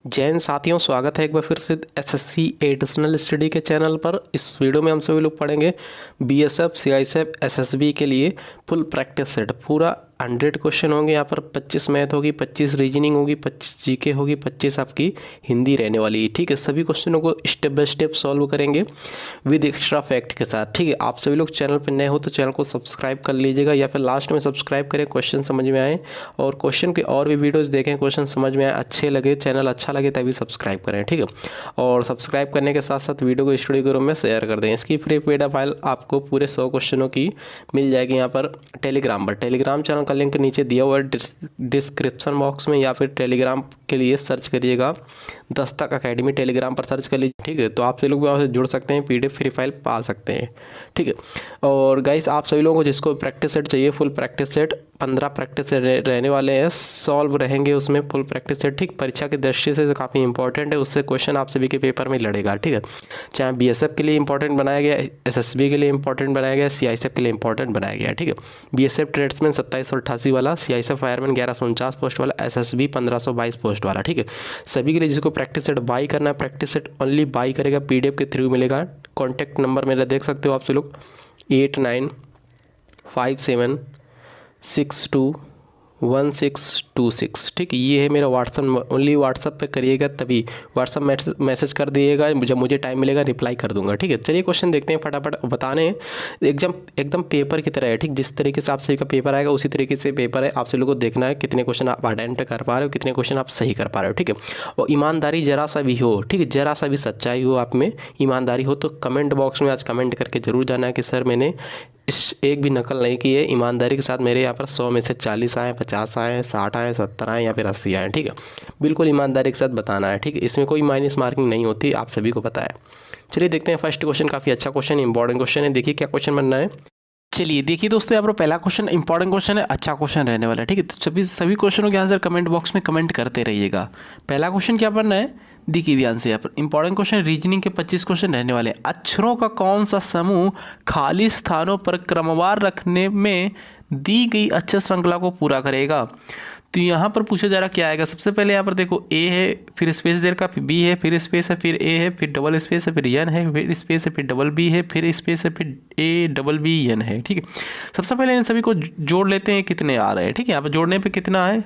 जैन साथियों, स्वागत है एक बार फिर से एसएससी एडिशनल स्टडी के चैनल पर। इस वीडियो में हम सभी लोग पढ़ेंगे बीएसएफ, सीआईएसएफ, एसएसबी के लिए फुल प्रैक्टिस सेट। पूरा 100 क्वेश्चन होंगे यहाँ पर। 25 मैथ होगी, 25 रीजनिंग होगी, 25 जीके होगी, 25 आपकी हिंदी रहने वाली है। ठीक है, सभी क्वेश्चनों को स्टेप बाय स्टेप सॉल्व करेंगे विद एक्स्ट्रा फैक्ट के साथ। ठीक है, आप सभी लोग चैनल पर नए हो तो चैनल को सब्सक्राइब कर लीजिएगा, या फिर लास्ट में सब्सक्राइब करें, क्वेश्चन समझ में आए और क्वेश्चन के और भी वीडियोज़ देखें, क्वेश्चन समझ में आए, अच्छे लगे, चैनल अच्छा लगे तभी सब्सक्राइब करें। ठीक है, और सब्सक्राइब करने के साथ साथ वीडियो को स्टडी ग्रुप में शेयर कर दें। इसकी फ्री पीडीएफ फाइल आपको पूरे 100 क्वेश्चनों की मिल जाएगी यहाँ पर टेलीग्राम पर। टेलीग्राम चैनल का लिंक नीचे दिया हुआ है डिस्क्रिप्शन बॉक्स में, या फिर टेलीग्राम के लिए सर्च करिएगा दस्तक अकेडमी, टेलीग्राम पर सर्च कर लीजिए। ठीक है, तो आप सभी लोग वहाँ से जुड़ सकते हैं, पीडीएफ फ्री फाइल पा सकते हैं। ठीक है, और गाइस आप सभी लोगों को जिसको प्रैक्टिस सेट चाहिए, full practice set 15 practice set रहने वाले हैं, सॉल्व रहेंगे उसमें फुल प्रैक्टिस सेट। ठीक, परीक्षा की दृष्टि से काफ़ी इंपॉर्टेंट है, उससे क्वेश्चन आप सभी के पेपर में लड़ेगा। ठीक है, चाहे बीएसएफ के लिए इंपॉर्टेंट बनाया गया, एसएसबी के लिए इंपॉर्टेंट बनाया गया, सीआईएसएफ के लिए इंपॉर्टेंट बनाया गया। ठीक है, बीएसएफ ट्रेड्समैन 2788 वाला, सीआईएसएफ फायरमैन 1149 पोस्ट वाला, एसएसबी 1522 पोस्ट वाला। ठीक है, सभी के लिए जिसको प्रैक्टिस सेट बाई करना है, प्रैक्टिस सेट ओनली बाई करेगा, पीडीएफ के थ्रू मिलेगा। कॉन्टैक्ट नंबर मेरा देख सकते हो आप सभी लोग 8957621626। ठीक, ये है मेरा व्हाट्सअप। ओनली व्हाट्सअप पे करिएगा, तभी व्हाट्सअप मैसेज कर दिएगा, जब मुझे टाइम मिलेगा रिप्लाई कर दूंगा। ठीक है, चलिए क्वेश्चन देखते हैं फटाफट। बताने एकदम पेपर की तरह है। ठीक, जिस तरीके से आप सभी का पेपर आएगा उसी तरीके से पेपर है। आप सभी लोग को देखना है कितने क्वेश्चन आप अटेम्प्ट कर पा रहे हो, कितने क्वेश्चन आप सही कर पा रहे हो। ठीक है, और ईमानदारी जरा सा भी हो, ठीक है, जरा सा भी सच्चाई हो, आप में ईमानदारी हो, तो कमेंट बॉक्स में आज कमेंट करके जरूर जाना है कि सर मैंने एक भी नकल नहीं की है। ईमानदारी के साथ मेरे यहाँ पर 100 में से 40 आए, 50 आए, 60 आए, 70 आए या फिर 80 आए। ठीक है, बिल्कुल ईमानदारी के साथ बताना है। ठीक है, इसमें कोई माइनस मार्किंग नहीं होती, आप सभी को पता है। चलिए देखते हैं फर्स्ट क्वेश्चन। काफ़ी अच्छा क्वेश्चन, इंपॉर्टेंट क्वेश्चन है। देखिए क्या क्वेश्चन बनना है। चलिए देखिए दोस्तों, यहाँ पर पहला क्वेश्चन इंपॉर्टेंट क्वेश्चन है, अच्छा क्वेश्चन रहने वाला है। ठीक है, तो सभी क्वेश्चनों के आंसर कमेंट बॉक्स में कमेंट करते रहिएगा। पहला क्वेश्चन क्या बनना है, देखिए ध्यान से। यहाँ पर इंपॉर्टेंट क्वेश्चन, रीजनिंग के 25 क्वेश्चन रहने वाले हैं। अक्षरों का कौन सा समूह खाली स्थानों पर क्रमवार रखने में दी गई अक्षर श्रृंखला को पूरा करेगा। तो यहाँ पर पूछा जा रहा क्या आएगा। सबसे पहले यहाँ पर देखो ए है, फिर स्पेस देर का, फिर बी है, फिर स्पेस है, फिर ए है, फिर डबल स्पेस है, फिर एन है, फिर स्पेस है, फिर डबल बी है, फिर स्पेस है, फिर ए डबल बी एन है। ठीक है, सबसे पहले इन सभी को जोड़ लेते हैं, कितने आ रहे हैं। ठीक है, यहाँ पर जोड़ने पे कितना है,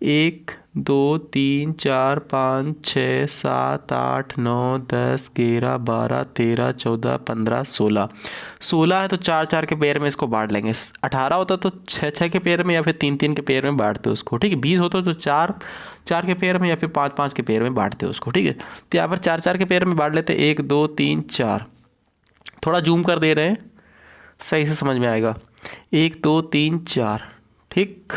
1 2 3 4 5 6 7 8 9 10 11 12 13 14 15 16 है, तो 4 4 के पेयर में इसको बांट लेंगे। 18 होता तो 6 6 के पेयर में या फिर 3 3 के पेयर में बांटते उसको। ठीक है, 20 होता तो 4 4 के पेयर में या फिर 5 5 के पेयर में बांटते उसको। ठीक है, तो यहाँ पर 4 4 के पेयर में बांट लेते, 1 2 3 4। थोड़ा जूम कर दे रहे हैं, सही से समझ में आएगा। 1 2 3 4। ठीक,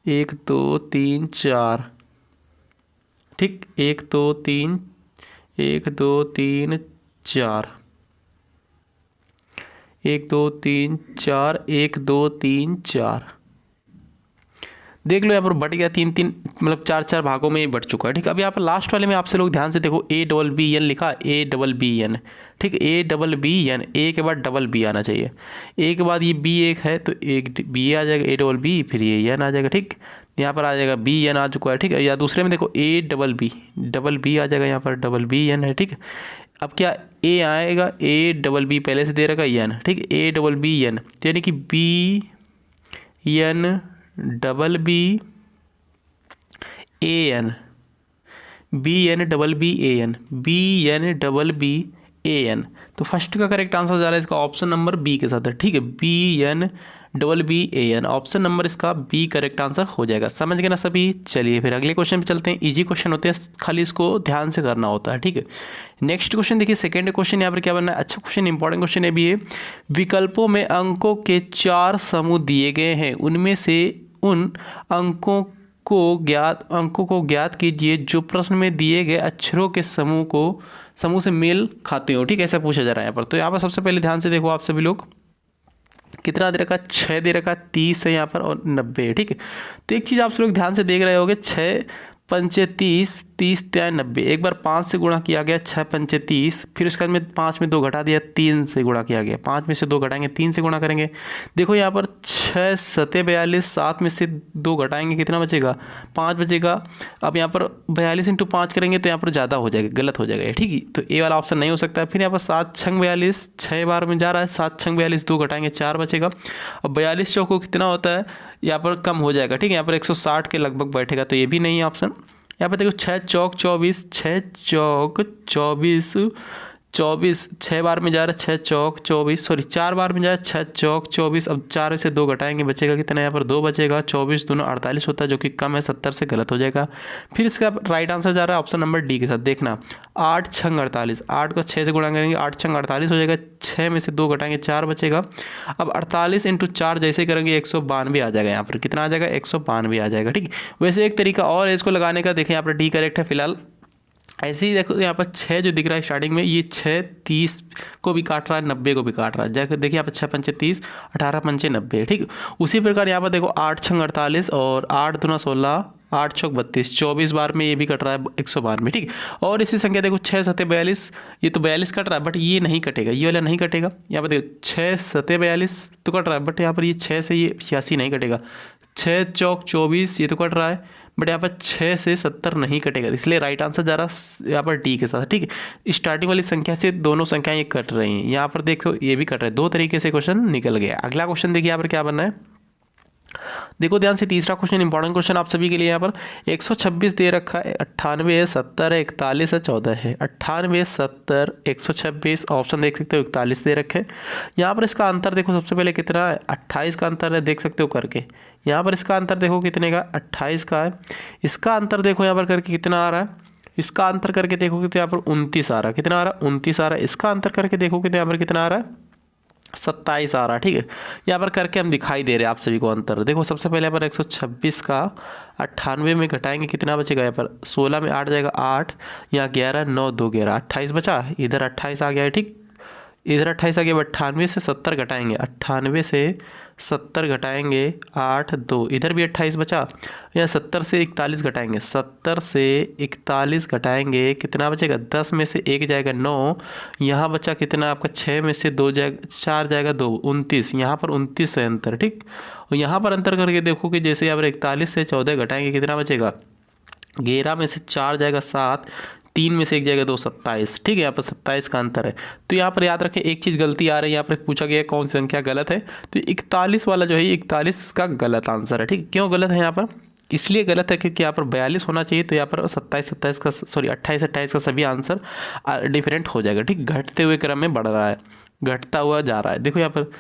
1 2 3 4। ठीक, 1 2 3 1 2 3 4 1 2 3 4 1 2 3 4। देख लो यहाँ पर बट गया, 3 3 मतलब 4 4 भागों में ये बट चुका है। ठीक, अब यहाँ पर लास्ट वाले में आपसे लोग ध्यान से देखो, ए डबल बी एन लिखा, ए डबल बी एन। ठीक, A double B N, A के बाद डबल बी आना चाहिए। ए के बाद ये बी एक है तो एक बी आ जाएगा, ए डबल बी, फिर ये एन आ जाएगा। ठीक, यहाँ पर आ जाएगा बी एन आ चुका है। ठीक है, या दूसरे में देखो ए डबल बी आ जाएगा, यहाँ पर डबल बी एन है। ठीक, अब क्या ए आएगा, ए डबल बी पहले से दे रखा एन। ठीक, ए डबल बी एन, यानी कि B N double B A N, B N double B A N, B N double B A N. तो फर्स्ट का करेक्ट आंसर जा रहा है इसका ऑप्शन नंबर बी के साथ है। ठीक है, B N double B A N, option number इसका बी करेक्ट आंसर हो जाएगा। समझ गए ना सभी। चलिए फिर अगले क्वेश्चन पे चलते हैं। इजी क्वेश्चन होते हैं, खाली इसको ध्यान से करना होता है। ठीक है, नेक्स्ट क्वेश्चन देखिए, सेकंड क्वेश्चन यहाँ पर क्या बनना है। अच्छा क्वेश्चन, इंपॉर्टेंट क्वेश्चन है भी ये। विकल्पों में अंकों के 4 समूह दिए गए हैं, उनमें से उन अंकों को ज्ञात कीजिए जो प्रश्न में दिए गए अक्षरों के समूह से मेल खाते हो। ठीक, ऐसा पूछा जा रहा है यहाँ पर। तो यहाँ पर सबसे पहले ध्यान से देखो आप सभी लोग, कितना दे रखा, 6 दे रखा, 30 है यहाँ पर और 90 है। ठीक है, तो एक चीज़ आप लोग ध्यान से देख रहे होगे, 6 पंचे 30, 30 तिया 90, एक बार 5 से गुणा किया गया, 6 पंचे 30, फिर उसके बाद में 5 में 2 घटा दिया, 3 से गुणा किया गया, 5 में से 2 घटाएंगे, 3 से गुणा करेंगे। देखो यहाँ पर 6 सते 42, 7 में से 2 घटाएंगे, कितना बचेगा, 5 बचेगा। अब यहाँ पर 42 इंटू 5 करेंगे तो यहाँ पर ज़्यादा हो जाएगा, गलत हो जाएगा, ठीक है, तो ए वाला ऑप्शन नहीं हो सकता है। फिर यहाँ पर 7 छंग 42, 6 बार में जा रहा है, 7 छंग 42, 2 घटाएंगे 4 बचेगा। अब 42 चौको कितना होता है, यहाँ पर कम हो जाएगा, ठीक है, यहाँ पर 160 के लगभग बैठेगा, तो ये भी नहीं है ऑप्शन। यहाँ पे देखो 6 चौक 24, 6 चौक 24, 24 6 बार में जा रहा है, 6 चौक 24, सॉरी 4 बार में जा रहा है, 6 चौक 24। अब 4 से 2 घटाएंगे, बचेगा कितना, यहाँ पर 2 बचेगा। 24 दूना 48 होता है, जो कि कम है, 70 से गलत हो जाएगा। फिर इसका राइट आंसर जा रहा है ऑप्शन नंबर डी के साथ। देखना 8 छंग 48, 8 को 6 से गुणा करेंगे, 8 छंग 48 हो जाएगा, 6 में से 2 घटाएंगे, 4 बचेगा। अब 48 इंटू 4 जैसे करेंगे 192 आ जाएगा, यहाँ पर कितना आ जाएगा, 192 आ जाएगा, ठीक। वैसे एक तरीका और है इसको लगाने का, देखें यहाँ पर डी करेक्ट है फिलहाल। ऐसे ही देखो यहाँ पर 6 जो दिख रहा है स्टार्टिंग में, ये 6 30 को भी काट रहा है, 90 को भी काट रहा है। जैसे देखिए यहाँ पर 6 पंचे 30, 18 पंचे 90, ठीक। उसी प्रकार यहाँ पर देखो 8 छंग 48 और 8 दूना 16, 8 चौक 32, 24 बार में ये भी कट रहा है 192, ठीक। और इसी संख्या देखो 6 सते 42, ये तो 42 कट रहा है, बट ये नहीं कटेगा, ये वाला नहीं कटेगा। यहाँ पर देखो 6 सते 42 तो कट रहा है, बट यहाँ पर ये 6 से ये 86 नहीं कटेगा। 6 चौक 24 ये तो कट रहा है, बट यहाँ पर 6 से 70 नहीं कटेगा, इसलिए राइट आंसर जा रहा है यहाँ पर डी के साथ, ठीक है। स्टार्टिंग वाली संख्या से दोनों संख्याएं ये कट रही हैं, यहाँ पर देखो ये भी कट रहा है, 2 तरीके से क्वेश्चन निकल गया। अगला क्वेश्चन देखिए यहाँ पर क्या बनना है, देखो ध्यान से, तीसरा क्वेश्चन इंपॉर्टेंट क्वेश्चन आप सभी के लिए। यहाँ पर 126 दे रखा है, 98 है, 70 है, 41 है, 14 है। 98 70 126, ऑप्शन देख सकते हो 41 दे रखे। यहाँ पर इसका अंतर देखो सबसे पहले कितना है, 28 का अंतर है, देख सकते हो करके। यहाँ पर इसका अंतर देखो कितने का, 28 का है। इसका अंतर देखो यहाँ पर करके कितना आ रहा है, इसका अंतर करके देखो कितना, यहाँ पर 29 आ रहा है, कितना आ रहा है, 29 आ रहा है। इसका अंतर करके देखो कितना, यहाँ पर कितना आ रहा है, 27 आ रहा है, ठीक है। यहाँ पर करके हम दिखाई दे रहे हैं आप सभी को अंतर। देखो सबसे पहले यहाँ पर 126 का 98 में घटाएंगे, कितना बचेगा, यहाँ पर 16 में 8 जाएगा 8, यहाँ 11 9 2 11, 28 बचा, इधर 28 आ गया है, ठीक। इधर 28 आ गया। 98 से 70 घटाएंगे, 98 से 70 घटाएंगे 8 2, इधर भी 28 बचा। यहाँ 70 से 41 घटाएंगे, 70 से 41 घटाएंगे, कितना बचेगा, 10 में से 1 जाएगा 9, यहाँ बचा कितना आपका, 6 में से 2 जाएगा, 4 जाएगा 2, 29, यहाँ पर 29 है अंतर, ठीक। और यहाँ पर अंतर करके देखो कि जैसे यहाँ पर 41 से 14 घटाएंगे, कितना बचेगा, 11 में से 4 जाएगा 7, 3 में से 1 जाएगा 2, 27, ठीक है। यहाँ पर 27 का अंतर है। तो यहाँ पर याद रखें एक चीज़ गलती आ रही है, यहाँ पर पूछा गया कौन सी संख्या गलत है, तो 41 वाला जो है 41 का गलत आंसर है, ठीक। क्यों गलत है यहाँ पर, इसलिए गलत है क्योंकि यहाँ पर 42 होना चाहिए, तो यहाँ पर 27 का सॉरी 28 28 का सभी आंसर डिफरेंट हो जाएगा, ठीक। घटते हुए क्रम में बढ़ रहा है, घटता हुआ जा रहा है। देखो यहाँ पर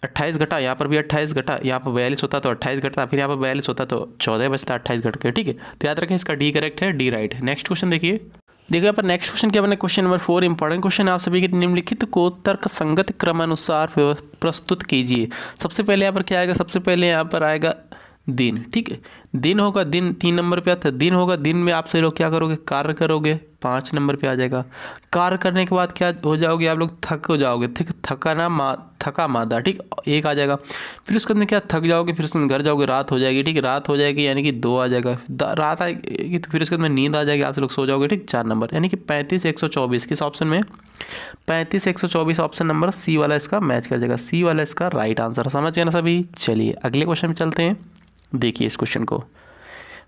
28 घटा, यहाँ पर भी 28 घटा, यहाँ पर 42 होता तो 28 घटता, फिर यहाँ पर 42 होता तो 14 बचता, 28 घट के, ठीक है। तो याद रखें इसका डी करेक्ट है, डी राइट है। नेक्स्ट क्वेश्चन देखिए यहाँ पर नेक्स्ट क्वेश्चन क्या बना, क्वेश्चन नंबर 4 इंपॉर्टेंट क्वेश्चन है आप सभी के। निम्नलिखित को तर्क संगत क्रमानुसार प्रस्तुत कीजिए। सबसे पहले यहाँ पर क्या आएगा, सबसे पहले यहाँ पर आएगा दिन, ठीक है। दिन होगा, दिन 3 नंबर पे आता है, दिन होगा, दिन में आप सभी लोग क्या करोगे, कार्य करोगे, 5 नंबर पे आ जाएगा। कार्य करने के बाद क्या हो जाओगे, आप लोग थक हो जाओगे, ठीक, थका मादा, ठीक, 1 आ जाएगा। फिर उसके अंदर क्या, थक जाओगे, फिर उसमें घर जाओगे, रात हो जाएगी, ठीक, रात हो जाएगी यानी कि 2 आ जाएगा, रात आएगी तो फिर उसके अंदर नींद आ जाएगी, आप लोग सो जाओगे, ठीक, 4 नंबर, यानी कि 35 124 किस ऑप्शन में, 35 124 ऑप्शन नंबर सी वाला इसका मैच कर जाएगा, सी वाला इसका राइट आंसर। समझ गए ना सभी। चलिए अगले क्वेश्चन में चलते हैं, देखिए इस क्वेश्चन को।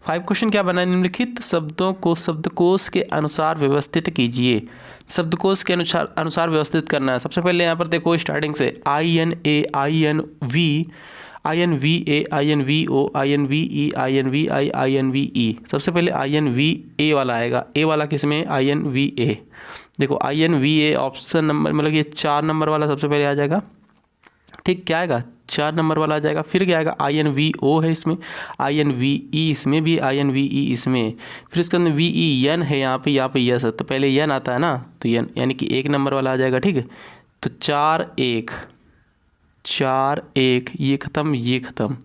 5 क्वेश्चन क्या बना है, निम्नलिखित शब्दों को शब्दकोश के अनुसार व्यवस्थित कीजिए। शब्दकोश के अनुसार व्यवस्थित करना है। सबसे पहले यहाँ पर देखो स्टार्टिंग से INA INV INVA INVO INVE INVI INVE। सबसे पहले INVA वाला आएगा, ए वाला किसमें, INVA। देखो INVA ऑप्शन नंबर मतलब ये 4 नंबर वाला सबसे पहले आ जाएगा, ठीक, क्या आएगा, 4 नंबर वाला आ जाएगा। फिर क्या आएगा, INVO है इसमें, INVE इसमें भी, INVE इसमें, फिर इसके अंदर VEN है यहाँ पे यस है, तो पहले यन आता है ना, तो यन यानी कि 1 नंबर वाला आ जाएगा, ठीक है। तो 4 1 ये ख़त्म, ये ख़त्म।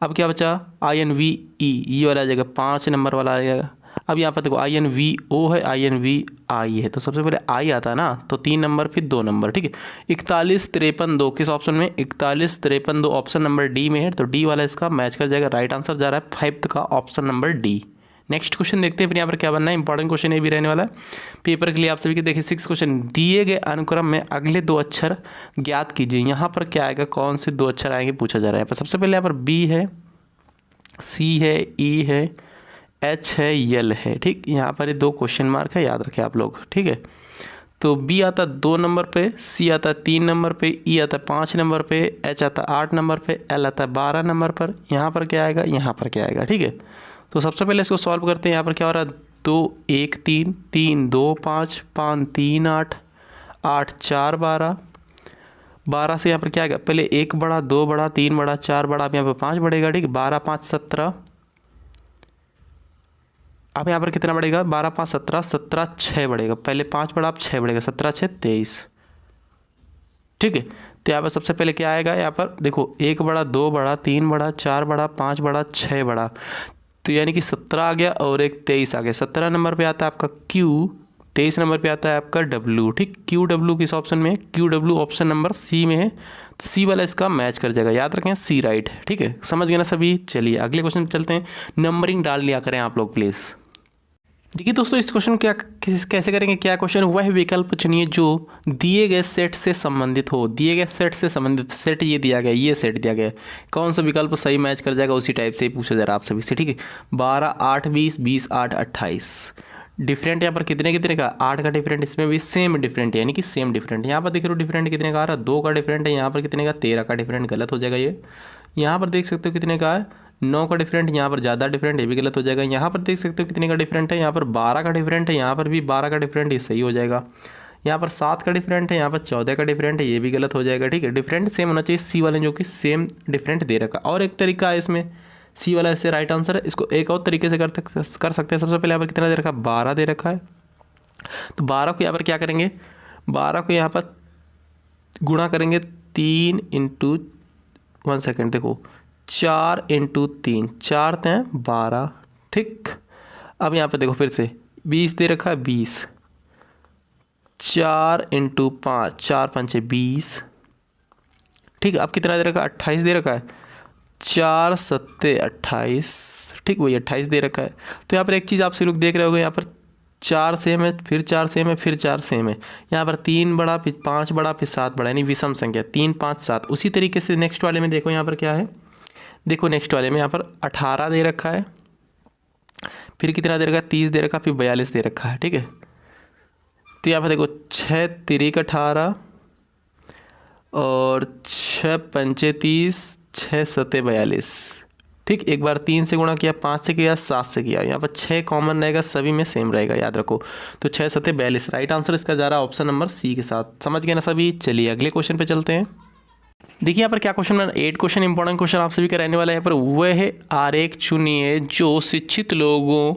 अब क्या बचा, INVE ये वाला आ जाएगा, 5 नंबर वाला आ जाएगा। अब यहाँ पर देखो INVO है, INVI है, तो सबसे पहले आई आता है ना, तो 3 नंबर फिर 2 नंबर, ठीक है। 41 53 2 किस ऑप्शन में, 41 53 2 ऑप्शन नंबर डी में है, तो डी वाला इसका मैच कर जाएगा। राइट आंसर जा रहा है 5 का option number D, next question देखते हैं फिर यहाँ पर क्या बनना है। इंपॉर्टेंट क्वेश्चन ये भी रहने वाला है पेपर के लिए आप सभी के। देखिए 6 क्वेश्चन, दिए गए अनुक्रम में अगले 2 अक्षर ज्ञात कीजिए। यहाँ पर क्या आएगा, कौन से 2 अक्षर आएंगे पूछा जा रहा है। यहाँ पर सबसे पहले यहाँ पर बी है, सी है, ई है, एच है, यल है। ठीक, यहाँ पर ये 2 क्वेश्चन मार्क है, याद रखें आप लोग। ठीक है, तो बी आता 2 नंबर पे, सी आता 3 नंबर पे, ई आता 5 नंबर पे, एच आता 8 नंबर पे, एल आता 12 नंबर पर। यहाँ पर क्या आएगा, यहाँ पर क्या आएगा। ठीक है, तो सबसे पहले इसको सॉल्व करते हैं। यहाँ पर क्या हो रहा है, 2 1 3, 3 2 5, 5 3 8, 8 4 12, 12 से यहाँ पर क्या आएगा, पहले 1 बढ़ा, 2 बढ़ा, 3 बढ़ा, 4 बढ़ा, अब यहाँ पर 5 बढ़ेगा। ठीक, 12 5 17, अब यहाँ पर कितना बढ़ेगा, 12 5 17, 17 6 बढ़ेगा, पहले 5 बढ़ा अब 6 बढ़ेगा, 17 6 23। ठीक है, तो यहाँ पर सबसे पहले क्या आएगा, यहाँ पर देखो 1 बढ़ा, 2 बढ़ा, 3 बढ़ा, 4 बढ़ा, 5 बढ़ा, 6 बढ़ा, तो यानी कि 17 आ गया और एक 23 आ गया। 17 नंबर पे आता है आपका Q, 23 नंबर पे आता है आपका W। ठीक, QW किस ऑप्शन में है, QW ऑप्शन नंबर सी में है, तो सी वाला इसका मैच कर जाएगा। याद रखें सी राइट है। ठीक है, समझ गए ना सभी। चलिए अगले क्वेश्चन पे चलते हैं। नंबरिंग डाल लिया करें आप लोग प्लीज़। देखिए दोस्तों, इस क्वेश्चन क्या कैसे करेंगे, क्या क्वेश्चन, वह विकल्प चुनिए जो दिए गए सेट से संबंधित हो। दिए गए सेट से संबंधित, सेट ये दिया गया, ये सेट दिया गया, कौन सा विकल्प सही मैच कर जाएगा, उसी टाइप से ही पूछा जा रहा है आप सभी से। ठीक है, 12 8 20, 20 8 28। डिफरेंट यहाँ पर कितने कितने का, 8 का डिफरेंट, इसमें भी सेम डिफरेंट यानी कि सेम डिफरेंट। यहाँ पर देख रहे हो डिफरेंट कितने का आ रहा है, 2 का डिफरेंट है। यहाँ पर कितने का, 13 का डिफरेंट, गलत हो जाएगा ये। यहाँ पर देख सकते हो कितने का है, 9 का डिफरेंट, यहाँ पर ज़्यादा डिफरेंट, ये भी गलत हो जाएगा। यहाँ पर देख सकते हो कितने का डिफरेंट है, यहाँ पर 12 का डिफरेंट है, यहाँ पर भी 12 का डिफरेंट, ये सही हो जाएगा। यहाँ पर 7 का डिफरेंट है, यहाँ पर 14 का डिफरेंट है, ये भी गलत हो जाएगा। ठीक है, डिफरेंट सेम होना चाहिए सी वाले, जो कि सेम डिफरेंट दे रखा। और एक तरीका है इसमें, सी वाला इससे राइट आंसर है। इसको एक और तरीके से कर सकते हैं। सबसे पहले यहाँ पर कितना दे रखा है, 12 दे रखा है, तो 12 को यहाँ पर क्या करेंगे, 12 को यहाँ पर गुणा करेंगे 3 इंटू 1 सेकेंड, देखो 4 इंटू 3, 4 हैं 12। ठीक, अब यहाँ पे देखो फिर से 20 दे रखा है, 20, 4 इंटू 5, 4 5 20। ठीक, अब कितना दे रखा है, 28 दे रखा है, 4 7 28। ठीक, वही 28 दे रखा है। तो यहाँ पर एक चीज़ आप सभी लोग देख रहे होगे, यहाँ पर 4 सेम है, फिर 4 सेम है, फिर 4 सेम है। यहाँ पर 3 बड़ा, फिर 5 बड़ा, फिर 7 बड़ा, यानी विषम संख्या 3 5 7। उसी तरीके से नेक्स्ट वाले में देखो, यहाँ पर क्या है, देखो नेक्स्ट वाले में यहाँ पर 18 दे रखा है, फिर कितना दे रखा है, 30 दे रखा है, फिर 42 दे रखा है। ठीक है, तो यहाँ पर देखो 6 3 18 और 6 5 30, 6 7 42। ठीक, एक बार 3 से गुणा किया, 5 से किया, 7 से किया, यहाँ पर 6 कॉमन रहेगा, सभी में सेम रहेगा, याद रखो। तो 6 7 42, राइट आंसर इसका जा रहा है ऑप्शन नंबर सी के साथ। समझ गए ना सभी। चलिए अगले क्वेश्चन पे चलते हैं। देखिए यहाँ पर क्या क्वेश्चन है, 8 क्वेश्चन इंपॉर्टेंट क्वेश्चन आप सभी का रहने वाला है। यहाँ पर वह आरेख चुनिए जो शिक्षित लोगों,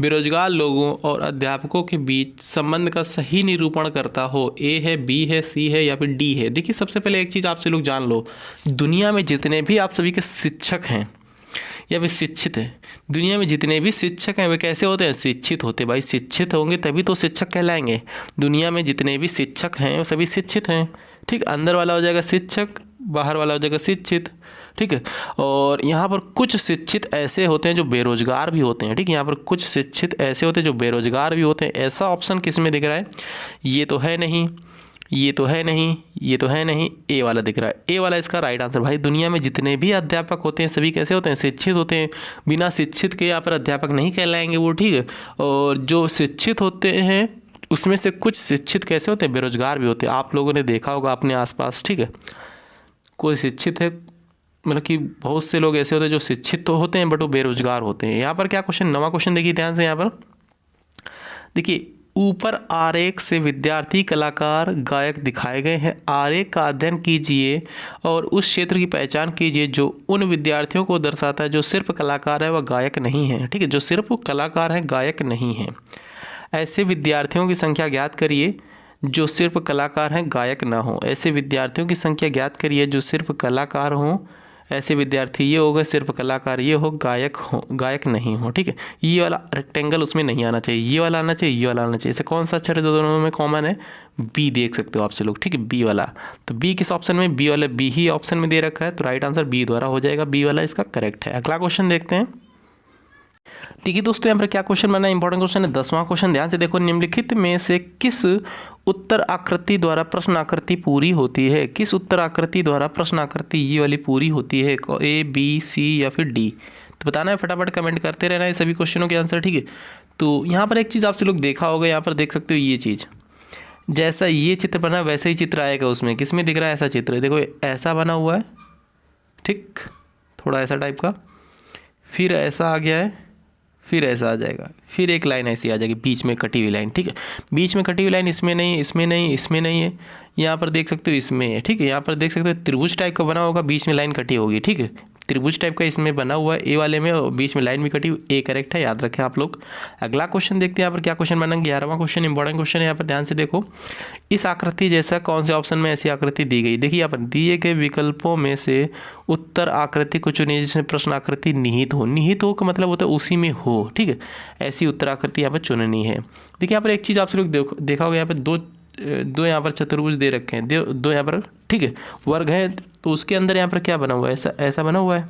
बेरोजगार लोगों और अध्यापकों के बीच संबंध का सही निरूपण करता हो। ए है, बी है, सी है या फिर डी है। देखिए सबसे पहले एक चीज़ आपसे लोग जान लो, दुनिया में जितने भी आप सभी के शिक्षक हैं या फिर शिक्षित हैं, दुनिया में जितने भी शिक्षक हैं वे कैसे होते हैं, शिक्षित होते। भाई शिक्षित होंगे तभी तो शिक्षक कहलाएंगे। दुनिया में जितने भी शिक्षक हैं वो सभी शिक्षित हैं। ठीक, अंदर वाला हो जाएगा शिक्षक, बाहर वाला हो जाएगा शिक्षित। ठीक है, और यहाँ पर कुछ शिक्षित ऐसे होते हैं जो बेरोजगार भी होते हैं। ठीक है, यहाँ पर कुछ शिक्षित ऐसे होते हैं जो बेरोजगार भी होते हैं। ऐसा ऑप्शन किस में दिख रहा है, ये तो है नहीं, ये तो है नहीं, ये तो है नहीं, ए वाला दिख रहा है। ए वाला इसका राइट आंसर। भाई दुनिया में जितने भी अध्यापक होते हैं सभी कैसे होते हैं, शिक्षित होते हैं। बिना शिक्षित के यहाँ पर अध्यापक नहीं कहलाएंगे वो। ठीक है, और जो शिक्षित होते हैं उसमें से कुछ शिक्षित कैसे होते हैं, बेरोजगार भी होते हैं। आप लोगों ने देखा होगा अपने आसपास। ठीक है, कोई शिक्षित है, मतलब कि बहुत से लोग ऐसे होते हैं जो शिक्षित तो होते हैं बट वो बेरोजगार होते हैं। यहाँ पर क्या क्वेश्चन, नवा क्वेश्चन देखिए ध्यान से। यहाँ पर देखिए ऊपर आरेख से विद्यार्थी, कलाकार, गायक दिखाए गए हैं। आरेख का अध्ययन कीजिए और उस क्षेत्र की पहचान कीजिए जो उन विद्यार्थियों को दर्शाता है जो सिर्फ कलाकार है व गायक नहीं है। ठीक है, जो सिर्फ कलाकार हैं, गायक नहीं है। ऐसे विद्यार्थियों की संख्या ज्ञात करिए जो सिर्फ कलाकार हैं, गायक ना हो। ऐसे विद्यार्थियों की संख्या ज्ञात करिए जो सिर्फ कलाकार हों। ऐसे विद्यार्थी ये हो गए, सिर्फ कलाकार ये हो, गायक नहीं हो। ठीक है, ये वाला रेक्टेंगल उसमें नहीं आना चाहिए, ये वाला आना चाहिए, ये वाला आना चाहिए। इसे कौन सा अक्षर है दोनों में कॉमन है, बी देख सकते हो आपसे लोग। ठीक है, बी वाला। तो बी किस ऑप्शन में, बी वाला, बी ही ऑप्शन में दे रखा है, तो राइट आंसर बी द्वारा हो जाएगा। बी वाला इसका करेक्ट है। अगला क्वेश्चन देखते हैं। ठीक है दोस्तों, यहाँ पर क्या क्वेश्चन बना है, इंपॉर्टेंट क्वेश्चन है 10वां क्वेश्चन। ध्यान से देखो, निम्नलिखित में से किस उत्तर आकृति द्वारा प्रश्न आकृति पूरी होती है? किस उत्तर आकृति द्वारा प्रश्न आकृति ये वाली पूरी होती है? ए, बी, सी या फिर डी? तो बताना है, फटाफट कमेंट करते रहना है सभी क्वेश्चनों के आंसर। ठीक है, तो यहाँ पर एक चीज़ आपसे लोग देखा होगा, यहाँ पर देख सकते हो ये चीज़, जैसा ये चित्र बना वैसे ही चित्र आएगा उसमें। किसमें दिख रहा है ऐसा चित्र? देखो ऐसा बना हुआ है, ठीक, थोड़ा ऐसा टाइप का, फिर ऐसा आ गया है, फिर ऐसा आ जाएगा, फिर एक लाइन ऐसी आ जाएगी बीच में कटी हुई लाइन। ठीक है, बीच में कटी हुई लाइन इसमें नहीं, इसमें नहीं, इसमें नहीं है, यहाँ पर देख सकते हो इसमें है। ठीक है, यहाँ पर देख सकते हो त्रिभुज टाइप का बना होगा, बीच में लाइन कटी होगी। ठीक है, त्रिभुज टाइप का इसमें बना हुआ है ए वाले में, और बीच में लाइन भी कटी हुई। ए करेक्ट है, याद रखें आप लोग। अगला क्वेश्चन देखते हैं यहाँ पर क्या क्वेश्चन बना। 11वां क्वेश्चन इंपॉर्टेंट क्वेश्चन है, यहाँ पर ध्यान से देखो। इस आकृति जैसा कौन से ऑप्शन में ऐसी आकृति दी गई? देखिए यहाँ पर दिए गए विकल्पों में से उत्तर आकृति को चुनिए जिसमें प्रश्न आकृति निहित हो। निहित हो का मतलब होता है उसी में हो। ठीक है, ऐसी उत्तर आकृति यहाँ पर चुननी है। देखिए यहाँ पर एक चीज़ आप लोग देखा होगा, यहाँ पर दो यहाँ पर चतुर्भुज दे रखे हैं, दो यहाँ पर, ठीक है, वर्ग है, तो उसके अंदर यहाँ पर क्या बना हुआ है? ऐसा बना हुआ है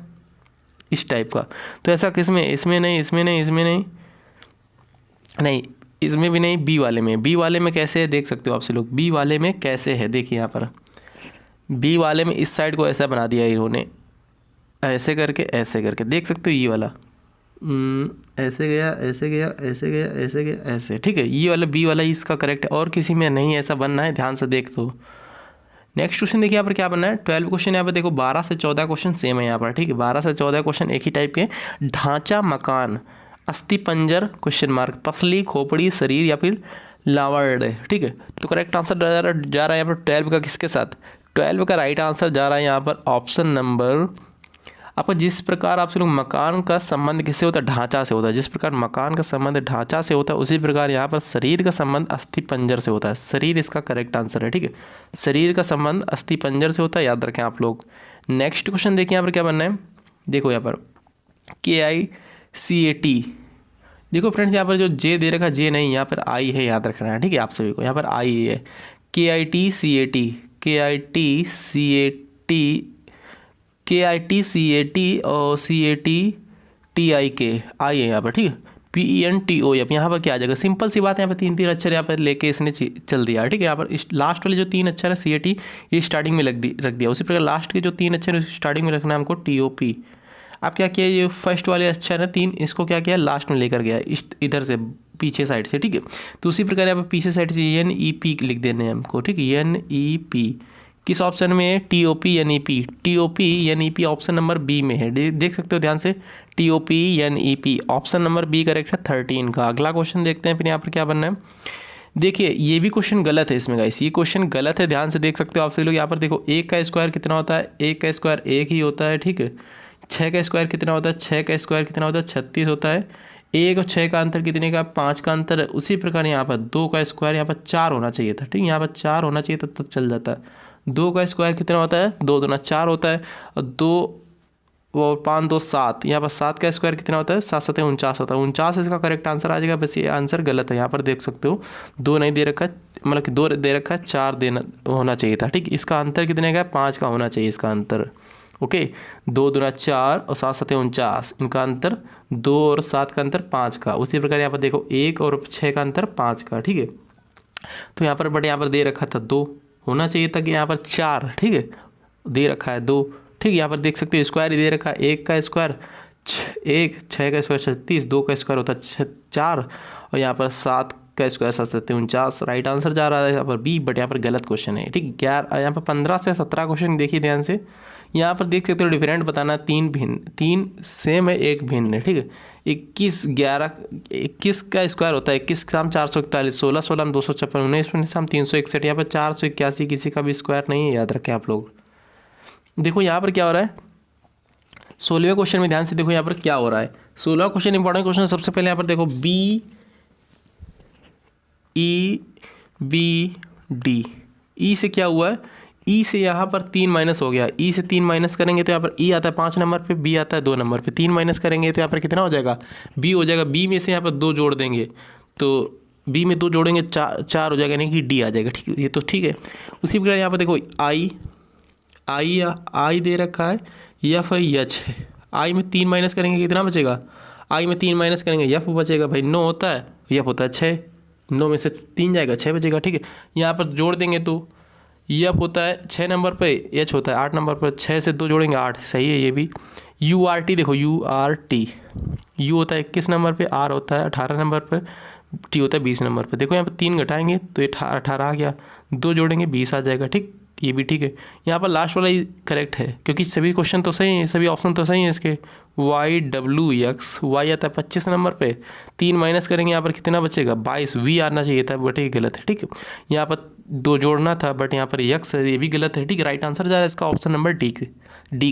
इस टाइप का। तो ऐसा किसमें? इसमें नहीं, इसमें नहीं, इसमें नहीं, नहीं इसमें भी नहीं, बी वाले में। बी वाले में कैसे है देख सकते हो आपसे लोग, बी वाले में कैसे है देखिए यहाँ पर। बी वाले में इस साइड को ऐसा बना दिया इन्होंने, ऐसे करके, ऐसे करके, देख सकते हो ये वाला ऐसे गया, ऐसे गया, ऐसे गया, ऐसे गया, ऐसे। ठीक है, ये वाला बी वाला इसका करेक्ट है, और किसी में नहीं ऐसा बनना है, ध्यान से देख। तो नेक्स्ट क्वेश्चन देखिए यहाँ पर क्या बनना है। 12 क्वेश्चन यहाँ पर देखो, 12 से 14 क्वेश्चन सेम है यहाँ पर। ठीक है, 12 से 14 क्वेश्चन एक ही टाइप के। ढांचा, मकान, अस्थिपंजर क्वेश्चन मार्क, पसली, खोपड़ी, शरीर या फिर लावड़। ठीक है, तो करेक्ट आंसर जा रहा है यहाँ पर 12 का किसके साथ? 12 का राइट आंसर जा रहा है यहाँ पर ऑप्शन नंबर आपका। जिस प्रकार आपसे लोग मकान का संबंध किससे होता है? ढांचा से होता है। जिस प्रकार मकान का संबंध ढांचा से होता है, उसी प्रकार यहाँ पर शरीर का संबंध अस्थिपंजर से होता है। शरीर इसका करेक्ट आंसर है। ठीक है, शरीर का संबंध अस्थिपंजर से होता है, याद रखें आप लोग। नेक्स्ट क्वेश्चन देखिए यहाँ पर क्या बनना है। देखो यहाँ पर KICAT, देखो फ्रेंड्स यहाँ पर जो जे दे रखा, जे नहीं, यहाँ पर आई है, याद रखना है। ठीक है, आप सभी को यहाँ पर आई है। KITCAT और CATTIK आई है यहाँ पर। ठीक है, PENTOF, यहाँ पर क्या आ जाएगा? सिंपल सी बात है, यहाँ पर तीन अक्षर यहाँ पर लेके इसने चल दिया। ठीक है, यहाँ पर लास्ट वाले जो 3 अक्षर है CAT, ये स्टार्टिंग में रख दिया। उसी प्रकार लास्ट के जो 3 अक्षर है स्टार्टिंग में रखना है हमको TOP। अब क्या किया, ये फर्स्ट वाले अक्षर है 3, इसको क्या किया, लास्ट में लेकर गया इधर से, पीछे साइड से। ठीक है, तो उसी प्रकार यहाँ पर पीछे साइड से NEP लिख देने हैं हमको। ठीक है, NEP किस ऑप्शन में है? TOP NEP option number B में है, देख सकते हो ध्यान से। TOP NEP option number B correct है 13 का। अगला क्वेश्चन देखते हैं फिर यहाँ पर क्या बनना है। देखिए ये भी क्वेश्चन गलत है इसमें गाइस, ये क्वेश्चन गलत है, ध्यान से देख सकते हो आप सभी लोग। यहाँ पर देखो 1 का स्क्वायर कितना होता है? 1 का स्क्वायर 1 ही होता है। ठीक है, 6 का स्क्वायर कितना होता है? 6 का स्क्वायर कितना होता है? 36 होता है। 1 और 6 का अंतर कितने का? 5 का अंतर है। उसी प्रकार यहाँ पर 2 का स्क्वायर यहाँ पर 4 होना चाहिए था। ठीक है, यहाँ पर 4 होना चाहिए था, तब चल जाता है। 2 का स्क्वायर कितना होता है? 2 दूना 4 होता है, और 2 और 5 2 7, यहाँ पर 7 का स्क्वायर कितना होता है? 7 7 49 होता है। 49 इसका करेक्ट आंसर आ जाएगा। बस ये आंसर गलत है, यहाँ पर देख सकते हो 2 नहीं दे रखा है, मतलब कि 2 दे रखा है, 4 देना होना चाहिए था। ठीक, इसका अंतर कितने का? 5 का होना चाहिए इसका अंतर। ओके, 2 दूना 4 और 7 7 49, इनका अंतर 2 और 7 का अंतर 5 का। उसी प्रकार यहाँ पर देखो 1 और 6 का अंतर 5 का। ठीक है, तो यहाँ पर बट यहाँ पर दे रखा था 2, होना चाहिए था कि यहाँ पर 4। ठीक है, दे रखा है 2। ठीक है, यहाँ पर देख सकते हो स्क्वायर ही दे रखा है। 1 का स्क्वायर 1, 6 का स्क्वायर 36, 2 का स्क्वायर होता है 4, और यहाँ पर 7 का स्क्वायर 7 7 49। राइट आंसर जा रहा है यहाँ पर बी, बट यहाँ पर गलत क्वेश्चन है। ठीक, 11 यहाँ पर 15 से 17 क्वेश्चन देखिए ध्यान से। यहाँ पर देख सकते हो डिफरेंट बताना, 3 भिन्न, 3 सेम है, 1 भिन्न है। ठीक है, 21 का स्क्वायर होता है 21 का 441, 16 16 256, 19 361, यहाँ पर 481 किसी का भी स्क्वायर नहीं है, याद रखें आप लोग। देखो यहाँ पर क्या हो रहा है 16वें क्वेश्चन में, ध्यान से देखो यहाँ पर क्या हो रहा है। 16वां क्वेश्चन इंपॉर्टेंट क्वेश्चन। सबसे पहले यहाँ पर देखो BEBD, ई से क्या हुआ है? ई से यहाँ पर 3 माइनस हो गया। ई से 3 माइनस करेंगे तो यहाँ पर ई आता है 5 नंबर पे, बी आता है 2 नंबर पे। 3 माइनस करेंगे तो यहाँ पर कितना हो जाएगा? बी हो जाएगा। बी में से यहाँ पर 2 जोड़ देंगे तो बी में 2 जोड़ेंगे 4 हो जाएगा, यानी कि डी आ जाएगा। ठीक है, ये तो ठीक है। उसी प्रकार यहाँ पर देखो आई दे रखा है, एफ है, एच है। आई में 3 माइनस करेंगे कितना बचेगा? आगे में 3 माइनस करेंगे यफ बचेगा भाई, 9 होता है, यफ होता है 6, 9 में से 3 जाएगा 6 बचेगा, ठीक है। यहाँ पर जोड़ देंगे तो यफ होता है 6 नंबर पे, एच होता है 8 नंबर पर, 6 से 2 जोड़ेंगे 8, सही है ये भी। यू आर टी देखो, यू आर टी, यू होता है 21 नंबर पे, आर होता है 18 नंबर पर, टी होता है 20 नंबर पे। देखो यहाँ पर 3 घटाएंगे तो 18 आ गया, 2 जोड़ेंगे 20 आ जाएगा, ठीक, ये भी ठीक है। यहाँ पर लास्ट वाला ही करेक्ट है क्योंकि सभी क्वेश्चन तो सही हैं, सभी ऑप्शन तो सही हैं इसके। वाई डब्ल्यू एक्स, वाई आता है 25 नंबर पे, 3 माइनस करेंगे यहाँ पर कितना बचेगा 22, वी आना चाहिए था बट ये गलत है, ठीक है। यहाँ पर 2 जोड़ना था बट यहाँ पर एक्स है, ये भी गलत है, ठीक है। राइट आंसर जा रहा है इसका ऑप्शन नंबर डी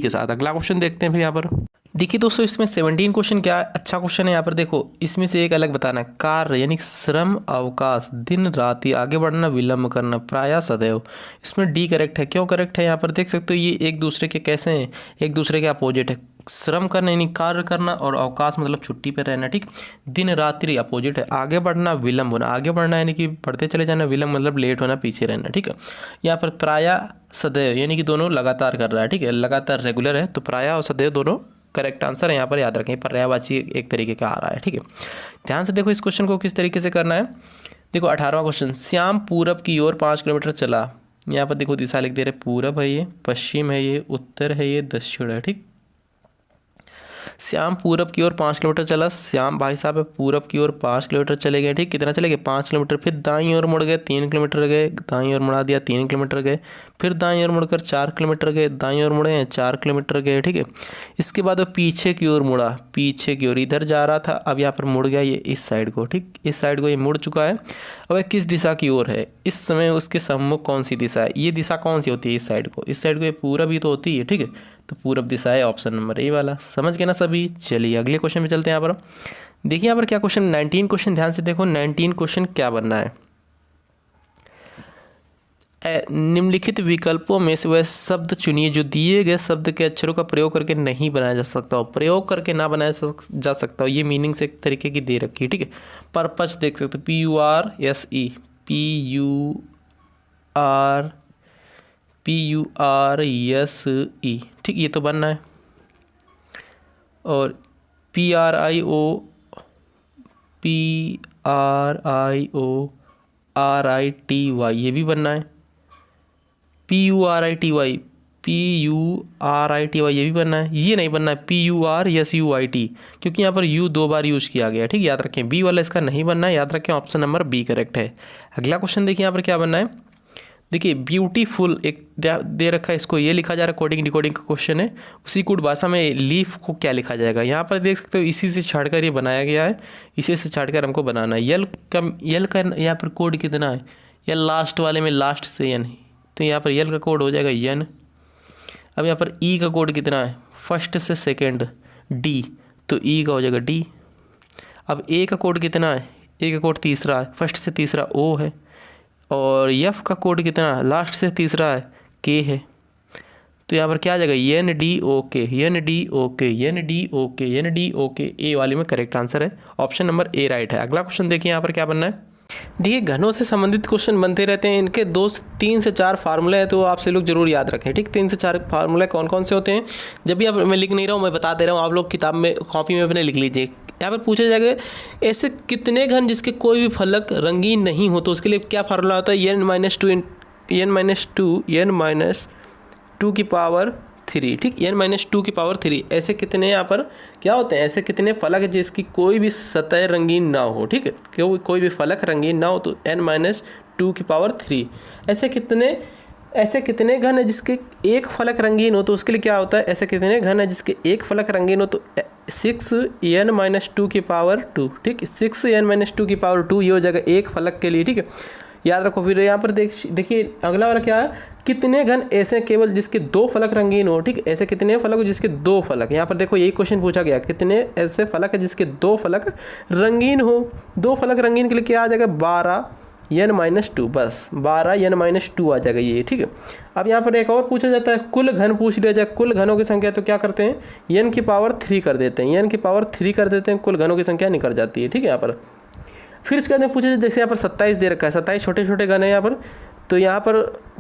के साथ। अगला क्वेश्चन देखते हैं फिर यहाँ पर। देखिए दोस्तों इसमें 17 क्वेश्चन क्या अच्छा क्वेश्चन है यहाँ पर देखो, इसमें से एक अलग बताना है। कार्य यानी श्रम, अवकाश, दिन राति, आगे बढ़ना, विलंब करना, प्रायः, सदैव। इसमें डी करेक्ट है। क्यों करेक्ट है यहाँ पर देख सकते हो, ये एक दूसरे के कैसे हैं, एक दूसरे के अपोजिट है। श्रम करना यानी कार्य करना और अवकाश मतलब छुट्टी पर रहना, ठीक। दिन रात्रि अपोजिट है। आगे बढ़ना, विलंब होना, आगे बढ़ना यानी कि बढ़ते चले जाना, विलंब मतलब लेट होना, पीछे रहना, ठीक है। यहाँ पर प्रायः सदैव यानी कि दोनों लगातार कर रहा है, ठीक है, लगातार रेगुलर है, तो प्रायः और सदैव दोनों करेक्ट आंसर है। यहाँ पर याद रखें पर्यायवाची एक तरीके का आ रहा है, ठीक है। ध्यान से देखो इस क्वेश्चन को किस तरीके से करना है। देखो 18वां क्वेश्चन, श्याम पूरब की ओर 5 किलोमीटर चला। यहाँ पर देखो दिशा लिख दे रहे, पूरब है ये, पश्चिम है ये, उत्तर है ये, दक्षिण है, ठीक। श्याम पूरब की ओर 5 किलोमीटर चला। श्याम भाई साहब पूरब की ओर 5 किलोमीटर चले गए, ठीक। कितना चले गए 5 किलोमीटर। फिर दाईं ओर मुड़ गए 3 किलोमीटर गए, दाईं ओर मुड़ा दिया 3 किलोमीटर गए। फिर दाईं ओर मुड़कर 4 किलोमीटर गए, दाईं ओर मुड़े 4 किलोमीटर गए, ठीक है। इसके बाद वो पीछे की ओर मुड़ा, पीछे की ओर इधर जा रहा था, अब यहाँ पर मुड़ गया ये इस साइड को, ठीक, इस साइड को ये मुड़ चुका है। अब किस दिशा की ओर है, इस समय उसके सम्मुख कौन सी दिशा है, ये दिशा कौन सी होती है इस साइड को, इस साइड को ये पूरब ही तो होती है, ठीक है। तो पूरब दिशा है ऑप्शन नंबर ए वाला। समझ गए ना सभी। चलिए अगले क्वेश्चन पे चलते हैं। यहाँ पर देखिए यहाँ पर क्या क्वेश्चन 19 क्वेश्चन, ध्यान से देखो 19 क्वेश्चन क्या बनना है। निम्नलिखित विकल्पों में से वह शब्द चुनिए जो दिए गए शब्द के अक्षरों का प्रयोग करके नहीं बनाया जा सकता हो। प्रयोग करके ना बनाया जा सकता हो, ये मीनिंग से एक तरीके की दे रखी है, ठीक है। पर्पस देख सकते हो, PURSE, PURSE, ठीक, ये तो बनना है। और PRIORITY, ये भी बनना है। PURITY, ये भी बनना है। ये नहीं बनना है PURSUIT, क्योंकि यहाँ पर U 2 बार यूज किया गया है, ठीक, याद रखें। बी वाला इसका नहीं बनना है, याद रखें ऑप्शन नंबर बी करेक्ट है। अगला क्वेश्चन देखिए यहाँ पर क्या बनना है। देखिए ब्यूटीफुल एक दे रखा है, इसको ये लिखा जा रहा है, कोडिंग डिकोडिंग का क्वेश्चन है। उसी कुड भाषा में लीफ को क्या लिखा जाएगा, यहाँ पर देख सकते हो इसी से छाड़कर ये बनाया गया है, इसी से छाड़कर हमको बनाना है। यल का यहाँ पर कोड कितना है, यल लास्ट वाले में लास्ट से एन है, तो यहाँ पर यल का कोड हो जाएगा एन। अब यहाँ पर ई का कोड कितना है, फर्स्ट से सेकेंड डी, तो ई का हो जाएगा डी। अब ए का कोड कितना है, ए का कोड तीसरा है, फर्स्ट से तीसरा ओ है। और एफ का कोड कितना, लास्ट से तीसरा है के है, तो यहाँ पर क्या आ जाएगा NDOK, NDOK। ए वाली में करेक्ट आंसर है, ऑप्शन नंबर ए राइट है। अगला क्वेश्चन देखिए यहाँ पर क्या बनना है। देखिए घनों से संबंधित क्वेश्चन बनते रहते हैं, इनके 3 से 4 फार्मूले हैं, तो आपसे लोग जरूर याद रखें, ठीक। 3 से 4 फार्मूले कौन कौन से होते हैं, जब भी आप, मैं लिख नहीं रहा हूँ, मैं बता दे रहा हूँ, आप लोग किताब में कॉपी में अपने लिख लीजिए। यहाँ पर पूछा जाएगा ऐसे कितने घन जिसके कोई भी फलक रंगीन नहीं हो, तो उसके लिए क्या फार्मूला होता है, n-2 की पावर 3, ठीक, n-2 की पावर 3। ऐसे कितने यहाँ पर क्या होते हैं, ऐसे कितने फलक है जिसकी कोई भी सतह रंगीन ना हो, ठीक है, कोई भी फलक रंगीन ना हो, तो n-2 की पावर 3। ऐसे कितने घन है जिसके एक फलक रंगीन हो, तो उसके लिए क्या होता है, ऐसे कितने घन है जिसके एक फलक रंगीन हो, तो 6n-2 की पावर 2, ठीक, 6n-2 की पावर 2 ये हो जाएगा एक फलक के लिए, ठीक है, याद रखो। फिर यहाँ पर देखिए अगला वाला क्या है, कितने घन ऐसे केवल जिसके 2 फलक रंगीन हो, ठीक, ऐसे कितने फलक हो जिसके 2 फलक, यहाँ पर देखो यही क्वेश्चन पूछा गया, कितने ऐसे फलक है जिसके 2 फलक रंगीन हो। 2 फलक रंगीन के लिए क्या आ जाएगा 12n-2, बस 12n-2 आ जाएगा ये, ठीक है। अब यहाँ पर एक और पूछा जाता है, कुल घन पूछ लिया जाए, कुल घनों की संख्या, तो क्या करते हैं n की पावर 3 कर देते हैं, n की पावर 3 कर देते हैं, कुल घनों की संख्या निकल जाती है, ठीक है। यहाँ पर फिर इसके बाद पूछा जाए, जैसे यहाँ पर 27 दे रखा है, 27 छोटे छोटे घन है यहाँ पर, तो यहाँ पर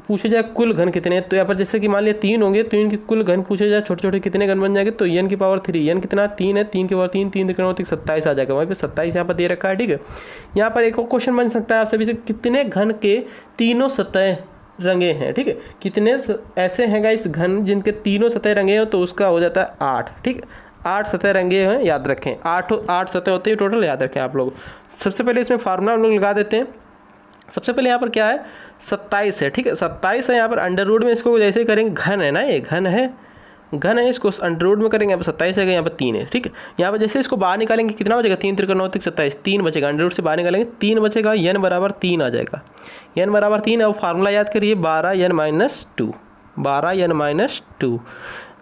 पूछे जाए कुल घन कितने हैं, तो यहाँ पर जैसे कि मान लिया 3 होंगे, तो इनके कुल घन पूछे जाए छोटे छोटे कितने घन बन जाएंगे, तो n की पावर 3, n कितना 3 है, 3 की पावर 3, 3 त्रिकोणमिति 27 आ जाएगा। वहीं पे 27 यहाँ पर दे रखा है, ठीक है। यहाँ पर एक और क्वेश्चन बन सकता है आप सभी से, कितने घन के तीनों सतह रंगे हैं, ठीक है। कितने ऐसे हैं गाइस घन जिनके तीनों सतह रंगे हो, तो उसका हो जाता है 8, ठीक है। 8 सतह रंगे हैं, याद रखें। 8 सतह होते हैं टोटल, याद रखें आप लोग। सबसे पहले इसमें फार्मूला हम लोग लगा देते हैं। सबसे पहले यहाँ पर क्या है, 27 है, ठीक है। 27 है, यहाँ पर अंडर रूट में इसको जैसे करेंगे, घन है ना, ये घन है, इसको अंडर रूट में करेंगे। यहाँ पर 27 है, यहाँ पर 3 है, ठीक है। यहाँ पर जैसे इसको बाहर निकालेंगे कितना बचेगा, 3 त्रिकोणमिति 27, 3 बचेगा। अंडर रूट से बाहर निकालेंगे 3 बचेगा, n बराबर 3 आ जाएगा। n बराबर 3 है। अब फार्मूला याद करिए, 12n-2, 12n-2।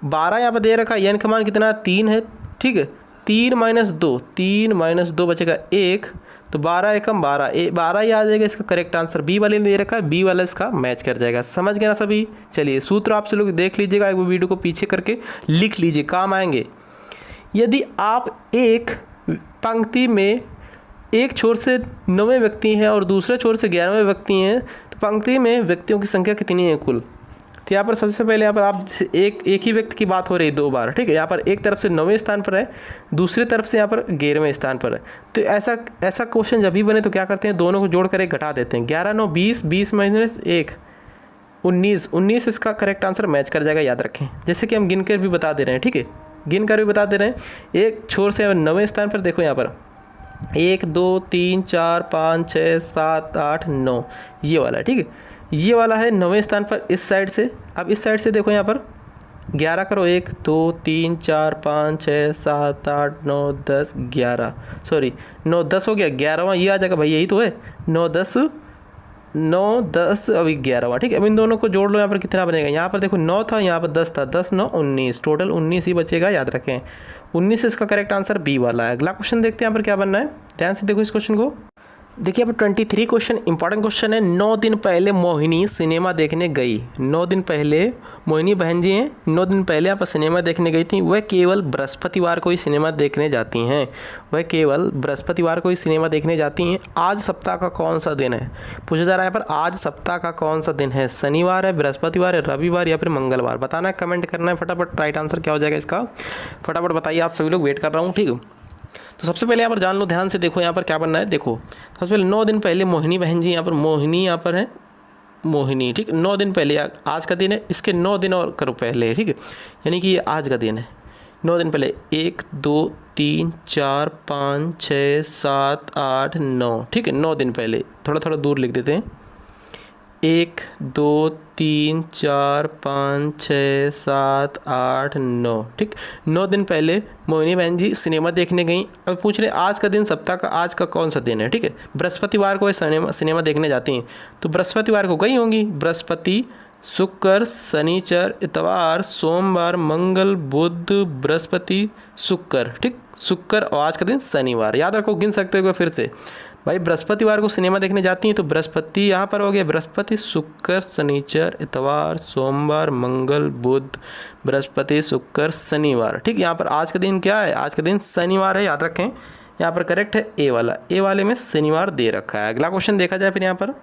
12 यहाँ पर दे रखा है, n का मान कितना 3 है, ठीक है। 3 - 2 बचेगा 1, तो 12 एकम 12, 12 ही आ जाएगा इसका करेक्ट आंसर। बी वाले ने दे रखा है, बी वाला इसका मैच कर जाएगा। समझ गए ना सभी। चलिए सूत्र आपसे लोग देख लीजिएगा, एक वीडियो को पीछे करके लिख लीजिए, काम आएंगे। यदि आप एक पंक्ति में एक छोर से 9वें व्यक्ति हैं और दूसरे छोर से 11वें व्यक्ति हैं, तो पंक्ति में व्यक्तियों की संख्या कितनी है कुल। तो यहाँ पर सबसे पहले यहाँ पर आप एक ही व्यक्ति की बात हो रही है 2 बार, ठीक है। यहाँ पर एक तरफ से 9वें स्थान पर है, दूसरी तरफ से यहाँ पर 11वें स्थान पर है। तो ऐसा क्वेश्चन जब भी बने तो क्या करते हैं, दोनों को जोड़ कर एक घटा देते हैं। 11 - 9 20, 20 - 1 19 इसका करेक्ट आंसर मैच कर जाएगा, याद रखें। जैसे कि हम गिन कर भी बता दे रहे हैं, ठीक है, गिन कर भी बता दे रहे हैं। एक छोर से 9वें स्थान पर देखो, यहाँ पर 1 2 3 4 5 6 7 8 9, ये वाला, ठीक है। ये वाला है 9वें स्थान पर इस साइड से। अब इस साइड से देखो, यहाँ पर 11 करो, 1 2 3 4 5 6 7 8 9 10 11, सॉरी 9 10 हो गया, 11वां ये आ जाएगा भाई, यही तो है। 9 10 अभी 11वां, ठीक है। अब इन दोनों को जोड़ लो, यहाँ पर कितना बनेगा, यहाँ पर देखो 9 था, यहाँ पर 10 था, 10 9 19, टोटल 19 ही बचेगा, याद रखें। 19 इसका करेक्ट आंसर बी वाला है। अगला क्वेश्चन देखते हैं यहाँ पर क्या बनना है, ध्यान से देखो इस क्वेश्चन को। देखिए यहाँ पर 23 क्वेश्चन इंपॉर्टेंट क्वेश्चन है। 9 दिन पहले मोहिनी सिनेमा देखने गई। 9 दिन पहले मोहिनी बहन जी हैं, 9 दिन पहले यहाँ पर सिनेमा देखने गई थी। वह केवल बृहस्पतिवार को ही सिनेमा देखने जाती हैं। वह केवल बृहस्पतिवार को ही सिनेमा देखने जाती हैं। आज सप्ताह का कौन सा दिन है, पूछा जा रहा है यहाँ पर। आज सप्ताह का कौन सा दिन है, शनिवार है, बृहस्पतिवार है, रविवार या फिर मंगलवार, बताना है, कमेंट करना है फटाफट। राइट आंसर क्या हो जाएगा इसका, फटाफट बताइए, आप सभी लोग वेट कर रहा हूँ, ठीक है। तो सबसे पहले यहाँ पर जान लो, ध्यान से देखो यहाँ पर क्या बनना है। देखो सबसे पहले 9 दिन पहले मोहिनी बहन जी, यहाँ पर मोहिनी, यहाँ पर है मोहिनी, ठीक। 9 दिन पहले आज का दिन है, इसके 9 दिन और करो पहले, ठीक है, यानी कि ये आज का दिन है। 9 दिन पहले 1 2 3 4 5 6 7 8 9, ठीक है। 9 दिन पहले, थोड़ा थोड़ा दूर लिख देते हैं। 1 2 3 4 5 6 7 8 9, ठीक। 9 दिन पहले मोहिनी बहन जी सिनेमा देखने गई। अब पूछ रहे आज का दिन, सप्ताह का आज का कौन सा दिन है, ठीक है। बृहस्पतिवार को सिनेमा देखने जाती हैं, तो बृहस्पतिवार को गई होंगी। बृहस्पति, शुक्र, शनिचर, इतवार, सोमवार, मंगल, बुध, बृहस्पति, शुक्र, ठीक। शुक्र और आज का दिन शनिवार, याद रखो, गिन सकते हो फिर से भाई। बृहस्पतिवार को सिनेमा देखने जाती हैं, तो बृहस्पति यहाँ पर हो गया, बृहस्पति, शुक्र, शनिचर, इतवार, सोमवार, मंगल, बुध, बृहस्पति, शुक्र, शनिवार, ठीक। यहाँ पर आज का दिन क्या है, आज का दिन शनिवार है, याद रखें। यहाँ पर करेक्ट है ए वाला, ए वाले में शनिवार दे रखा है। अगला क्वेश्चन देखा जाए फिर यहाँ पर।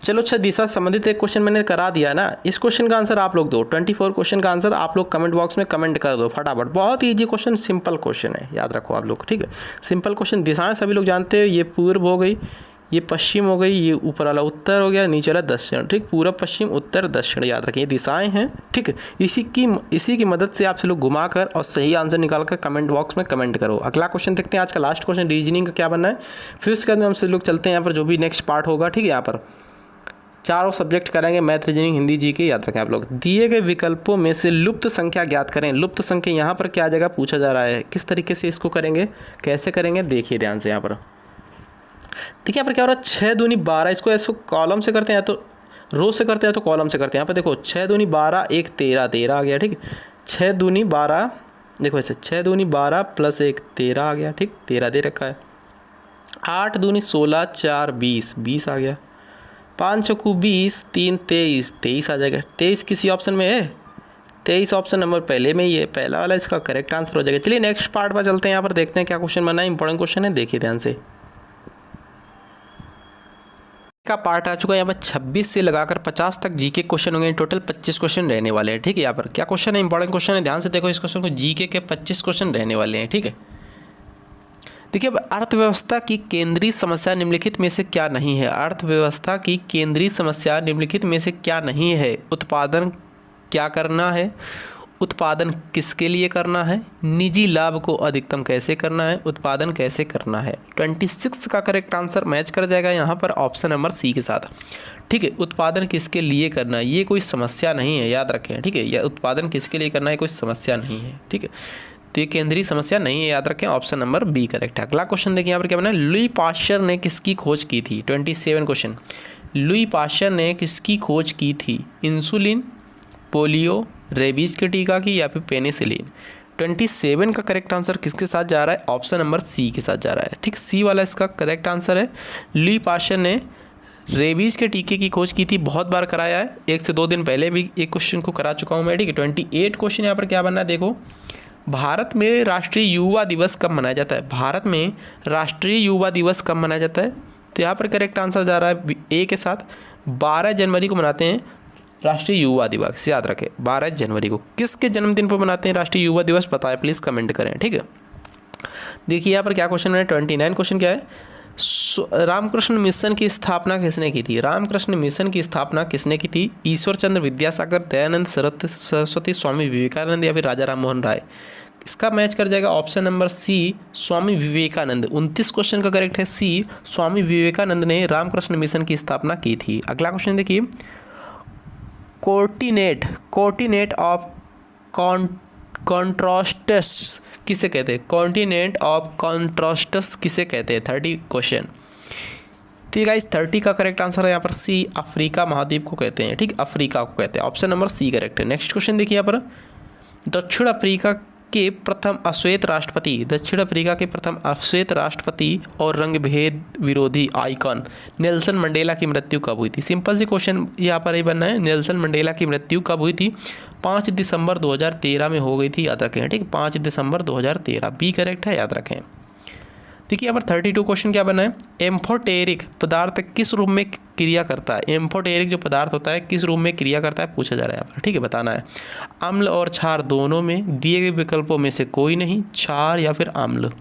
चलो अच्छा, दिशा से संबंधित एक क्वेश्चन मैंने करा दिया ना, इस क्वेश्चन का आंसर आप लोग दो। 24 क्वेश्चन का आंसर आप लोग कमेंट बॉक्स में कमेंट कर दो फटाफट। बहुत ही ईजी क्वेश्चन, सिंपल क्वेश्चन है, याद रखो आप लोग, ठीक है। Simple question. दिशाएं सभी लोग जानते हैं, ये पूर्व हो गई, ये पश्चिम हो गई, ये ऊपर वाला उत्तर हो गया, नीचे वाला दक्षिण, ठीक। पूर्व, पश्चिम, उत्तर, दक्षिण, याद रखें, ये दिशाएं हैं, ठीक है। इसी की मदद से आपसे लोग घुमा कर और सही आंसर निकाल कर कमेंट बॉक्स में कमेंट करो। अगला क्वेश्चन देखते हैं, आज का लास्ट क्वेश्चन रीजनिंग का क्या बनना है। फिर उसके बाद हमसे लोग चलते हैं यहाँ पर जो भी नेक्स्ट पार्ट होगा, ठीक है। यहाँ पर चारों सब्जेक्ट करेंगे, मैथ, रीजनिंग, हिंदी, जीके, याद रखें आप लोग। दिए गए विकल्पों में से लुप्त संख्या ज्ञात करें। लुप्त संख्या यहाँ पर क्या आ जाएगा, पूछा जा रहा है। किस तरीके से इसको करेंगे, कैसे करेंगे, देखिए ध्यान से। यहाँ पर देखिए, यहाँ पर क्या हो रहा है, 6 दूनी 12, इसको ऐसे कॉलम से करते हैं, तो रो से करते हैं, तो कॉलम से करते हैं। यहाँ पर देखो 6 दूनी 12, 1 13, 13 आ गया, ठीक। 6 दूनी 12, देखो ऐसे 6 दूनी 12 प्लस 1 13 आ गया, ठीक, 13 दे रखा है। 8 दूनी 16, 4 20, 20 आ गया। 5 चौकू 20, 3 23, 23 आ जाएगा। 23 किसी ऑप्शन में है, 23 ऑप्शन नंबर पहले में ही है, पहला वाला इसका करेक्ट आंसर हो जाएगा। चलिए नेक्स्ट पार्ट पर चलते हैं, यहाँ पर देखते हैं क्या क्वेश्चन बना है। इंपॉर्टेंट क्वेश्चन है, देखिए ध्यान से। का पार्ट आ चुका है। यहाँ पर 26 से लगाकर 50 तक जीके क्वेश्चन होंगे। टोटल 25 क्वेश्चन रहने वाले हैं। ठीक है, यहाँ पर क्या क्वेश्चन है, इंपॉर्टेंट क्वेश्चन है, ध्यान से देखो इस क्वेश्चन को। जीके के 25 क्वेश्चन रहने वाले हैं। ठीक है, देखिए अब अर्थव्यवस्था की केंद्रीय समस्या निम्नलिखित में से क्या नहीं है। अर्थव्यवस्था की केंद्रीय समस्या निम्नलिखित में से क्या नहीं है। उत्पादन क्या करना है, उत्पादन किसके लिए करना है, निजी लाभ को अधिकतम कैसे करना है, उत्पादन कैसे करना है। 26 का करेक्ट आंसर मैच कर जाएगा यहाँ पर ऑप्शन नंबर सी के साथ। ठीक है, उत्पादन किसके लिए करना है, ये कोई समस्या नहीं है, याद रखें। ठीक है, यह उत्पादन किसके लिए करना है कोई समस्या नहीं है। ठीक है, तो ये केंद्रीय समस्या नहीं है, याद रखें, ऑप्शन नंबर बी करेक्ट है। अगला क्वेश्चन देखिए यहाँ पर क्या बना है। लुई पाश्चर ने किसकी खोज की थी। 27 क्वेश्चन। लुई पाश्चर ने किसकी खोज की थी। इंसुलिन, पोलियो, रेबीज के टीका की या फिर पेनिसिलिन। 27 का करेक्ट आंसर किसके साथ जा रहा है, ऑप्शन नंबर सी के साथ जा रहा है। ठीक, सी वाला इसका करेक्ट आंसर है। लुई पाश्चर ने रेबीज के टीके की खोज की थी, बहुत बार कराया है, 1 से 2 दिन पहले भी एक क्वेश्चन को करा चुका हूँ मैं। ठीक है, 28 क्वेश्चन यहाँ पर क्या बनना है, देखो भारत में राष्ट्रीय युवा दिवस कब मनाया जाता है। भारत में राष्ट्रीय युवा दिवस कब मनाया जाता है, तो यहाँ पर करेक्ट आंसर जा रहा है ए के साथ। 12 जनवरी को मनाते हैं राष्ट्रीय युवा दिवस, याद रखें 12 जनवरी को। किसके जन्मदिन पर मनाते हैं राष्ट्रीय युवा दिवस, बताएं प्लीज़ कमेंट करें। ठीक है, देखिए यहाँ पर क्या क्वेश्चन है। 29 क्वेश्चन क्या है, रामकृष्ण मिशन की स्थापना किसने की थी। रामकृष्ण मिशन की स्थापना किसने की थी। ईश्वर चंद्र विद्यासागर, दयानंद सरस्वती, स्वामी विवेकानंद या फिर राजा राम मोहन राय। इसका मैच कर जाएगा option number C, Swami Vivekananda. 29 question का करेक्ट है सी, स्वामी विवेकानंद ने रामकृष्ण मिशन की स्थापना की थी। अगला क्वेश्चन देखिए, कोऑर्डिनेट ऑफ कॉन्ट्रास्ट्स किसे कहते हैं। कोऑर्डिनेट ऑफ कॉन्ट्रास्ट्स किसे कहते हैं। 30 क्वेश्चन। ठीक है, इस 30 का करेक्ट आंसर है यहाँ पर सी, अफ्रीका महाद्वीप को कहते हैं। ठीक, अफ्रीका को कहते हैं, ऑप्शन नंबर सी करेक्ट है। नेक्स्ट क्वेश्चन देखिए यहाँ पर, दक्षिण अफ्रीका के प्रथम अश्वेत राष्ट्रपति। दक्षिण अफ्रीका के प्रथम अश्वेत राष्ट्रपति और रंगभेद विरोधी आइकॉन नेल्सन मंडेला की मृत्यु कब हुई थी। सिंपल सी क्वेश्चन यहाँ पर ही बनना है, नेल्सन मंडेला की मृत्यु कब हुई थी। 5 दिसंबर 2013 में हो गई थी, याद रखें। ठीक, 5 दिसंबर 2013, बी करेक्ट है, याद रखें। देखिए यहाँ पर 32 क्वेश्चन क्या बना है, एम्फोटेरिक पदार्थ किस रूप में क्रिया करता है। एम्फोटेरिक जो पदार्थ होता है किस रूप में क्रिया करता है पूछा जा रहा है यहाँ पर। ठीक है, बताना है। अम्ल और क्षार दोनों में, दिए गए विकल्पों में से कोई नहीं, क्षार या फिर अम्ल।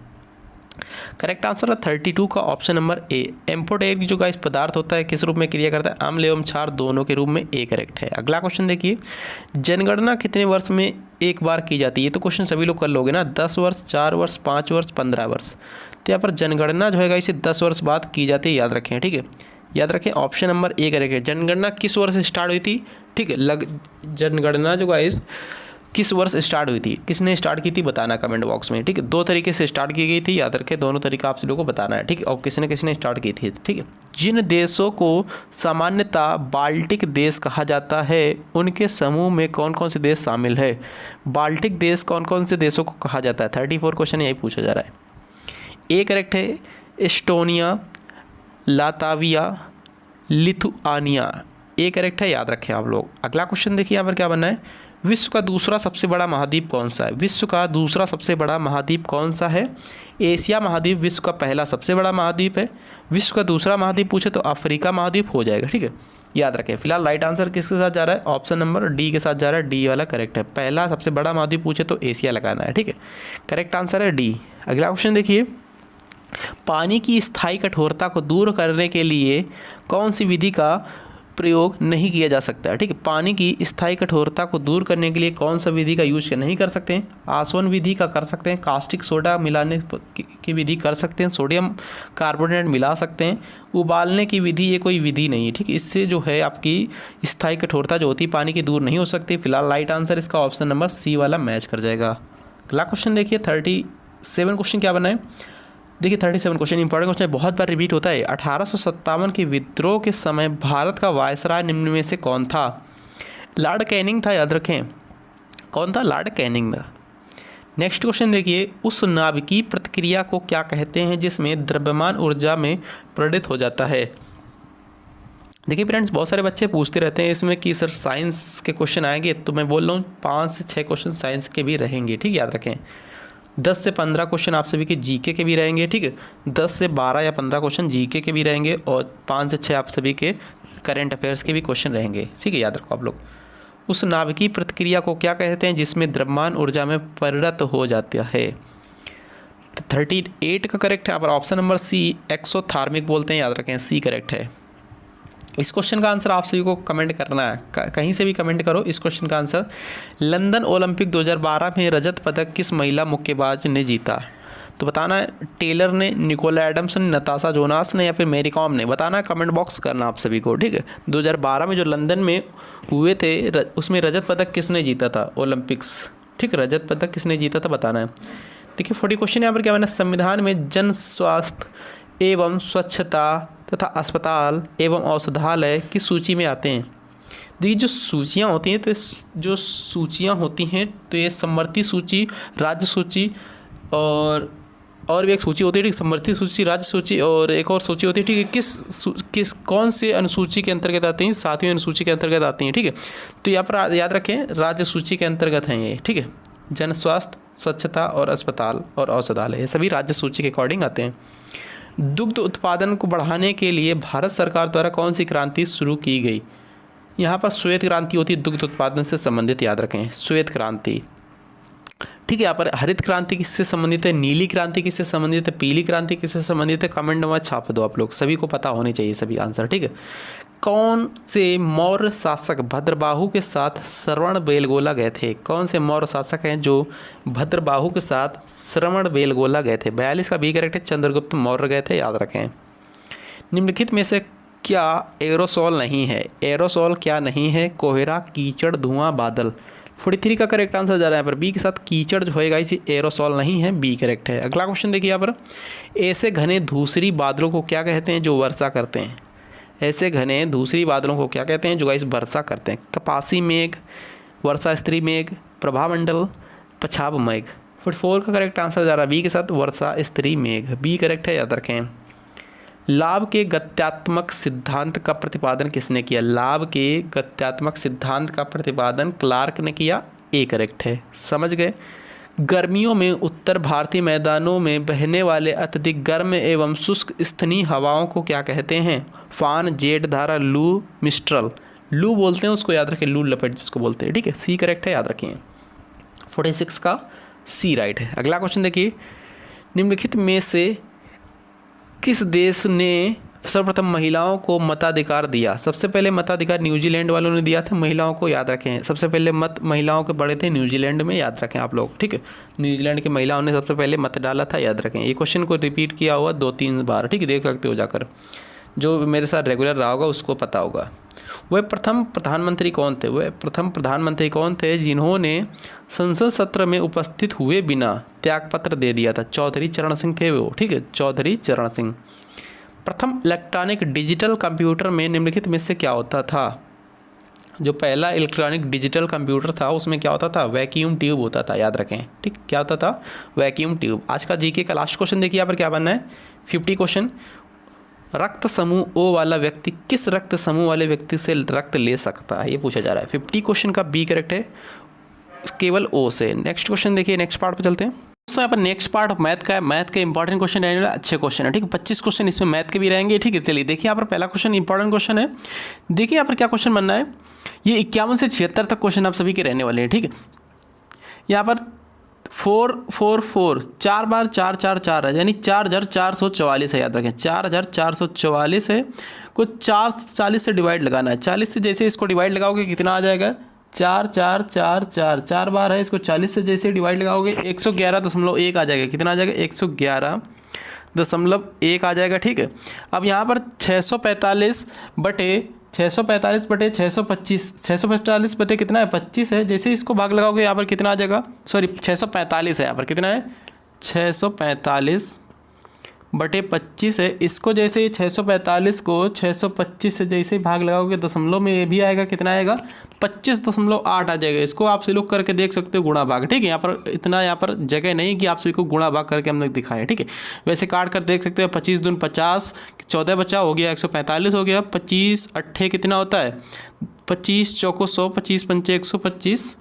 करेक्ट आंसर है 32 का ऑप्शन नंबर ए। एम्फोटेरिक जो गाइस पदार्थ होता है किस रूप में क्रिया करता है, अम्ल एवं क्षार दोनों के रूप में, ए करेक्ट है। अगला क्वेश्चन देखिए, जनगणना कितने वर्ष में एक बार की जाती है। ये तो क्वेश्चन सभी लोग कर लोगे ना, 10 वर्ष, 4 वर्ष, 5 वर्ष, 15 वर्ष। तो यहाँ पर जनगणना जो है इसे 10 वर्ष बाद की जाती है, याद रखें। ठीक है, याद रखें, ऑप्शन नंबर ए करेक्ट है। जनगणना किस वर्ष स्टार्ट हुई थी। ठीक है, जनगणना जो गाइस किस वर्ष स्टार्ट हुई थी, किसने स्टार्ट की थी बताना कमेंट बॉक्स में। ठीक है, 2 तरीके से स्टार्ट की गई थी, याद रखें, दोनों तरीका आप लोगों को बताना है। ठीक है, और किसने किसने स्टार्ट की थी। ठीक है, जिन देशों को सामान्यतः बाल्टिक देश कहा जाता है उनके समूह में कौन कौन से देश शामिल है। बाल्टिक देश कौन कौन से देशों को कहा जाता है। 34 क्वेश्चन यही पूछा जा रहा है। ए करेक्ट है, एस्टोनिया, लाताविया, लिथुआनिया। ए करेक्ट है, याद रखें आप लोग। अगला क्वेश्चन देखिए यहाँ पर क्या बनना है, विश्व का दूसरा सबसे बड़ा महाद्वीप कौन सा है। विश्व का दूसरा सबसे बड़ा महाद्वीप कौन सा है। एशिया महाद्वीप विश्व का पहला सबसे बड़ा महाद्वीप है। विश्व का दूसरा महाद्वीप पूछे तो अफ्रीका महाद्वीप हो जाएगा। ठीक है, याद रखें। फिलहाल राइट आंसर किसके साथ जा रहा है, ऑप्शन नंबर डी के साथ जा रहा है, डी वाला करेक्ट है। पहला सबसे बड़ा महाद्वीप पूछे तो एशिया लगाना है। ठीक है, करेक्ट आंसर है डी। अगला क्वेश्चन देखिए, पानी की स्थायी कठोरता को दूर करने के लिए कौन सी विधि का प्रयोग नहीं किया जा सकता है। ठीक है, पानी की स्थायी कठोरता को दूर करने के लिए कौन सा विधि का यूज नहीं कर सकते हैं। आसवन विधि का कर सकते हैं, कास्टिक सोडा मिलाने की विधि कर सकते हैं, सोडियम कार्बोनेट मिला सकते हैं, उबालने की विधि ये कोई विधि नहीं है। ठीक, इससे जो है आपकी स्थायी कठोरता जो होती है पानी की दूर नहीं हो सकती। फिलहाल राइट आंसर इसका ऑप्शन नंबर सी वाला मैच कर जाएगा। अगला क्वेश्चन देखिए, 37 क्वेश्चन क्या बना है। देखिए 37 क्वेश्चन इंपॉर्टेंट क्वेश्चन है, बहुत बार रिपीट होता है। 1857 के विद्रोह के समय भारत का वायसराय निम्न में से कौन था। लॉर्ड कैनिंग था, याद रखें। कौन था, लॉर्ड कैनिंग था। नेक्स्ट क्वेश्चन देखिए, उस नाभिकीय प्रतिक्रिया को क्या कहते हैं जिसमें द्रव्यमान ऊर्जा में परिणत हो जाता है। देखिए फ्रेंड्स, बहुत सारे बच्चे पूछते रहते हैं इसमें कि सर साइंस के क्वेश्चन आएंगे, तो मैं बोल रहा हूँ 5 से 6 क्वेश्चन साइंस के भी रहेंगे। ठीक, याद रखें। 10 से 15 क्वेश्चन आप सभी के जीके के भी रहेंगे, ठीक है। 10 से 12 या 15 क्वेश्चन जीके के भी रहेंगे और 5 से 6 आप सभी के करंट अफेयर्स के भी क्वेश्चन रहेंगे, ठीक है। याद रखो आप लोग। उस नाभिकीय प्रतिक्रिया को क्या कहते हैं जिसमें द्रव्यमान ऊर्जा में परिणत हो जाता है? 38 का करेक्ट है यहाँ पर ऑप्शन नंबर सी, एक्सोथर्मिक बोलते हैं, याद रखें, सी करेक्ट है। इस क्वेश्चन का आंसर आप सभी को कमेंट करना है, कहीं से भी कमेंट करो इस क्वेश्चन का आंसर। लंदन ओलंपिक 2012 में रजत पदक किस महिला मुक्केबाज ने जीता? तो बताना है टेलर ने, निकोला एडम्स ने, नताशा जोनास ने या फिर मैरी कॉम ने। बताना है, कमेंट बॉक्स करना आप सभी को, ठीक है। 2012 में जो लंदन में हुए थे उसमें रजत पदक किसने जीता था? ओलंपिक्स, ठीक है, रजत पदक किसने जीता था बताना है। देखिए 40 क्वेश्चन यहाँ पर क्या बना, संविधान में जन स्वास्थ्य एवं स्वच्छता तथा अस्पताल एवं औषधालय की सूची में आते हैं। देखिए जो सूचियाँ होती हैं, तो जो सूचियाँ होती हैं तो ये समवर्ती सूची, राज्य सूची और भी एक सूची होती है, ठीक, समवर्ती सूची, राज्य सूची और एक और सूची होती है, ठीक है। किस कौन से अनुसूची के अंतर्गत आती हैं? 7वीं अनुसूची के अंतर्गत आती हैं, ठीक है। तो यहाँ पर याद रखें राज्य सूची के अंतर्गत हैं ये, ठीक है। जन स्वास्थ्य, स्वच्छता और अस्पताल और औषधालय, ये सभी राज्य सूची के अकॉर्डिंग आते हैं। दुग्ध उत्पादन को बढ़ाने के लिए भारत सरकार द्वारा कौन सी क्रांति शुरू की गई? यहाँ पर श्वेत क्रांति होती है दुग्ध उत्पादन से संबंधित, याद रखें, श्वेत क्रांति, ठीक है। यहाँ पर हरित क्रांति किससे संबंधित है? नीली क्रांति किससे संबंधित है? पीली क्रांति किससे संबंधित है? कमेंट में छाप दो आप लोग, सभी को पता होने चाहिए सभी आंसर, ठीक है। कौन से मौर्य शासक भद्रबाहु के साथ श्रवणबेलगोला गए थे? कौन से मौर्य शासक हैं जो भद्रबाहु के साथ श्रवणबेलगोला गए थे? 42 का बी करेक्ट है, चंद्रगुप्त मौर्य गए थे, याद रखें। निम्नलिखित में से क्या एरोसोल नहीं है? एरोसोल क्या नहीं है? कोहरा, कीचड़, धुआं, बादल। 43 का करेक्ट आंसर जा रहा है यहाँ पर बी के साथ, कीचड़ जो होएगा इसी एरोसोल नहीं है, बी करेक्ट है। अगला क्वेश्चन देखिए यहाँ पर, ऐसे घने धूसरी बादलों को क्या कहते हैं जो वर्षा करते हैं? ऐसे घने धूसरी बादलों को क्या कहते हैं जो गाइस वर्षा करते हैं? कपासी मेघ, वर्षा स्त्री मेघ, प्रभामंडल, पछाब मेघ। 44 का करेक्ट आंसर जा रहा है बी के साथ, वर्षा स्त्री मेघ, बी करेक्ट है, याद रखें। लाभ के गत्यात्मक सिद्धांत का प्रतिपादन किसने किया? लाभ के गत्यात्मक सिद्धांत का प्रतिपादन क्लार्क ने किया, ए करेक्ट है, समझ गए। गर्मियों में उत्तर भारतीय मैदानों में बहने वाले अत्यधिक गर्म एवं शुष्क स्तनीय हवाओं को क्या कहते हैं? फान, जेट धारा, लू, मिस्ट्रल। लू बोलते हैं उसको, याद रखें, लू लपेट जिसको बोलते हैं, ठीक है, सी करेक्ट है, याद रखें। 46 का सी राइट है। अगला क्वेश्चन देखिए, निम्नलिखित में से किस देश ने सर्वप्रथम महिलाओं को मताधिकार दिया? सबसे पहले मताधिकार न्यूजीलैंड वालों ने दिया था महिलाओं को, याद रखें। सबसे पहले मत महिलाओं के बड़े थे न्यूजीलैंड में, याद रखें आप लोग, ठीक है। न्यूजीलैंड की महिलाओं ने सबसे पहले मत डाला था, याद रखें। ये क्वेश्चन को रिपीट किया हुआ 2-3 बार, ठीक है, देख सकते हो जाकर, जो मेरे साथ रेगुलर रहा होगा उसको पता होगा। वह प्रथम प्रधानमंत्री कौन थे? वह प्रथम प्रधानमंत्री कौन थे जिन्होंने संसद सत्र में उपस्थित हुए बिना त्यागपत्र दे दिया था? चौधरी चरण सिंह थे वो, ठीक है, चौधरी चरण सिंह। प्रथम इलेक्ट्रॉनिक डिजिटल कंप्यूटर में निम्नलिखित में से क्या होता था? जो पहला इलेक्ट्रॉनिक डिजिटल कंप्यूटर था उसमें क्या होता था? वैक्यूम ट्यूब होता था, याद रखें, ठीक, क्या होता था? Vacuum tube. आज का जीके का लास्ट क्वेश्चन देखिए यहाँ पर क्या बनना है, 50 क्वेश्चन। रक्त समूह ओ वाला व्यक्ति किस रक्त समूह वाले व्यक्ति से रक्त ले सकता है? ये पूछा जा रहा है। 50 क्वेश्चन का बी करेक्ट है, केवल ओ से। नेक्स्ट क्वेश्चन देखिए, नेक्स्ट पार्ट पे चलते हैं दोस्तों। यहाँ पर नेक्स्ट पार्ट मैथ का है, मैथ के इंपॉर्टेंट क्वेश्चन रहने वाला, अच्छे क्वेश्चन है, ठीक है। 25 क्वेश्चन इसमें मैथ के भी रहेंगे, ठीक है। चलिए देखिए यहाँ पर पहला क्वेश्चन इंपॉर्टेंट क्वेश्चन है। देखिए यहाँ पर क्या क्वेश्चन बनना है, ये 51 से 76 तक क्वेश्चन आप सभी के रहने वाले हैं, ठीक है। यहाँ पर 4 4 4 4 बार 4 4 4 है, यानी 4444 है, याद रखें, 4444 है। कुछ 440 से डिवाइड लगाना है, 40 से जैसे इसको डिवाइड लगाओगे कितना आ जाएगा? 4 4 4 4 4 बार है, इसको 40 से जैसे डिवाइड लगाओगे 111.1 आ जाएगा। कितना आ जाएगा? 111.1 आ जाएगा, ठीक है। अब यहाँ पर 645 बटे 625 645 बटे कितना है? 25 है। जैसे इसको भाग लगाओगे यहाँ पर कितना आ जाएगा? सॉरी 645 है, यहाँ पर कितना है? 645 बटे 25 है। इसको जैसे 645 को 625 से जैसे ही भाग लगाओगे दशमलव में, ये भी आएगा, कितना आएगा? 25.8 आ जाएगा। इसको आप सभी लोग करके देख सकते हो गुणा भाग, ठीक है। यहाँ पर इतना यहाँ पर जगह नहीं कि आप सभी को गुणा भाग करके हम लोग दिखाए, ठीक है। वैसे काट कर देख सकते हो, 25 दून 50, 14 बचा हो गया, 145 हो गया, 25 अट्ठे कितना होता है? 25 चौको 100, 25 पंचे 125,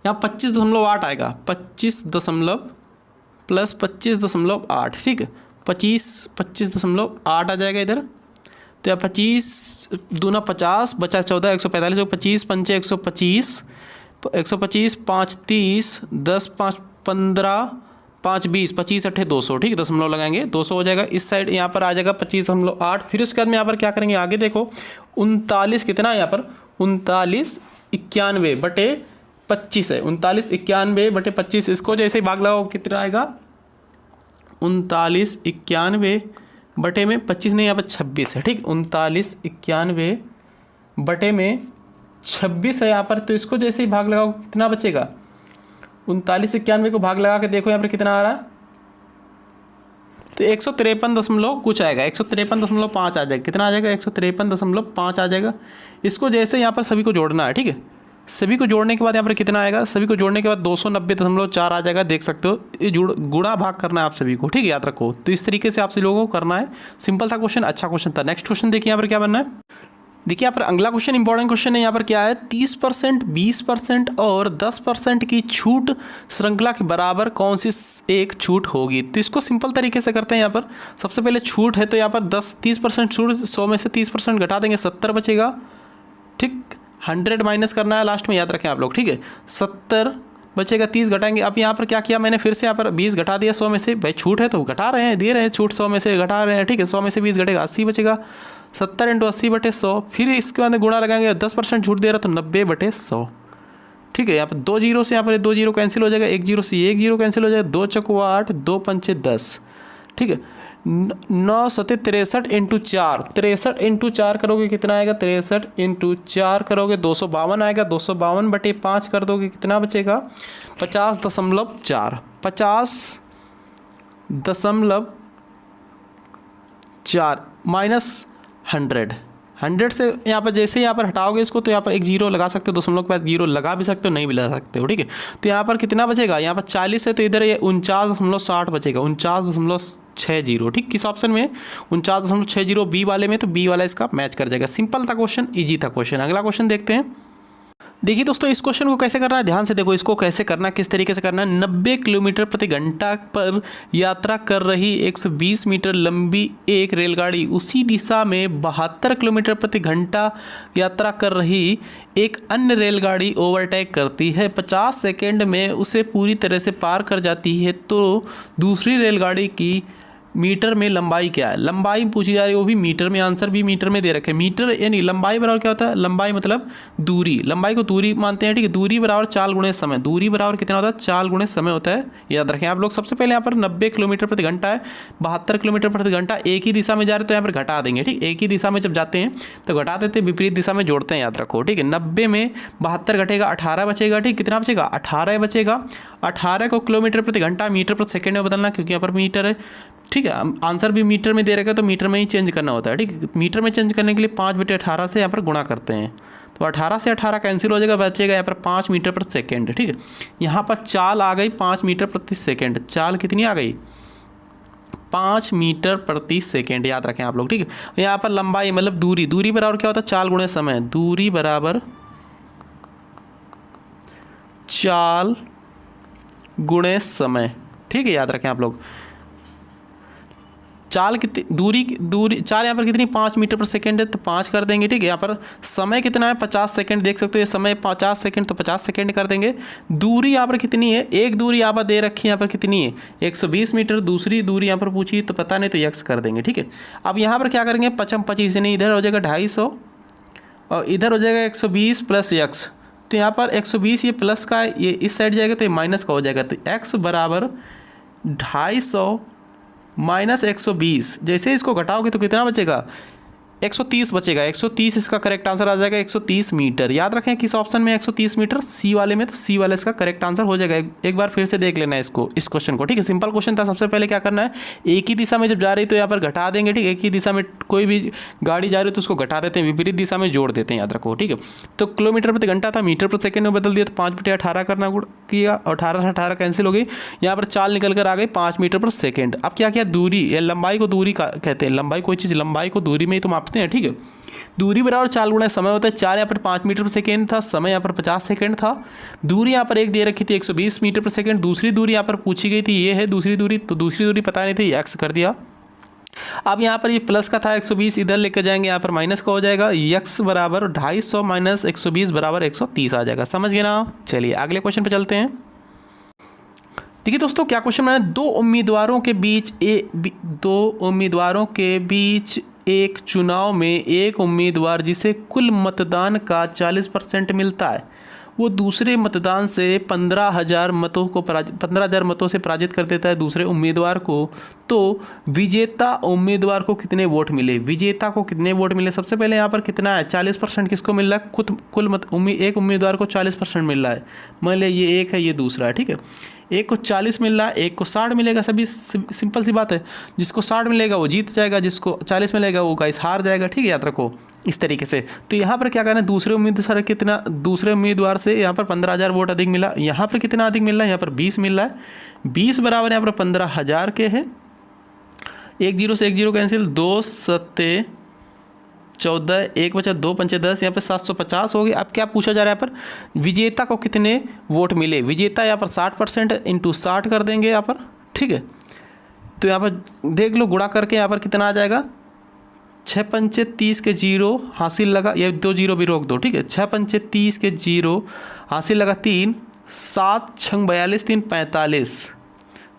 यहाँ 25.8 आएगा, 25 दशमलव प्लस 25.8, ठीक है, 25.8 आ जाएगा इधर। तो यहाँ 25 दूना 50 बचा 14, 145, 25 पंचे 125, 125 5 30, 10 5 15, 5 20, 25 अट्ठे 200, ठीक है, दशमलव लगाएंगे 200 हो जाएगा। इस साइड यहाँ पर आ जाएगा 25.8। फिर उसके बाद में यहाँ पर क्या करेंगे, आगे देखो 39 कितना है यहाँ पर, 3991/25 है, 3991/25। इसको जैसे ही भाग लगाओ कितना आएगा, 3991/25 नहीं, यहाँ पर 26 है, ठीक, 3991/26 है यहाँ पर। तो इसको जैसे ही भाग लगाओ कितना बचेगा, 3991 को भाग लगा के देखो यहाँ पर कितना आ रहा है, तो 153 दशमलव कुछ आएगा, 153.5 आ जाएगा। कितना आ जाएगा, 153.5 आ जाएगा। इसको जैसे यहाँ पर सभी को जोड़ना है, ठीक है, सभी को जोड़ने के बाद यहाँ पर कितना आएगा, सभी को जोड़ने के बाद 290.4 आ जाएगा, देख सकते हो। ये गुणा भाग करना है आप सभी को, ठीक है, याद रखो। तो इस तरीके से आप सभी लोगों को करना है। सिंपल सा क्वेश्चन, अच्छा क्वेश्चन था। नेक्स्ट क्वेश्चन देखिए यहाँ पर क्या बनना है। देखिए यहाँ पर अगला क्वेश्चन इंपॉर्टेंट क्वेश्चन है। यहाँ पर क्या है, 30%, 20% और 10% की छूट श्रृंखला के बराबर कौन सी एक छूट होगी। तो इसको सिंपल तरीके से करते हैं। यहाँ पर सबसे पहले छूट है, तो यहाँ पर 30% छूट, 100 में से 30% घटा देंगे, 70 बचेगा, ठीक। 100 माइनस करना है लास्ट में, याद रखें आप लोग, ठीक है। 70 बचेगा, 30 घटाएंगे। अब यहाँ पर क्या किया मैंने, फिर से यहाँ पर 20 घटा दिया 100 में से, भाई छूट है तो घटा रहे हैं, दे रहे हैं छूट, 100 में से घटा रहे हैं, ठीक है। 100 में से 20 घटेगा, 80 बचेगा, 70 × 80/100। फिर इसके बाद गुणा लगाएंगे, 10% छूट दे रहा तो 90/100, ठीक है। यहाँ पर 2 जीरो से यहाँ पर 2 जीरो कैंसिल हो जाएगा, 1 जीरो से 1 जीरो कैंसिल हो जाएगा, 2 चौको 8, 2 पंचे 10, ठीक है। 9 सते 63 × 4, 63 × 4 करोगे कितना आएगा, 63 × 4 करोगे 252 आएगा, 252/5 कर दोगे कितना बचेगा, 50.4, 50.4 माइनस 100 से यहाँ पर जैसे यहाँ पर हटाओगे इसको, तो यहाँ पर एक जीरो लगा सकते हो, दशमलव के पास जीरो लगा भी सकते हो, नहीं भी लगा सकते हो, ठीक है। तो यहाँ पर कितना बचेगा, यहाँ पर 40 है तो इधर ये 49.60 बचेगा, 49.60, ठीक। किस ऑप्शन में, 49.60 बी वाले में, तो बी वाला इसका मैच कर जाएगा। सिंपल था क्वेश्चन, इजी था क्वेश्चन। अगला क्वेश्चन देखते हैं। देखिए दोस्तों, इस क्वेश्चन को कैसे करना है, ध्यान से देखो। इसको कैसे करना, किस तरीके से करना है। 90 किलोमीटर प्रति घंटा पर यात्रा कर रही 120 मीटर लंबी एक रेलगाड़ी उसी दिशा में 72 किलोमीटर प्रति घंटा यात्रा कर रही एक अन्य रेलगाड़ी ओवरटेक करती है, 50 सेकेंड में उसे पूरी तरह से पार कर जाती है, तो दूसरी रेलगाड़ी की मीटर में लंबाई क्या है। लंबाई पूछी जा रही है, वो भी मीटर में, आंसर भी मीटर में दे रखे। मीटर यानी लंबाई बराबर क्या होता है, लंबाई मतलब दूरी, लंबाई को दूरी मानते हैं, ठीक है। दूरी बराबर 4 गुणे समय, दूरी बराबर कितना होता है, 4 गुणे समय होता है, याद रखें आप लोग। सबसे पहले यहाँ पर 90 किलोमीटर प्रति घंटा है, 72 किलोमीटर प्रति घंटा एक ही दिशा में जा रहे तो यहाँ पर घटा देंगे, ठीक। एक ही दिशा में जब जाते हैं तो घटा देते हैं, विपरीत दिशा में जोड़ते हैं, याद रखो, ठीक है। 90 में 72 घटेगा, 18 बचेगा, ठीक। कितना बचेगा, 18 बचेगा। 18 को किलोमीटर प्रति घंटा मीटर प्रति सेकेंड में बदलना, क्योंकि यहाँ पर मीटर है, ठीक है। आंसर भी मीटर में दे रखा है तो मीटर में ही चेंज करना होता है, ठीक है। मीटर में चेंज करने के लिए 5/18 से यहाँ पर गुणा करते हैं, तो 18 से 18 कैंसिल हो जाएगा, बचेगा यहाँ पर 5 मीटर प्रति सेकेंड, ठीक है। यहाँ पर चाल आ गई 5 मीटर प्रति सेकेंड, चाल कितनी आ गई, 5 मीटर प्रति सेकेंड, याद रखें आप लोग, ठीक है। यहाँ पर लंबाई मतलब दूरी, दूरी बराबर क्या होता है, 4 गुणे समय, दूरी बराबर 4 गुणे समय, ठीक है, याद रखें आप लोग। चाल कितनी, दूरी चाल यहाँ पर कितनी, 5 मीटर पर सेकेंड है, तो 5 कर देंगे, ठीक है। यहाँ पर समय कितना है, 50 सेकेंड, देख सकते हो ये समय 50 सेकेंड, तो 50 सेकेंड कर देंगे। दूरी यहाँ पर कितनी है, एक दूरी यहाँ पर दे रखी है, यहाँ पर कितनी है, 120 मीटर। दूसरी दूरी यहाँ पर पूछी तो पता नहीं, तो यक्स कर देंगे, ठीक है। अब यहाँ पर क्या करेंगे, 25 नहीं, इधर हो जाएगा 250 और इधर हो जाएगा 120 प्लस यक्स। तो यहाँ पर 120 ये प्लस का है, ये इस साइड जाएगा तो ये माइनस का हो जाएगा, तो x बराबर 250 माइनस 120। जैसे इसको घटाओगे तो कितना बचेगा, 130 बचेगा। 130 इसका करेक्ट आंसर आ जाएगा, 130 मीटर। याद रखें किस ऑप्शन में 130 मीटर, सी वाले में, तो सी वाले इसका करेक्ट आंसर हो जाएगा। एक बार फिर से देख लेना है इसको, इस क्वेश्चन को, ठीक है। सिंपल क्वेश्चन था। सबसे पहले क्या करना है, एक ही दिशा में जब जा रही तो यहाँ पर घटा देंगे, ठीक है। एक ही दिशा में कोई भी गाड़ी जा रही तो उसको घटा देते हैं, विपरीत दिशा में जोड़ देते हैं, याद रखो, ठीक है। तो किलोमीटर प्रति घंटा था, मीटर प्रति सेकेंड में बदल दिया, तो 5/18 करना किया और 18 से 18 कैंसिल हो गई। यहाँ पर चाल निकल कर आ गई 5 मीटर पर सेकेंड। अब क्या किया, दूरी या लंबाई को दूरी कहते हैं, लंबाई कोई चीज़ लंबाई को दूरी में ही तो मापते मापते हैं, ठीक है। दूरी बराबर 4 गुणा समय होता है। 4 यहाँ पर 5 मीटर पर सेकेंड था, समय यहाँ पर 50 सेकेंड था। दूरी यहाँ पर एक दे रखी थी 120 मीटर पर सेकेंड। दूसरी दूरी यहाँ पर पूछी गई थी, ये है दूसरी दूरी, तो दूसरी दूरी पता नहीं थी, एक्स कर दिया। अब यहाँ पर ये प्लस का था 120, इधर लेकर जाएंगे, यहाँ पर माइनस का हो जाएगा। x बराबर 250 माइनस 120 बराबर 130 आ जाएगा। समझ गए ना। चलिए अगले क्वेश्चन पे चलते हैं। देखिए दोस्तों, क्या क्वेश्चन बनाया, दो उम्मीदवारों के बीच एक चुनाव में एक उम्मीदवार जिसे कुल मतदान का 40% मिलता है, वो दूसरे मतदान से 15,000 मतों से पराजित कर देता है दूसरे उम्मीदवार को। तो विजेता उम्मीदवार को कितने वोट मिले, विजेता को कितने वोट मिले। सबसे पहले यहाँ पर कितना है, 40% किसको मिल रहा है, एक उम्मीदवार को 40% मिल रहा है। मान लिया ये एक है, ये दूसरा है, ठीक है। एक को 40 मिल रहा है, एक को 60 मिलेगा। सभी सिंपल सी बात है, जिसको 60 मिलेगा वो जीत जाएगा, जिसको 40 मिलेगा वो गाइस हार जाएगा, ठीक है। याद रखो इस तरीके से। तो यहाँ पर क्या करना है, दूसरे उम्मीदवार से यहाँ पर 15,000 वोट अधिक मिला। यहाँ पर कितना अधिक मिल रहा है, यहाँ पर 20 मिल रहा है। 20 बराबर यहाँ पर 15,000 के है। 1 0 से 1 0 कैंसिल, 2 7 14, 1 बचा 2 5 10, यहाँ पे 750 हो गई। अब क्या पूछा जा रहा है यहाँ पर, विजेता को कितने वोट मिले। विजेता यहाँ पर 60% इंटू 60 कर देंगे यहाँ पर, ठीक है। तो यहाँ पर देख लो, गुणा करके यहाँ पर कितना आ जाएगा, 6 5 30 के 0 हासिल लगा, ये 2 0 भी रोक दो, ठीक है। 6 5 30 के 0 हासिल लगा 3, 7 6 42 3 45,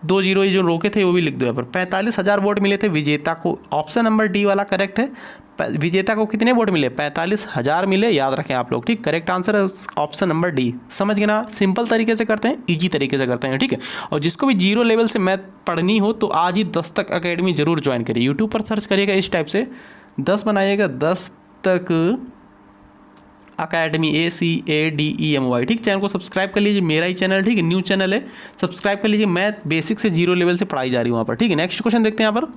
2 0 ये जो रोके थे वो भी लिख दो यहाँ पर। 45,000 वोट मिले थे विजेता को। ऑप्शन नंबर डी वाला करेक्ट है। विजेता को कितने वोट मिले, 45,000 मिले। याद रखें आप लोग, ठीक। करेक्ट आंसर है ऑप्शन नंबर डी। समझ गए ना। सिंपल तरीके से करते हैं, इजी तरीके से करते हैं, ठीक है। और जिसको भी 0 लेवल से मैथ पढ़नी हो तो आज ही दस्तक अकेडमी जरूर ज्वाइन करिए। यूट्यूब पर सर्च करिएगा इस टाइप से, 10 बनाइएगा, दस्तक अकेडमी, ACADEMY, ठीक। चैनल को सब्सक्राइब कर लीजिए, मेरा ही चैनल, ठीक है, न्यू चैनल है, सब्सक्राइब कर लीजिए। मैथ बेसिक से 0 लेवल से पढ़ाई जा रही है वहाँ पर, ठीक है। नेक्स्ट क्वेश्चन देखते हैं यहाँ पर।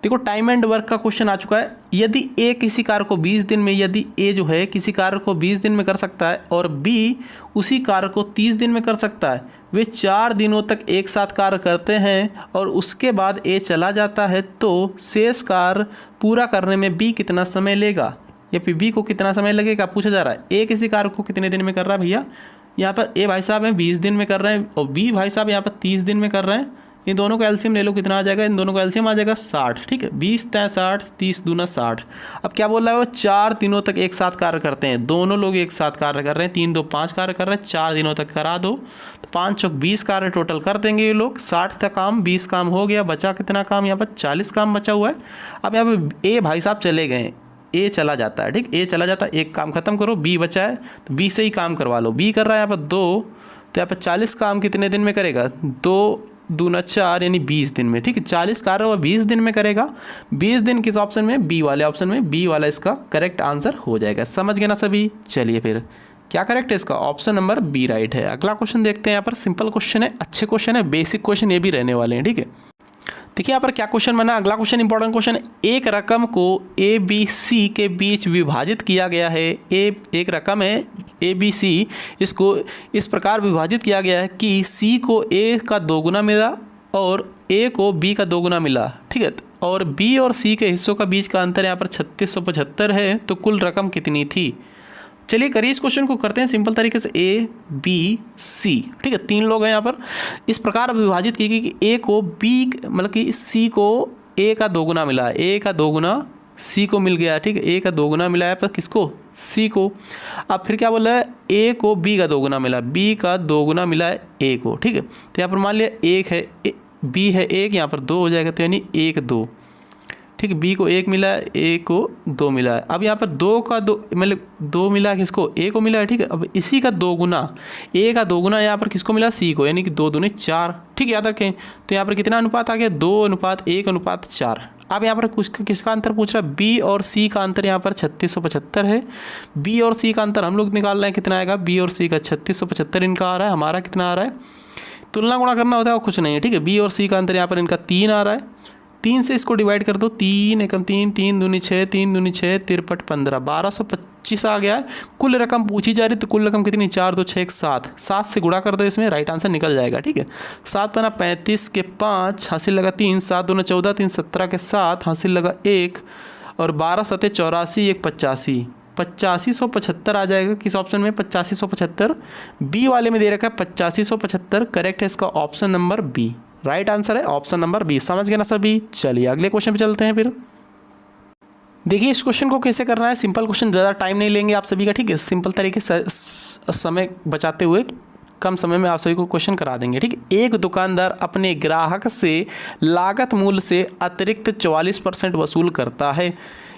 देखो टाइम एंड वर्क का क्वेश्चन आ चुका है। यदि ए किसी कार्य को 20 दिन में, यदि ए जो है किसी कार्य को 20 दिन में कर सकता है और बी उसी कार्य को 30 दिन में कर सकता है, वे 4 दिनों तक एक साथ कार्य करते हैं और उसके बाद ए चला जाता है, तो शेष कार्य पूरा करने में बी कितना समय लेगा, या फिर बी को कितना समय लगेगा पूछा जा रहा है। ए किसी कार्य को कितने दिन में कर रहा है भैया, यहाँ पर ए भाई साहब हैं 20 दिन में कर रहे हैं और बी भाई साहब यहाँ पर 30 दिन में कर रहे हैं। इन दोनों का एलसीएम ले लो, कितना आ जाएगा, इन दोनों का एलसीएम आ जाएगा 60, ठीक है। 20 × 60, 30 दूना 60। अब क्या बोल रहा है वो, 4 दिनों तक एक साथ कार्य करते हैं। दोनों लोग एक साथ कार्य कर रहे हैं, 3 2 5 कार्य कर रहे हैं, 4 दिनों तक करा दो तो 5 चौक 20 कार्य टोटल कर देंगे ये लोग। 60 का काम 20 काम हो गया, बचा कितना काम, यहाँ पर 40 काम बचा हुआ है। अब यहाँ पर ए भाई साहब चले गए, ए चला जाता है, ठीक। ए चला जाता है, एक काम खत्म करो, बी बचा है तो बी से ही काम करवा लो। बी कर रहा है यहाँ पर 2, तो यहाँ पर 40 काम कितने दिन में करेगा, 2 दूना 4 यानी 20 दिन में, ठीक है। 40 कार्य वह 20 दिन में करेगा। 20 दिन किस ऑप्शन में, बी वाले ऑप्शन में, बी वाला इसका करेक्ट आंसर हो जाएगा। समझ गए ना सभी। चलिए फिर क्या करेक्ट है इसका, ऑप्शन नंबर बी राइट है। अगला क्वेश्चन देखते हैं। यहाँ पर सिंपल क्वेश्चन है, अच्छे क्वेश्चन है, बेसिक क्वेश्चन ये भी रहने वाले हैं, ठीक है। देखिए यहाँ पर क्या क्वेश्चन बना, अगला क्वेश्चन इंपॉर्टेंट क्वेश्चन। एक रकम को ए बी सी के बीच विभाजित किया गया है। एक रकम है ए बी सी, इसको इस प्रकार विभाजित किया गया है कि सी को ए का 2 गुना मिला और ए को बी का 2 गुना मिला, ठीक है। और बी और सी के हिस्सों का बीच का अंतर यहाँ पर 3675 है। तो कुल रकम कितनी थी। चलिए करिए इस क्वेश्चन को करते हैं सिंपल तरीके से। ए बी सी, ठीक है, 3 लोग हैं यहाँ पर। इस प्रकार विभाजित की गई कि ए को बी मतलब कि सी को ए का 2 गुना मिला है, ए का 2 गुना सी को मिल गया, ठीक है। ए का 2 गुना मिला है पर किसको, सी को। अब फिर क्या बोल रहा है, ए को बी का 2 गुना मिला, बी का 2 गुना मिला है ए को, ठीक है। तो यहाँ पर मान लिया 1 है, बी है 1, यहाँ पर 2 हो जाएगा, तो यानी 1 2, ठीक है। बी को 1 मिला है, ए को 2 मिला है। अब यहाँ पर 2 का 2 मतलब 2 मिला है किसको, ए को मिला है, ठीक है। अब इसी का 2 गुना, ए का 2 गुना यहाँ पर किसको मिला, सी को, यानी कि 2 दूनी 4, ठीक है। याद रखें। तो यहाँ पर कितना अनुपात आ गया, 2:1:4। अब यहाँ पर किसका अंतर पूछ रहा है, बी और सी का अंतर यहाँ पर 3675 है। बी और सी का अंतर हम लोग निकाल रहे हैं, कितना आएगा, बी और सी का 3675 इनका आ रहा है, हमारा कितना आ रहा है, तुलना गुणा करना होता है और कुछ नहीं है, ठीक है। बी और सी का अंतर यहाँ पर इनका 3 आ रहा है। 3 से इसको डिवाइड कर दो, 3 एकम 3, 3 दूनी 6, 3 दूनी 6, 53 15, 1225 आ गया है। कुल रकम पूछी जा रही तो कुल रकम कितनी, 4 2 6 7, 7 से गुणा कर दो, इसमें राइट आंसर निकल जाएगा, ठीक है। 7 पना 35 के 5 हासिल लगा 3, 7 दूना 14, 3 17 के 7 हासिल लगा 1 और 12 सते 84 एक 85, 8575 आ जाएगा किस ऑप्शन में, 8575। बी वाले में दे रखा है 8575, करेक्ट है इसका option number B, right answer है ऑप्शन नंबर बी। समझ गए ना सभी। चलिए अगले क्वेश्चन पे चलते हैं फिर। देखिए इस क्वेश्चन को कैसे करना है, सिंपल क्वेश्चन, ज़्यादा टाइम नहीं लेंगे आप सभी का, ठीक है। सिंपल तरीके से समय बचाते हुए कम समय में आप सभी को क्वेश्चन करा देंगे, ठीक है। एक दुकानदार अपने ग्राहक से लागत मूल्य से अतिरिक्त 44% वसूल करता है।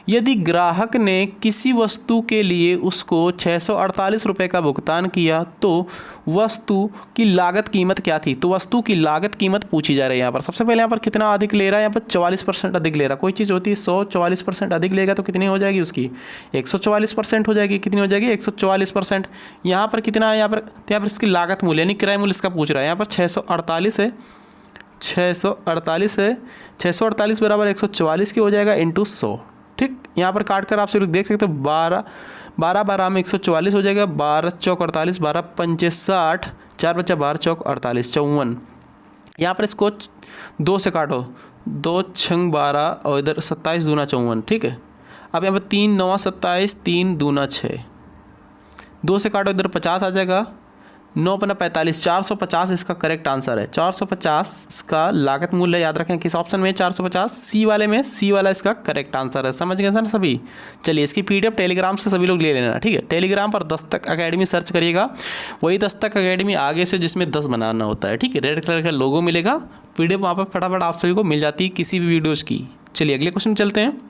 यदि ग्राहक ने किसी वस्तु के लिए उसको 648 रुपये का भुगतान किया तो वस्तु की लागत कीमत क्या थी। तो वस्तु की लागत कीमत पूछी जा रही है यहाँ पर। सबसे पहले यहाँ पर कितना अधिक ले रहा है, यहाँ पर 44% अधिक ले रहा है। कोई चीज़ होती है 144% अधिक लेगा तो कितनी हो जाएगी उसकी, 144% हो जाएगी। कितनी हो जाएगी, 144%। यहाँ पर कितना है, यहाँ पर इसकी लागत मूल्य यानी किराया मूल्य इसका पूछ रहा है। यहाँ पर 648 है, 648 है, 648 बराबर 144 की हो जाएगा इंटू 100, ठीक। यहाँ पर काट कर आप सिर्फ देख सकते हो, 12 में 144 हो जाएगा, 12 चौक 48, 12 पंचे 60, 4 बचा 12 चौक 48, 54। यहाँ पर इसको 2 से काटो, 2 छंग 12 और इधर 27 दूना 54, ठीक है। अब यहाँ पर 3 9 27, 3 दूना 6, 2 से काटो इधर 50 आ जाएगा, 9 पना 45, 450 इसका करेक्ट आंसर है। 450 इसका लागत मूल्य, याद रखें किस ऑप्शन में, 450 सी वाले में, सी वाला इसका करेक्ट आंसर है। समझ गए ना सभी। चलिए इसकी पीडीएफ टेलीग्राम से सभी लोग ले लेना, ठीक है। टेलीग्राम पर दस्तक एकेडमी सर्च करिएगा, वही दस्तक एकेडमी आगे से जिसमें 10 बनाना होता है, ठीक है। रेड कलर का लोगो मिलेगा, पीडीएफ वहाँ पर फटाफट आप सभी को मिल जाती है किसी भी वीडियोज़ की। चलिए अगले क्वेश्चन चलते हैं।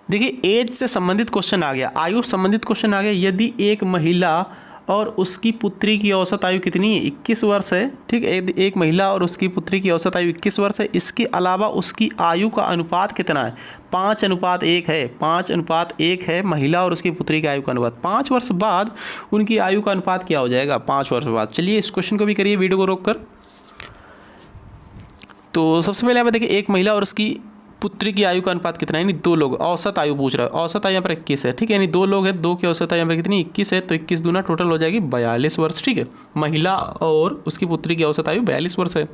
देखिए एज से संबंधित क्वेश्चन आ गया, आयु संबंधित क्वेश्चन आ गया। यदि एक महिला और उसकी पुत्री की औसत आयु कितनी है, 21 वर्ष है, ठीक है। एक महिला और उसकी पुत्री की औसत आयु 21 वर्ष है। इसके अलावा उसकी आयु का अनुपात कितना है, 5:1 है, 5:1 है महिला और उसकी पुत्री की आयु का अनुपात। 5 वर्ष बाद उनकी आयु का अनुपात क्या हो जाएगा, 5 वर्ष बाद। चलिए इस क्वेश्चन को भी करिए वीडियो को रोक कर। तो सबसे पहले यहाँ पर देखिए एक महिला और उसकी पुत्री की आयु का अनुपात कितना है, यानी 2 लोग, औसत आयु पूछ रहा है। औसत आयु यहाँ पर 21 है, ठीक है। यानी 2 लोग हैं, 2 की औसत आयु यहाँ पर कितनी, 21 है, तो 21 दूना टोटल हो जाएगी 42 वर्ष, ठीक है। महिला और उसकी पुत्री की औसत आयु 42 वर्ष है,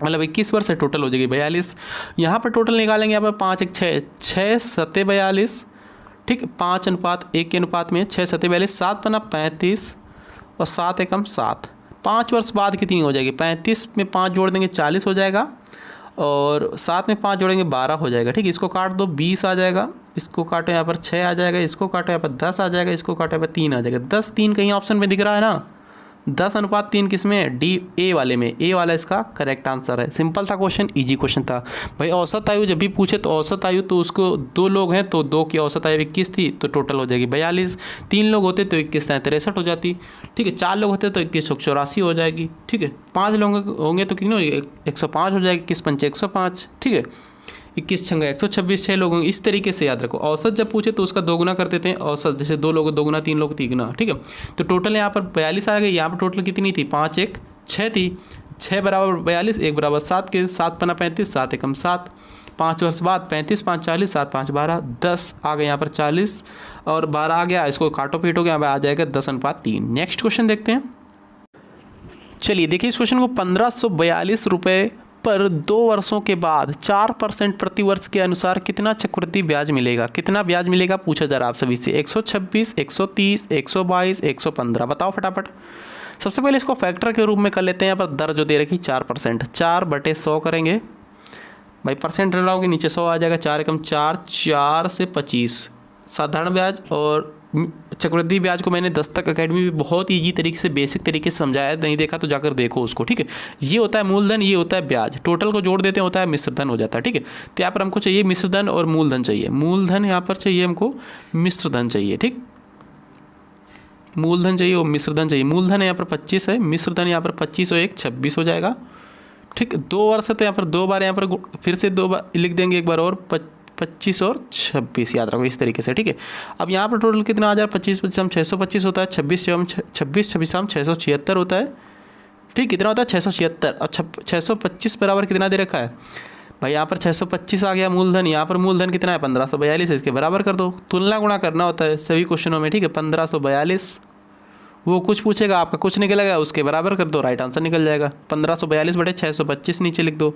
मतलब 21 वर्ष है, टोटल हो जाएगी 42। यहाँ पर टोटल निकालेंगे, यहाँ पर 5 1 6, 6 7 42, ठीक। 5:1 के अनुपात में 6 7 42, 7 पना 35 और 7 एकम 7। 5 वर्ष बाद कितनी हो जाएगी, 35 में 5 जोड़ देंगे 40 हो जाएगा, और 7 में 5 जोड़ेंगे 12 हो जाएगा, ठीक है। इसको काट दो 20 आ जाएगा, इसको काटो यहाँ पर 6 आ जाएगा, इसको काटो यहाँ पर 10 आ जाएगा, इसको काटो यहाँ पर 3 आ जाएगा। 10 3 कहीं ऑप्शन में दिख रहा है ना, 10:3 किस में है, डी ए वाले में, ए वाला इसका करेक्ट आंसर है। सिंपल था क्वेश्चन, इजी क्वेश्चन था भाई। औसत आयु जब भी पूछे तो औसत आयु, तो उसको 2 लोग हैं तो 2 की औसत आयु 21 थी, तो टोटल हो जाएगी 42। 3 लोग होते तो 21 63 हो जाती, ठीक है। 4 लोग होते तो 21 84 हो जाएगी, ठीक है। 5 लोग होंगे तो कितनी होगी, 105 हो जाएगी, 21 पंचे 105, ठीक है। 21 छंगा 126, 6 लोग होंगे। इस तरीके से याद रखो, औसत जब पूछे तो उसका 2 गुना कर देते हैं। औसत जैसे 2 लोग 2 गुना, 3 लोग 3 गुना, ठीक है। तो टोटल यहाँ पर 42 आ गई। यहाँ पर टोटल कितनी थी, 5 1 6 थी, 6 बराबर 42, 1 बराबर 7 के, 7 पना 35, 7 एकम 7। 5 वर्ष बाद 35 5 40, 7 5 12, 10 आ गए यहाँ पर 40 और 12 आ गया, इसको काटो पीटोगे यहाँ पर आ जाएगा 10:3। नेक्स्ट क्वेश्चन देखते हैं। चलिए देखिए इस क्वेश्चन को 1542 रुपये पर 2 वर्षों के बाद 4% प्रति वर्ष के अनुसार कितना चक्रवृद्धि ब्याज मिलेगा, कितना ब्याज मिलेगा पूछा जा रहा है आप सभी से। 126, 130, 122, 115, बताओ फटाफट। सबसे पहले इसको फैक्टर के रूप में कर लेते हैं। यहाँ पर दर जो दे रखी 4%, 4/100 करेंगे भाई, परसेंट रह रहा होगी नीचे 100 आ जाएगा। 4 एकम 4, 4 से 25 साधारण ब्याज, और चक्रवृद्धि ब्याज को मैंने दस्तक एकेडमी में बहुत ईजी तरीके से, बेसिक तरीके से समझाया, नहीं देखा तो जाकर देखो उसको, ठीक है। ये होता है मूलधन, ये होता है ब्याज, टोटल को जोड़ देते हैं होता है मिश्रधन हो जाता है, ठीक है। तो यहाँ पर हमको चाहिए मिश्रधन और मूलधन चाहिए। मूलधन यहाँ पर चाहिए हमको, मिश्रधन चाहिए, ठीक। मूलधन चाहिए और मिश्रधन चाहिए। मूलधन यहाँ पर 25 है, मिश्रधन यहाँ पर 25 और 1 26 हो जाएगा, ठीक। 2 वर्ष है तो यहाँ पर 2 बार, यहाँ पर फिर से 2 बार लिख देंगे, एक बार और 25 और 26, याद रखो इस तरीके से, ठीक है। अब यहाँ पर टोटल कितना आ जाए, 25 25 625 होता है, 26 26 676 होता है, ठीक। कितना होता है 676, और 625 बराबर कितना दे रखा है भाई, यहाँ पर 625 आ गया मूलधन। यहाँ पर मूलधन कितना है 1542, इसके बराबर कर दो। तुलना गुणा करना होता है सभी क्वेश्चनों में, ठीक है। 1542 वो कुछ पूछेगा, आपका कुछ निकलेगा, उसके बराबर कर दो, राइट आंसर निकल जाएगा। 1542 बटे 625 नीचे लिख दो।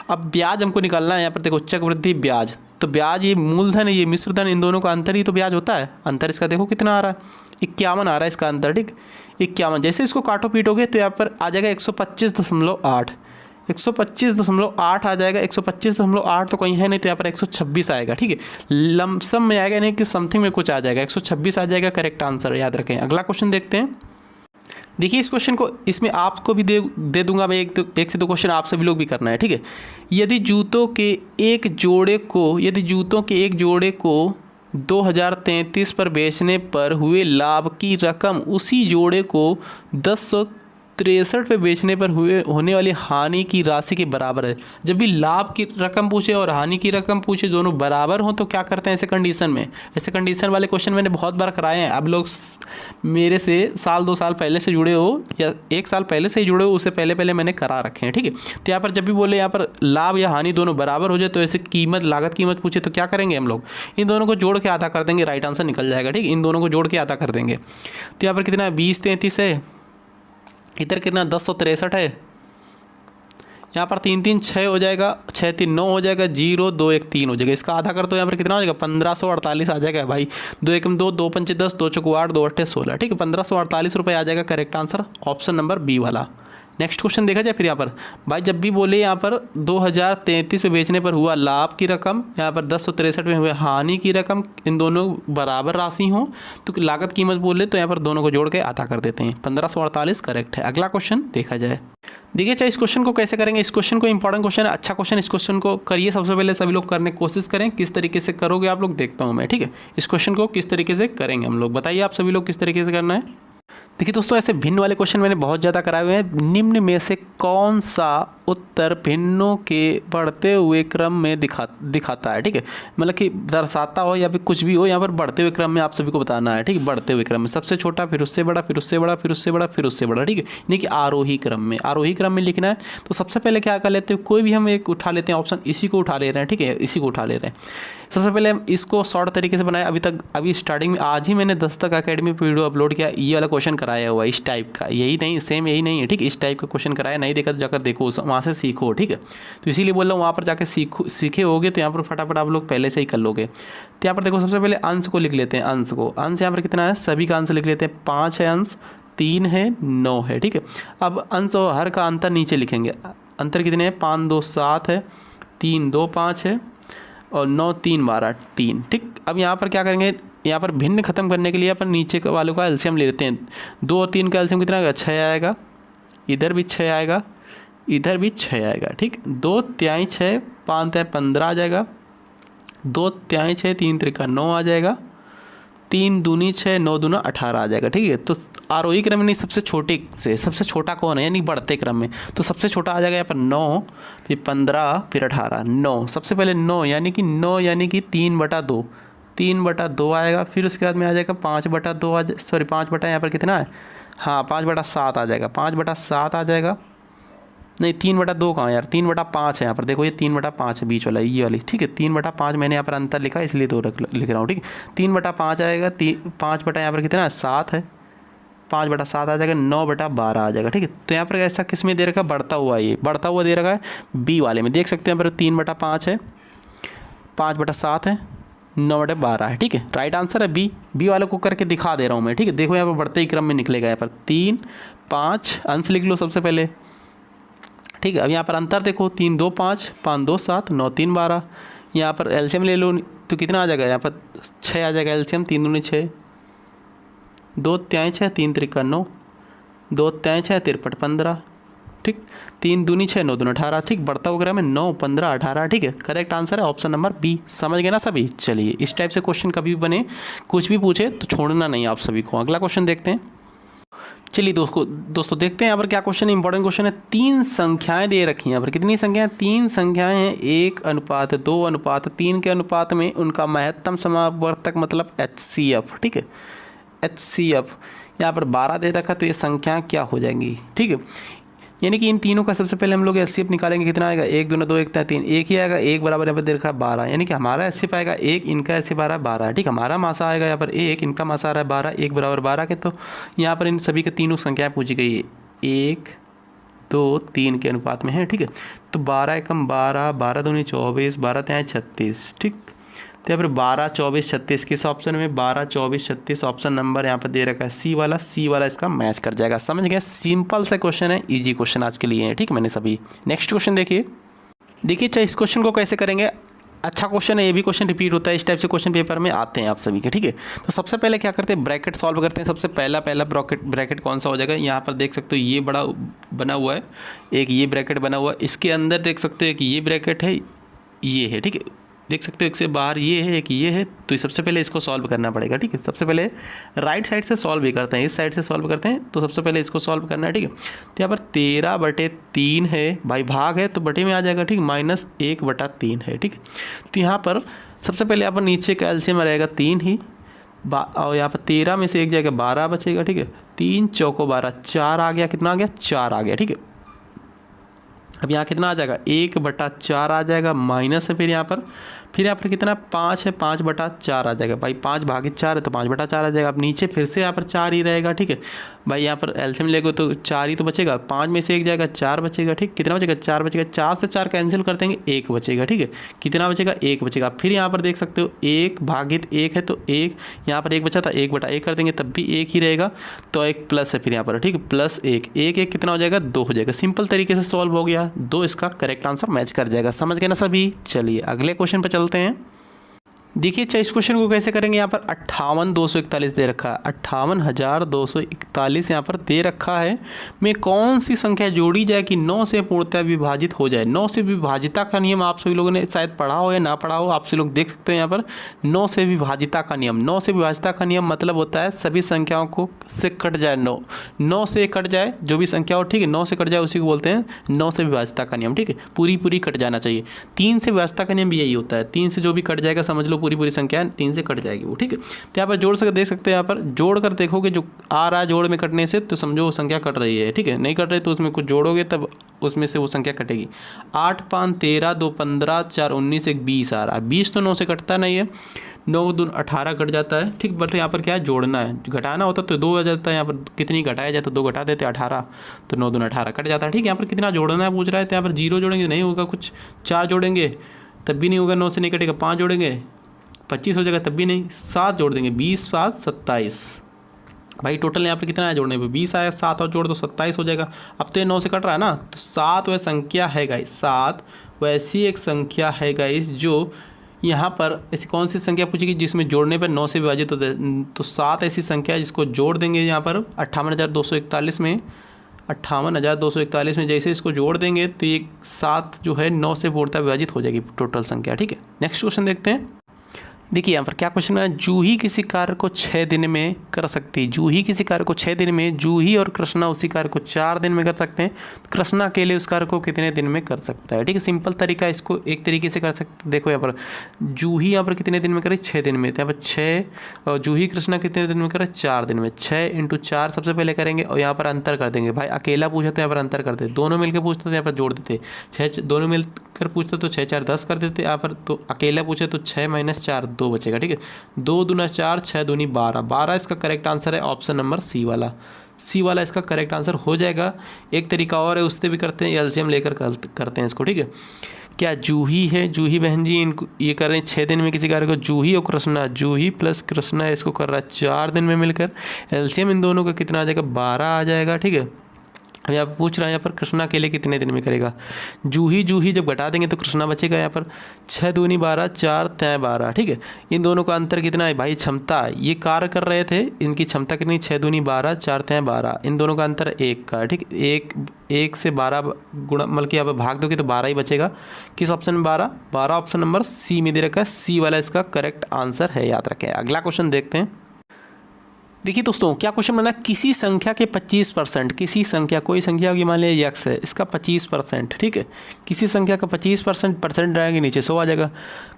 अब ब्याज हमको निकालना है। यहाँ पर देखो चक्रवृद्धि ब्याज, तो ब्याज ये मूलधन है, ये मिश्रधन, इन दोनों का अंतर ही तो ब्याज होता है। अंतर इसका देखो कितना आ रहा है, 51 आ रहा है इसका अंतर, ठीक 51। जैसे इसको काटो पीटोगे तो यहाँ पर आ जाएगा 125.8, 125.8 आ जाएगा। 125.8 तो कहीं है नहीं, तो यहाँ पर 126 आएगा, ठीक है। लमसम में आएगा नहीं कि समथिंग में कुछ आ जाएगा, 126 आ जाएगा करेक्ट आंसर, याद रखें। अगला क्वेश्चन देखते हैं। देखिए इस क्वेश्चन को, इसमें आपको भी दे दूंगा मैं, एक से दो क्वेश्चन आप सभी लोग भी करना है, ठीक है। यदि जूतों के एक जोड़े को 2033 पर बेचने पर हुए लाभ की रकम उसी जोड़े को 1063 पे बेचने पर होने वाली हानि की राशि के बराबर है। जब भी लाभ की रकम पूछे और हानि की रकम पूछे, दोनों बराबर हो, तो क्या करते हैं ऐसे कंडीशन में? ऐसे कंडीशन वाले क्वेश्चन मैंने बहुत बार कराए हैं। अब लोग मेरे से साल 2 साल पहले से जुड़े हो या 1 साल पहले से ही जुड़े हो, उससे पहले मैंने करा रखे हैं, ठीक है। तो यहाँ पर जब भी बोले यहाँ पर लाभ या हानि दोनों बराबर हो जाए, तो ऐसे लागत कीमत पूछे तो क्या करेंगे हम लोग? इन दोनों को जोड़ के आधा कर देंगे, राइट आंसर निकल जाएगा, ठीक है। इन दोनों को जोड़ के आधा कर देंगे। तो यहाँ पर कितना है, 2033 है, इधर कितना 1063 है, यहाँ पर 3 3 6 हो जाएगा, 6 3 9 हो जाएगा, 0 2 1 3 हो जाएगा। इसका आधा कर दो, यहाँ पर कितना हो जाएगा 1548 आ जाएगा भाई। 2 1 2, 2 5 10, 2 4 8, 2 8 16, ठीक है। 1548 रुपये आ जाएगा correct answer, option number B वाला। नेक्स्ट क्वेश्चन देखा जाए फिर। यहाँ पर भाई जब भी बोले यहाँ पर 2033 पे बेचने पर हुआ लाभ की रकम, यहाँ पर 1063 में हुए हानि की रकम, इन दोनों बराबर राशि हो तो लागत कीमत बोले तो यहाँ पर दोनों को जोड़ के आधा कर देते हैं। 1548 करेक्ट है। अगला क्वेश्चन देखा जाए। देखिए चाहे इस क्वेश्चन को कैसे करेंगे। इस क्वेश्चन को इंपॉर्टेंट क्वेश्चन है, अच्छा क्वेश्चन। इस क्वेश्चन को करिए, सबसे पहले सभी लोग करने की कोशिश करें। किस तरीके से करोगे आप लोग देखता हूँ मैं, ठीक है। इस क्वेश्चन को किस तरीके से करेंगे हम लोग, बताइए आप सभी लोग किस तरीके से करना है। देखिए दोस्तों, ऐसे भिन्न वाले क्वेश्चन मैंने बहुत ज़्यादा कराए हुए हैं। निम्न में से कौन सा उत्तर भिन्नों के बढ़ते हुए क्रम में दिखाता है, ठीक है। मतलब कि दर्शाता हो या फिर कुछ भी हो, यहाँ पर बढ़ते हुए क्रम में आप सभी को बताना है, ठीक है। बढ़ते हुए क्रम में सबसे छोटा, फिर उससे बड़ा, फिर उससे बड़ा, फिर उससे बड़ा, फिर उससे बड़ा, ठीक है। यानी कि आरोही क्रम में लिखना है। तो सबसे पहले क्या कर लेते हैं, कोई भी हम एक उठा लेते हैं ऑप्शन, इसी को उठा ले रहे हैं, ठीक है। इसी को उठा ले रहे हैं। सबसे पहले हम इसको शॉर्ट तरीके से बनाया। अभी स्टार्टिंग में आज ही मैंने दस्तक अकेडमी पर वीडियो अपलोड किया, ये वाला क्वेश्चन कराया हुआ है इस टाइप का, यही नहीं सेम यही नहीं है, ठीक। इस टाइप का क्वेश्चन कराया, नहीं देखा तो जाकर देखो, वहाँ से सीखो, ठीक है। तो इसीलिए बोल रहा हूँ, वहाँ पर जाकर सीखे होगे तो यहाँ पर फटाफट आप लोग पहले से ही कर लोगे। तो यहाँ पर देखो सबसे पहले अंश को लिख लेते हैं। अंश यहाँ पर कितना है, सभी का अंश लिख लेते हैं। 5 है अंश, 3 है, 9 है, ठीक है। अब अंश और हर का अंतर नीचे लिखेंगे। अंतर कितने हैं, 5 2 7 है, 3 2 5 है, और 9 3 12 3, ठीक। अब यहाँ पर क्या करेंगे, यहाँ पर भिन्न खत्म करने के लिए अपन नीचे वालों का एलसीएम ले लेते हैं। 2 और 3 का एलसीएम कितना आएगा, 6 आएगा। इधर भी 6 आएगा, इधर भी 6 आएगा, ठीक। 2 तिहाई 6, 5 तिहाई 15 आ जाएगा। 2 तिहाई 6, 3 त्रिका 9 आ जाएगा। 3 दूनी 6, 9 दूना 18 आ जाएगा, ठीक है। तो आरोही क्रम में नहीं, सबसे छोटे से सबसे छोटा कौन है, यानी बढ़ते क्रम में, तो सबसे छोटा आ जाएगा यहाँ पर 9, फिर 15, फिर 18। 9 सबसे पहले 9 यानी कि 3/2, 3/2 आएगा। फिर उसके बाद में आ जाएगा 5/2 5 बटा यहाँ पर कितना है, हाँ 5/7 आ जाएगा। 5/7 आ जाएगा, नहीं 3/2 कहाँ यार, 3/5 है यहाँ पर, देखो ये 3/5 है बीच वाला, ये वाली, ठीक है। 3/5 मैंने यहाँ पर अंतर लिखा इसलिए 2 लिख रहा हूँ, ठीक। 3/5 आएगा। 5 बटा यहाँ पर कितना है, 7 है। 5/7 आ जाएगा। 9/12 आ जाएगा, ठीक है। तो यहाँ पर ऐसा किस में दे रखा है, बढ़ता हुआ, ये बढ़ता हुआ दे रखा है बी वाले में, देख सकते हैं यहाँ पर 3/5 है, 5/7 है, 9/12 है, ठीक है। राइट आंसर है बी वाले को करके दिखा दे रहा हूँ मैं, ठीक है। देखो यहाँ पर बढ़ते ही क्रम में निकलेगा, यहाँ पर 3 5 अंश लिख लो सबसे पहले, ठीक है। अब यहाँ पर अंतर देखो, 3 2 5, 5 2 7, 9 3 12। यहाँ पर एलसीएम ले लो तो कितना आ जाएगा, यहाँ पर 6 आ जाएगा एलसीएम। 3 दूनी 6, 2 तिहाई 6, 3 त्रिका 9, 2 तिहाई 6, 3 15, ठीक। 3 दूनी 6, 9 दूनी 18, ठीक। बढ़ता हुआ क्रम में 9 15 18, ठीक है। करेक्ट आंसर है ऑप्शन नंबर बी। समझ गए ना सभी। चलिए इस टाइप से क्वेश्चन कभी भी बने, कुछ भी पूछे तो छोड़ना नहीं आप सभी को। अगला क्वेश्चन देखते हैं। चलिए दोस्तों देखते हैं यहाँ पर क्या क्वेश्चन, इंपॉर्टेंट क्वेश्चन है। 3 संख्याएं दे रखी हैं यहाँ पर, कितनी संख्याएं, 3 संख्याएं हैं। 1:2:3 के अनुपात में उनका महत्तम समावर्तक मतलब HCF, ठीक है। HCF यहाँ पर 12 दे रखा, तो ये संख्याएं क्या हो जाएंगी, ठीक है। यानी कि इन तीनों का सबसे पहले हम लोग एलसीएम निकालेंगे। कितना आएगा, 1 2 2 1 3, एक ही आएगा। एक बराबर यहाँ पर दे रखा है 12, यानी कि हमारा एलसीएम आएगा 1, इनका एलसीएम आ रहा है 12। ठीक, हमारा मासा आएगा यहाँ पर 1, इनका मासा आ रहा है 12, 1 बराबर 12 के। तो यहाँ पर इन सभी के तीनों संख्याएँ पूछी गई है, 1 2 3 के अनुपात में है। ठीक है, तो 12 एकम 12, 12 दूनी 24, 12 तिहाई 36। ठीक, तो यहाँ पर 12 24 36 किस ऑप्शन में, 12 24 36 ऑप्शन नंबर यहाँ पर दे रखा है सी वाला। सी वाला इसका मैच कर जाएगा। समझ गए, सिंपल सा क्वेश्चन है, इजी क्वेश्चन आज के लिए है। ठीक, मैंने सभी। नेक्स्ट क्वेश्चन देखिए। अच्छा, इस क्वेश्चन को कैसे करेंगे, अच्छा क्वेश्चन है, ये भी क्वेश्चन रिपीट होता है, इस टाइप से क्वेश्चन पेपर में आते हैं आप सभी के। ठीक है, तो सबसे पहले क्या करते हैं, ब्रैकेट सॉल्व करते हैं। सबसे पहला ब्रैकेट कौन सा हो जाएगा, यहाँ पर देख सकते हो ये बड़ा बना हुआ है, एक ये ब्रैकेट बना हुआ है, इसके अंदर देख सकते हो कि ये ब्रैकेट है, ये है। ठीक है, देख सकते हो एक से बाहर ये है, एक ये है। तो सबसे पहले इसको सॉल्व करना पड़ेगा। ठीक है, सबसे पहले राइट साइड से सॉल्व भी करते हैं, इस साइड से सॉल्व करते हैं। तो सबसे पहले इसको सॉल्व करना है। ठीक है, तो यहाँ पर 13/3 है भाई, भाग है तो बटे में आ जाएगा। ठीक, -1/3 है। ठीक, तो यहाँ पर सबसे पहले यहाँ पर नीचे का एलसीएम रहेगा 3 ही, और यहाँ पर 13 में से एक जाएगा 12 बचेगा। ठीक है, 3 चौको 12, 4 आ गया। कितना आ गया, 4 आ गया। ठीक है, अब यहाँ कितना आ जाएगा, 1/4 आ जाएगा, माइनस है फिर यहाँ पर कितना 5 है, 5/4 आ जाएगा भाई। 5/4 है तो 5/4 आ जाएगा। अब नीचे फिर से यहाँ पर 4 ही रहेगा। ठीक है भाई, यहाँ पर एलसीएम लेगो तो 4 ही तो बचेगा, 5 में से एक जाएगा, 4 बचेगा। ठीक, कितना बचेगा, 4 बचेगा। 4 से 4 कैंसिल कर देंगे, 1 बचेगा। ठीक है, कितना बचेगा, 1 बचेगा। फिर यहाँ पर देख सकते हो 1/1 है तो 1, यहाँ पर 1 बचा था, 1/1 कर देंगे तब भी 1 ही रहेगा, तो एक प्लस है फिर यहाँ पर। ठीक है, +1, 1 कितना हो जाएगा, 2 हो जाएगा। सिंपल तरीके से सॉल्व हो गया, 2 इसका करेक्ट आंसर मैच कर जाएगा। समझ गए ना सभी। चलिए अगले क्वेश्चन पर चलते हैं। देखिए अच्छा, इस क्वेश्चन को कैसे करेंगे, यहाँ पर 58,241 दे रखा है, 58,241 यहाँ पर दे रखा है। में कौन सी संख्या जोड़ी जाए कि 9 से पूर्णतः विभाजित हो जाए। 9 से विभाजिता का नियम आप सभी लोगों ने शायद पढ़ा हो या ना पढ़ा हो, आप सभी लोग देख सकते हैं यहाँ पर 9 से विभाजिता का नियम। 9 से विभाजिता का नियम मतलब होता है सभी संख्याओं को से कट जाए 9 से कट जाए जो भी संख्या हो। ठीक है, 9 से कट जाए उसी को बोलते हैं 9 से विभाजिता का नियम। ठीक है, पूरी कट जाना चाहिए। 3 से विभाजिता का नियम भी यही होता है, 3 से जो भी कट जाएगा समझ लो पूरी संख्या 3 से कट जाएगी वो। ठीक है, तो यहाँ पर जोड़ सकते देख सकते हैं, यहाँ पर जोड़ कर देखोगे जो आ रहा है जोड़ में कटने से तो समझो वो संख्या कट रही है। ठीक है, नहीं कट रही तो उसमें कुछ जोड़ोगे तब उसमें से वो संख्या कटेगी। 8 5 13 2 15 4 19 1 20 आ रहा है। 20 तो 9 से कटता नहीं है, 9 दून 18 कट जाता है। ठीक, बट यहाँ पर क्या है, जोड़ना है। घटाना होता तो 2 आ जाता है, यहाँ पर कितनी घटाया जाए तो 2 घटा देते 18, तो 9 दून 18 कट जाता है। ठीक है, यहाँ पर कितना जोड़ना है पूछ रहा है, तो यहाँ पर 0 जोड़ेंगे नहीं होगा कुछ, 4 जोड़ेंगे तब भी नहीं होगा, 9 से नहीं कटेगा। 5 जोड़ेंगे 25 हो जाएगा तब भी नहीं। 7 जोड़ देंगे, 20 7 27 भाई। टोटल यहाँ पर कितना है जोड़ने पे, 20 आया, 7 और जोड़ दो 27 हो जाएगा। अब तो ये 9 से कट रहा है ना, तो 7 वह संख्या है गाइस, 7 वैसी एक संख्या है गाइस जो यहाँ पर ऐसी कौन सी संख्या पूछेगी जिसमें जोड़ने पर 9 से विभाजित होता है। तो 7 ऐसी संख्या है जिसको जोड़ देंगे यहाँ पर 58,241 में। 58,241 में जैसे इसको जोड़ देंगे तो ये 7 जो है 9 से पूर्णतः विभाजित हो जाएगी टोटल संख्या। ठीक है, नेक्स्ट क्वेश्चन देखते हैं। देखिए यहाँ पर क्या क्वेश्चन है, जूही किसी कार्य को 6 दिन में कर सकती है। जूही किसी कार्य को 6 दिन में, जूही और कृष्णा उसी कार्य को 4 दिन में कर सकते हैं। तो कृष्णा अकेले उस कार्य को कितने दिन में कर सकता है। ठीक है, सिंपल तरीका इसको एक तरीके से कर सकते। देखो यहाँ पर जूही यहाँ पर कितने दिन में करे, 6 दिन में। तो यहाँ पर 6 और जूही कृष्णा कितने दिन में करे, 4 दिन में। 6 × 4 सबसे पहले करेंगे और यहाँ पर अंतर कर देंगे। भाई अकेला पूछा तो यहाँ पर अंतर कर देते, दोनों मिलकर पूछते तो यहाँ पर जोड़ देते। 6 दोनों मिलकर पूछते तो 6 4 10 कर देते यहाँ पर। तो अकेला पूछे तो 6 - 4 2 बचेगा। ठीक है, 2 दूना 4, 6 दूनी 12, 12 इसका करेक्ट आंसर है ऑप्शन नंबर सी वाला। सी वाला इसका करेक्ट आंसर हो जाएगा। एक तरीका और है, उससे भी करते हैं, एलसीएम लेकर करते हैं इसको। ठीक है, क्या जूही है, जूही बहन जी इनको ये कर रहे हैं 6 दिन में किसी कार्य को। जूही और कृष्णा, जूही प्लस कृष्णा इसको कर रहा है 4 दिन में मिलकर। एलसीएम इन दोनों का कितना आ जाएगा, 12 आ जाएगा। ठीक है, अब यहाँ पर पूछ रहा है यहाँ पर कृष्णा के लिए कितने दिन में करेगा। जूही जब घटा देंगे तो कृष्णा बचेगा यहाँ पर। 6 दूनी 12, 4 3 12। ठीक है, इन दोनों का अंतर कितना है भाई, क्षमता। ये कार्य कर रहे थे, इनकी क्षमता कितनी, 6 दूनी 12, 4 3 12। इन दोनों का अंतर 1 का। ठीक, 1 से 12 गुणा मतलब कि यहाँ पर भाग दोगे तो 12 ही बचेगा। किस ऑप्शन में 12, 12 ऑप्शन नंबर सी में दे रखा है। सी वाला इसका करेक्ट आंसर है, याद रखें। अगला क्वेश्चन देखते हैं। देखिए दोस्तों क्या क्वेश्चन बना, किसी संख्या के 25%, किसी संख्या, कोई संख्या होगी मान लिया x है, इसका 25%, ठीक है, किसी संख्या का 25% रहेंगे नीचे 100 आ जाएगा,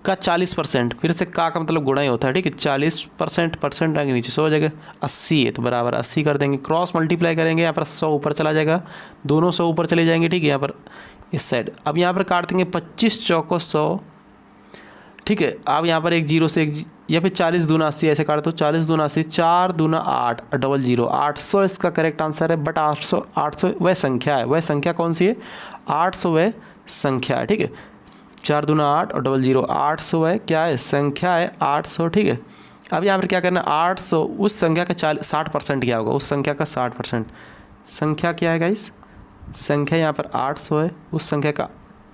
का 40%, फिर से का मतलब गुणा ही होता है, ठीक है, 40% रहेंगे नीचे 100 आ जाएगा, 80 है तो बराबर 80 कर देंगे, क्रॉस मल्टीप्लाई करेंगे, यहाँ पर 100 ऊपर चला जाएगा, दोनों 100 ऊपर चले जाएंगे, ठीक है, यहाँ पर इस साइड। अब यहाँ पर काट देंगे 25 चौको 100, ठीक है, अब यहाँ पर एक जीरो से एक या फिर 40 दूना 80 ऐसे काट दो, 40 दूना 80, 4 दूना 8, डबल जीरो, 800 इसका करेक्ट आंसर है। बट 800 वह संख्या है, वह संख्या कौन सी है, 800 वह संख्या है, ठीक है, 4 दूना 8 और डबल जीरो, 800 वह क्या है, संख्या है 800, ठीक है। अब यहाँ पर क्या करना है, 800 उस संख्या का 60% क्या होगा, उस संख्या का 60%, संख्या क्या है गाइस, संख्या यहाँ पर 800 है, उस संख्या का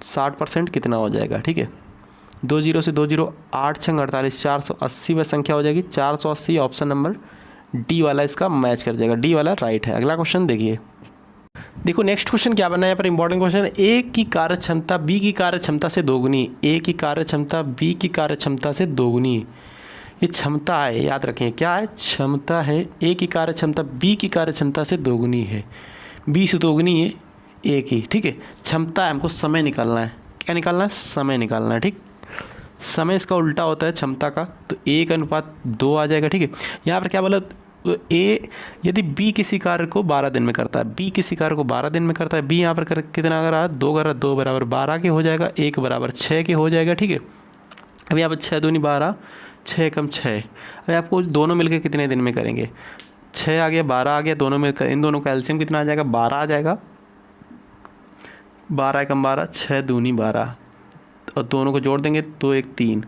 60% कितना हो जाएगा, ठीक है, 2 जीरो से 2 जीरो, 8 छंग 48, 480 वह संख्या हो जाएगी, 480 ऑप्शन नंबर डी वाला इसका मैच कर जाएगा, डी वाला राइट है। अगला क्वेश्चन देखिए, देखो नेक्स्ट क्वेश्चन क्या बना है यहाँ पर, इंपॉर्टेंट क्वेश्चन है, ए की कार्य क्षमता बी की कार्य क्षमता से दोगुनी, ए की कार्य क्षमता बी की कार्य क्षमता से दोगुनी, ये क्षमता है, याद रखें क्या है, क्षमता है, ए की कार्य क्षमता बी की कार्य क्षमता से दोगुनी है, बी से दोगुनी है ए की, ठीक है, क्षमता है, हमको समय निकालना है, क्या निकालना है, समय निकालना है, ठीक, समय इसका उल्टा होता है क्षमता का, तो 1:2 आ जाएगा, ठीक है। यहाँ पर क्या बोला, ए यदि बी किसी कार्य को 12 दिन में करता है, बी किसी कार्य को 12 दिन में करता है, बी यहाँ पर कितना अगर रहा, 2 अगर 2 बराबर 12 के हो जाएगा, 1 बराबर 6 के हो जाएगा, ठीक है। अब यहाँ पर 6 दूनी 12, 6 कम 6, अब आपको दोनों मिलकर कितने दिन में करेंगे, 6 आ गया 12 आ गया, दोनों मिलकर इन दोनों का एलसीएम कितना आ जाएगा, 12 आ जाएगा, 12 कम 12, 6 दूनी 12 और दोनों को जोड़ देंगे 2 1 3,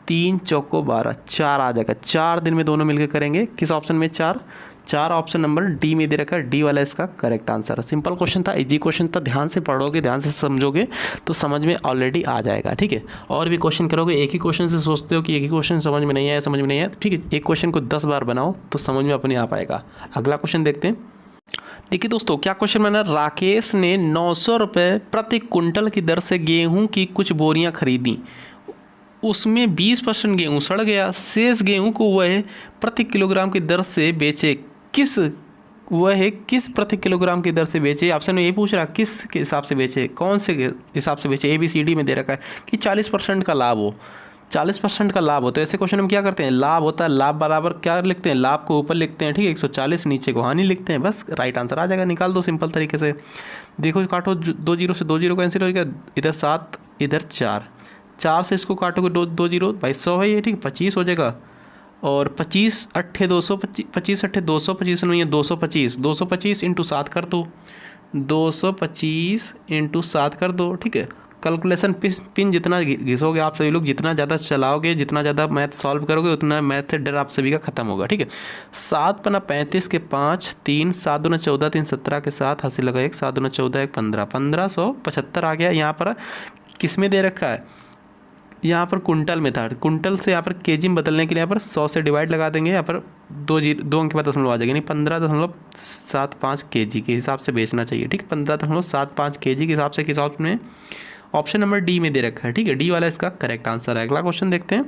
3 चौको 12, 4 आ जाएगा, 4 दिन में दोनों मिलकर करेंगे, किस ऑप्शन में, 4 ऑप्शन नंबर डी में दे रखा है, डी वाला इसका करेक्ट आंसर है। सिंपल क्वेश्चन था, इजी क्वेश्चन था, ध्यान से पढ़ोगे, ध्यान से समझोगे तो समझ में ऑलरेडी आ जाएगा, ठीक है। और भी क्वेश्चन करोगे, एक ही क्वेश्चन से सोचते हो कि एक ही क्वेश्चन समझ में नहीं आया, ठीक है, एक क्वेश्चन को 10 बार बनाओ तो समझ में अपने आप आएगा। अगला क्वेश्चन देखते हैं, देखिए दोस्तों क्या क्वेश्चन बना, राकेश ने 900 रुपये प्रति कुंटल की दर से गेहूं की कुछ बोरियां खरीदी, उसमें 20% गेहूं सड़ गया, शेष गेहूं को वह प्रति किलोग्राम की दर से बेचे, किस प्रति किलोग्राम की दर से बेचे, ऑप्शन में ये पूछ रहा किस के हिसाब से बेचे, कौन से हिसाब से बेचे, ABCD में दे रखा है कि 40% का लाभ हो, 40% का लाभ होता है। ऐसे क्वेश्चन हम क्या करते हैं, लाभ होता है, लाभ बराबर क्या लिखते हैं, लाभ को ऊपर लिखते हैं, ठीक है, 140 नीचे को हानि लिखते हैं, बस राइट आंसर आ जाएगा, निकाल दो सिंपल तरीके से। देखो काटो, 2 जीरो से 2 जीरो कैंसिल हो जाएगा, इधर 7 इधर 4 से इसको काटोगे 2 जीरो, भाई 100 है ये, ठीक, 25 हो जाएगा, और 25 अट्ठे 200, 25 अट्ठे 200, 25 नहीं है 225, 225 इंटू 7 कर दो, 225 इंटू 7 कर दो, ठीक है। कैलकुलेशन पिन जितना घिसोगे आप सभी लोग, जितना ज़्यादा चलाओगे, जितना ज़्यादा मैथ सॉल्व करोगे, उतना मैथ से डर आप सभी का खत्म होगा, ठीक है। 7 पना 35 के 5, 3 7 दूना 14, 3 17 के 7, हंसी लगा 1, 7 दूना 14 1 15, 1575 आ गया। यहाँ पर किस में दे रखा है, यहाँ पर कुंटल में था, कुंटल से यहाँ पर केजी में बदलने के लिए यहाँ पर 100 से डिवाइड लगा देंगे, यहाँ पर 2 अंक के बाद दशमलव आ जाएगा, नहीं 15.75 केजी के हिसाब से बेचना चाहिए, ठीक, 15.75 केजी के हिसाब से किस ऑप्शन में, ऑप्शन नंबर डी में दे रखा है, ठीक है, डी वाला इसका करेक्ट आंसर है। अगला क्वेश्चन देखते हैं,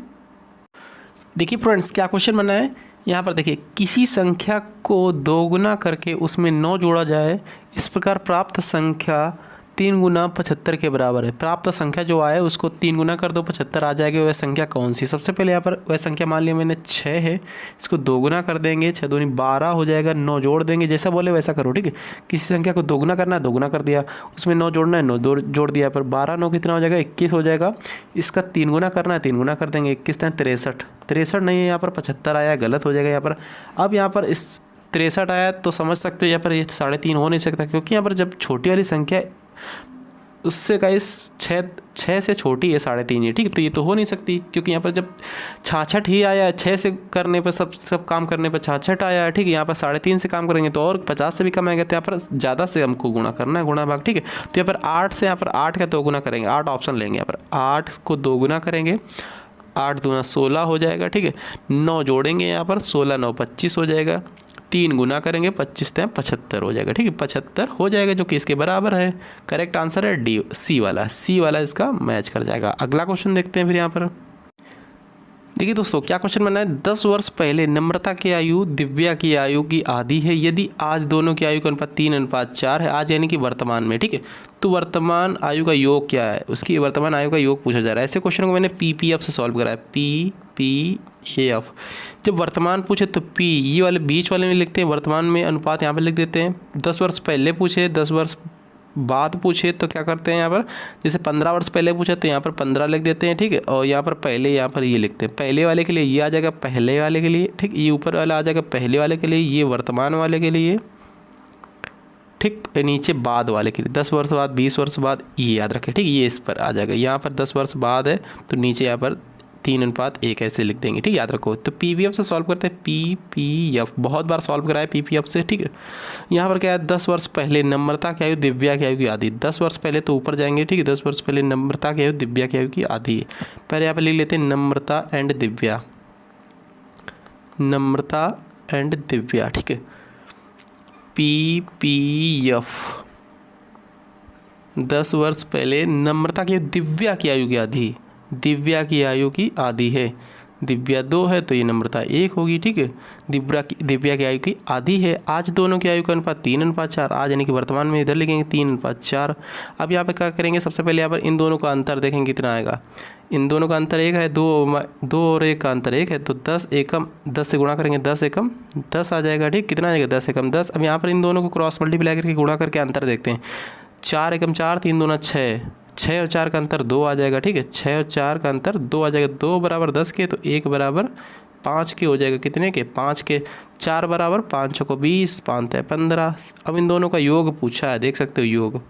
देखिए फ्रेंड्स क्या क्वेश्चन बना है यहाँ पर, देखिए किसी संख्या को दोगुना करके उसमें 9 जोड़ा जाए, इस प्रकार प्राप्त संख्या 3 गुना 75 के बराबर है। प्राप्त संख्या जो आए उसको 3 गुना कर दो, 75 आ जाएगी, वह संख्या कौन सी। सबसे पहले यहाँ पर वह संख्या मान लिया मैंने 6 है, इसको 2 गुना कर देंगे, 6 दूनी 12 हो जाएगा, 9 जोड़ देंगे, जैसा बोले वैसा करो, ठीक है। किसी संख्या को 2 गुना करना है, 2 गुना कर दिया, उसमें 9 जोड़ना है, 9 जोड़ दिया, पर 12 9 कितना हो जाएगा, 21 हो जाएगा। इसका 3 गुना करना है, 3 गुना कर देंगे, 21 63 नहीं है, यहाँ पर 75 आया, गलत हो जाएगा यहाँ पर। अब यहाँ पर इस 63 आया तो समझ सकते हो यहाँ पर ये 3.5 हो नहीं सकता, क्योंकि यहाँ पर जब छोटी वाली संख्या उससे का इस 6 से छोटी है 3.5 है, ठीक है, तो ये तो हो नहीं सकती, क्योंकि यहाँ पर जब 66 ही आया है, 6 से करने पर सब काम करने पर 66 आया है, ठीक है। यहाँ पर 3.5 से काम करेंगे तो और 50 से भी कम आएगा, तो यहाँ पर ज़्यादा से हमको गुणा करना है, गुणा भाग, ठीक है। तो यहाँ पर 8 से यहाँ पर 8 का 2 गुना करेंगे, 8 ऑप्शन लेंगे, यहाँ पर 8 को 2 गुना करेंगे, 8 दूना 16 हो जाएगा, ठीक है। 9 जोड़ेंगे यहाँ पर, 16 9 25 हो जाएगा, 3 गुना करेंगे, 25 75 हो जाएगा, ठीक है, 75 हो जाएगा, जो कि इसके बराबर है। करेक्ट आंसर है डी, सी वाला इसका मैच कर जाएगा। अगला क्वेश्चन देखते हैं फिर यहाँ पर, देखिए दोस्तों क्या क्वेश्चन बना है, 10 वर्ष पहले नम्रता की आयु दिव्या की आयु की आधी है, यदि आज दोनों की आयु का अनुपात 3:4 है, आज यानी कि वर्तमान में, ठीक है। तो वर्तमान आयु का योग क्या है, उसकी वर्तमान आयु का योग पूछा जा रहा है। ऐसे क्वेश्चन को मैंने PPF से सॉल्व करा है, PPF। जब वर्तमान पूछे तो P ये वाले बीच वाले में लिखते हैं, वर्तमान में अनुपात यहाँ पर लिख देते हैं। 10 वर्ष पहले पूछे, 10 वर्ष बाद पूछे तो क्या करते हैं यहाँ पर, जैसे 15 वर्ष पहले पूछे तो यहाँ पर 15 लिख देते हैं, ठीक है। और यहाँ पर पहले, यहाँ पर ये लिखते हैं, पहले वाले के लिए ये आ जाएगा पहले वाले के लिए, ठीक। ये ऊपर वाला आ जाएगा पहले वाले के लिए, ये वर्तमान वाले के लिए, ठीक। नीचे बाद वाले के लिए 10 वर्ष बाद, 20 वर्ष बाद, ये याद रखें, ठीक। ये इस पर आ जाएगा, यहाँ पर 10 वर्ष बाद है तो नीचे यहाँ पर 3:1 ऐसे लिख देंगे, ठीक। याद रखो। तो PPF से सॉल्व करते हैं, PPF बहुत बार सॉल्व कराया PPF से, ठीक है। यहाँ पर क्या है, 10 वर्ष पहले नम्रता की आयु दिव्या की आयु की आधी, 10 वर्ष पहले तो ऊपर जाएंगे, ठीक है। 10 वर्ष पहले नम्रता की आयु दिव्या की आयु की आधी है। पहले यहाँ पर लिख लेते हैं नम्रता एंड दिव्या, नम्रता एंड दिव्या, ठीक है। PPF 10 वर्ष पहले नम्रता की दिव्या की आयु की आधी, दिव्या की आयु की आधी है, दिव्या 2 है तो ये नम्रता 1 होगी, ठीक है। दिव्या की आयु की आधी है, आज दोनों की आयु का अनुपात 3:4, आज यानी कि वर्तमान में इधर लिखेंगे 3:4। अब यहाँ पे क्या करेंगे, सबसे पहले यहाँ पर इन दोनों का अंतर देखेंगे कितना आएगा। इन दोनों का अंतर 1 है, 2 और 1 का अंतर 1 है, तो 10 एकम 10 से गुणा करेंगे, 10 एकम 10 आ जाएगा, ठीक। कितना आ जाएगा, 10 एकम 10। अब यहाँ पर इन दोनों को क्रॉस मल्टीप्लाई करके गुणा करके अंतर देखते हैं, 4 एकम 4, 3 दूना 6, 6 और 4 का अंतर 2 आ जाएगा, ठीक है। 6 और 4 का अंतर 2 आ जाएगा, 2 बराबर 10 के तो 1 बराबर 5 के हो जाएगा, कितने के, 5 के। 4 बराबर 5 को 20, 5 है 15। अब इन दोनों का योग पूछा है, देख सकते हो योग,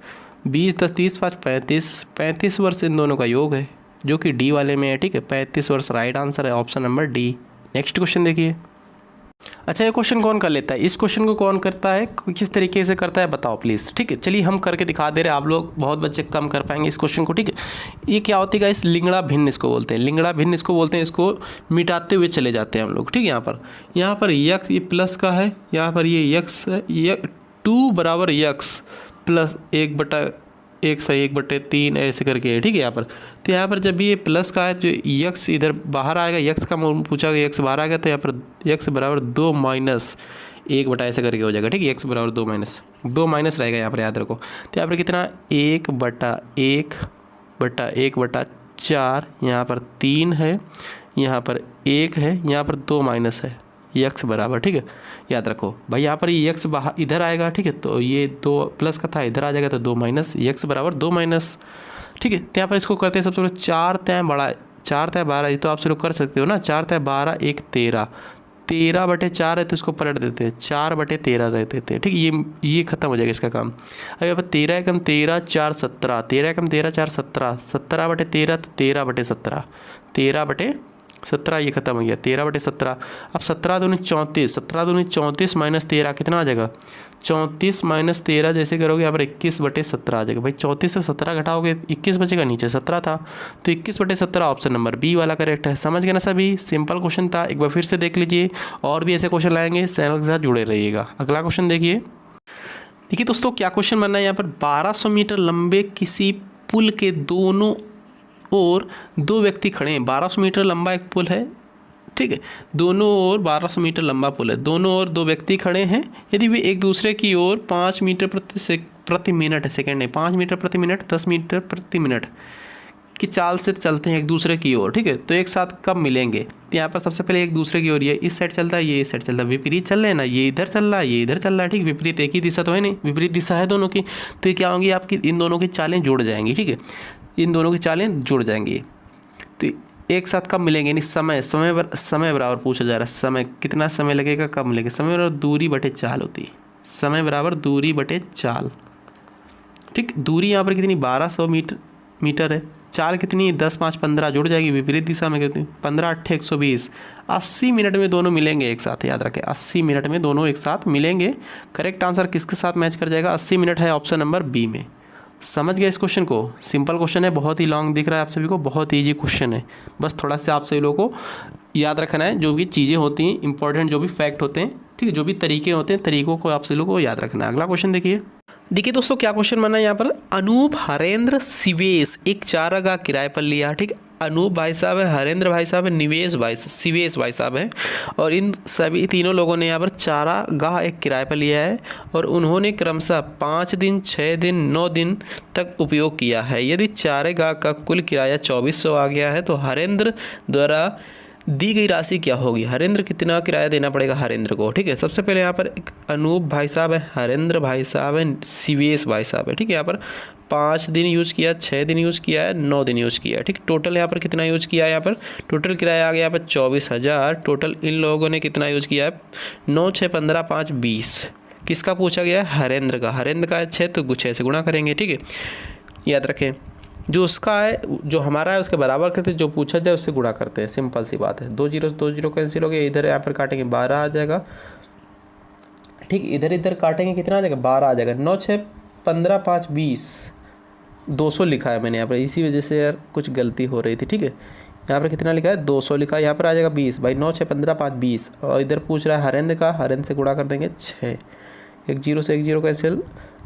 20 10 30 5 35, 35 वर्ष इन दोनों का योग है, जो कि डी वाले में है, ठीक है। 35 वर्ष राइट आंसर है, option number D. Next question देखिए। अच्छा, ये क्वेश्चन कौन कर लेता है, इस क्वेश्चन को कौन करता है, किस तरीके से करता है बताओ प्लीज़, ठीक है। चलिए हम करके दिखा दे रहे हैं, आप लोग बहुत बच्चे कम कर पाएंगे इस क्वेश्चन को, ठीक है। ये क्या होती है, इस लिंगड़ा भिन्न इसको बोलते हैं, लिंगड़ा भिन्न इसको बोलते हैं, इसको मिटाते हुए चले जाते हैं हम लोग, ठीक है। यहाँ पर यक्स ये प्लस का है, यहाँ पर ये यक्स है, ये 2 बराबर यक्स प्लस 1/1 से 1/3 ऐसे करके है, ठीक है। यहाँ पर तो यहाँ पर जब ये प्लस का है तो यक्स इधर बाहर आएगा, यक्स का पूछा गया, यक्स बाहर आ गया तो यहाँ पर यक्स बराबर 2 माइनस 1 ऐसे करके हो जाएगा, ठीक है। यक्स बराबर 2 माइनस रहेगा यहाँ पर, याद रखो। तो यहाँ पर कितना 1/1/1/4, यहाँ पर 3 है, यहाँ पर 1 है, यहाँ पर 2 माइनस है, यक्स बराबर, ठीक है। याद रखो भाई, यहाँ पर ये यक्स बाहर इधर आएगा, ठीक है। तो ये 2 प्लस का था, इधर आ जाएगा तो 2 माइनस, यक्स बराबर 2 माइनस, ठीक है। तो यहाँ पर इसको करते हैं सबसे पहले 4 तय बड़ा, 4 तय 12, ये तो आप लोग कर सकते हो ना, 4 तय 12 1 13, 13/4 है तो इसको पलट देते हैं, 4/13 रह देते हैं, ठीक है। ये खत्म हो जाएगा इसका काम। अब यहाँ पर 13 एकम 13 4 17, 13 एकम 13 4 17, 17/13 तो 13/17, 13/17 ये खत्म हो गया, 13/17। अब 17 दूनी 34, 17 दूनी 34 माइनस 13 कितना आ जाएगा, 34 माइनस 13 जैसे करोगे यहाँ पर 21/17 आ जाएगा। भाई 34 से 17 घटाओगे 21 बचेगा, नीचे 17 था तो 21/17 ऑप्शन नंबर बी वाला करेक्ट है। समझ गए ना सभी, सिंपल क्वेश्चन था, एक बार फिर से देख लीजिए, और भी ऐसे क्वेश्चन लाएंगे, चैनल के साथ जुड़े रहिएगा। अगला क्वेश्चन देखिए। देखिए दोस्तों क्या क्वेश्चन बनना है यहाँ पर, 1200 मीटर लंबे किसी पुल के दोनों और 2 व्यक्ति खड़े हैं। 1200 मीटर लंबा एक पुल है, ठीक है, दोनों ओर 1200 मीटर लंबा पुल है, दोनों ओर 2 व्यक्ति खड़े हैं। यदि वे एक दूसरे की ओर 5 मीटर प्रति मिनट, सेकेंड नहीं 5 मीटर प्रति मिनट, 10 मीटर प्रति मिनट की चाल से चलते हैं एक दूसरे की ओर, ठीक है, तो एक साथ कब मिलेंगे। तो यहाँ पर सबसे पहले एक दूसरे की ओर, ये इस साइड चलता है, ये इस साइड चलता है, विपरीत चल रहे हैं ना, ये इधर चल रहा है, ये इधर चल रहा है, ठीक। विपरीत एक ही दिशा तो है नहीं, विपरीत दिशा है दोनों की, तो ये क्या होंगी आपकी, इन दोनों की चालें जुड़ जाएंगी, ठीक है, इन दोनों की चालें जुड़ जाएंगी। तो एक साथ कब मिलेंगे, यानी समय बराबर पूछा जा रहा है, समय कितना समय लगेगा, कब मिलेंगे। समय बराबर दूरी बटे चाल होती है, समय बराबर दूरी बटे चाल, ठीक। दूरी यहाँ पर कितनी 1200 मीटर है, चाल कितनी 10 5 15 जुड़ जाएगी, विपरीत दिशा में कितनी 15 8 120, 80 मिनट में दोनों मिलेंगे एक साथ, याद रखें 80 मिनट में दोनों एक साथ मिलेंगे। करेक्ट आंसर किसके साथ मैच कर जाएगा, 80 मिनट है ऑप्शन नंबर बी में। समझ गए इस क्वेश्चन को, सिंपल क्वेश्चन है, बहुत ही लॉन्ग दिख रहा है आप सभी को, बहुत ईजी क्वेश्चन है, बस थोड़ा सा आप सभी लोगों को याद रखना है, जो भी चीज़ें होती हैं इंपॉर्टेंट, जो भी फैक्ट होते हैं, ठीक है, जो भी तरीके होते हैं, तरीकों को आप सभी लोगों को याद रखना है। अगला क्वेश्चन देखिए। देखिए दोस्तों क्या क्वेश्चन बना है यहाँ पर, अनूप हरेंद्र सिवेश एक चारागाह किराए पर लिया, ठीक। अनूप भाई साहब है, हरेंद्र भाई साहब है, शिवेश भाई साहब है, और इन सभी तीनों लोगों ने यहाँ पर चारागाह एक किराए पर लिया है और उन्होंने क्रमशः 5 दिन, 6 दिन, 9 दिन तक उपयोग किया है। यदि चारागाह का कुल किराया 2400 आ गया है तो हरेंद्र द्वारा दी गई राशि क्या होगी। हरेंद्र कितना किराया देना पड़ेगा हरेंद्र को, ठीक है। सबसे पहले यहाँ पर एक अनूप भाई साहब है, हरेंद्र भाई साहब है, शिवेश भाई साहब है, ठीक है। यहाँ पर 5 दिन यूज़ किया, 6 दिन यूज़ किया है, 9 दिन यूज़ किया है, ठीक। टोटल यहाँ पर कितना यूज़ किया है, यहाँ पर टोटल किराया आ गया यहाँ पर 24,000। टोटल इन लोगों ने कितना यूज़ किया है, 9, 6, 15, 5, 20। किसका पूछा गया है, हरेंद्र का। हरेंद्र का है 6 तो 6 से गुणा करेंगे, ठीक है। याद रखें जो उसका है, जो हमारा है उसके बराबर करते हैं, जो पूछा जाए उससे गुणा करते हैं, सिंपल सी बात है। 2 जीरो कैंसिल हो गया, इधर यहाँ पर काटेंगे 12 आ जाएगा, ठीक। इधर काटेंगे कितना आ जाएगा, 12 आ जाएगा। 9, 6, 15, 5, 20, 200 लिखा है मैंने यहाँ पर, इसी वजह से यार कुछ गलती हो रही थी, ठीक है। यहाँ पर कितना लिखा है, 200 लिखा है, यहाँ पर आ जाएगा 20 भाई। 9, 6, 15, 5, 20, और इधर पूछ रहा है हरेंद्र का, हरेंद्र से गुणा कर देंगे 6। 1 जीरो से 1 जीरो कैंसिल,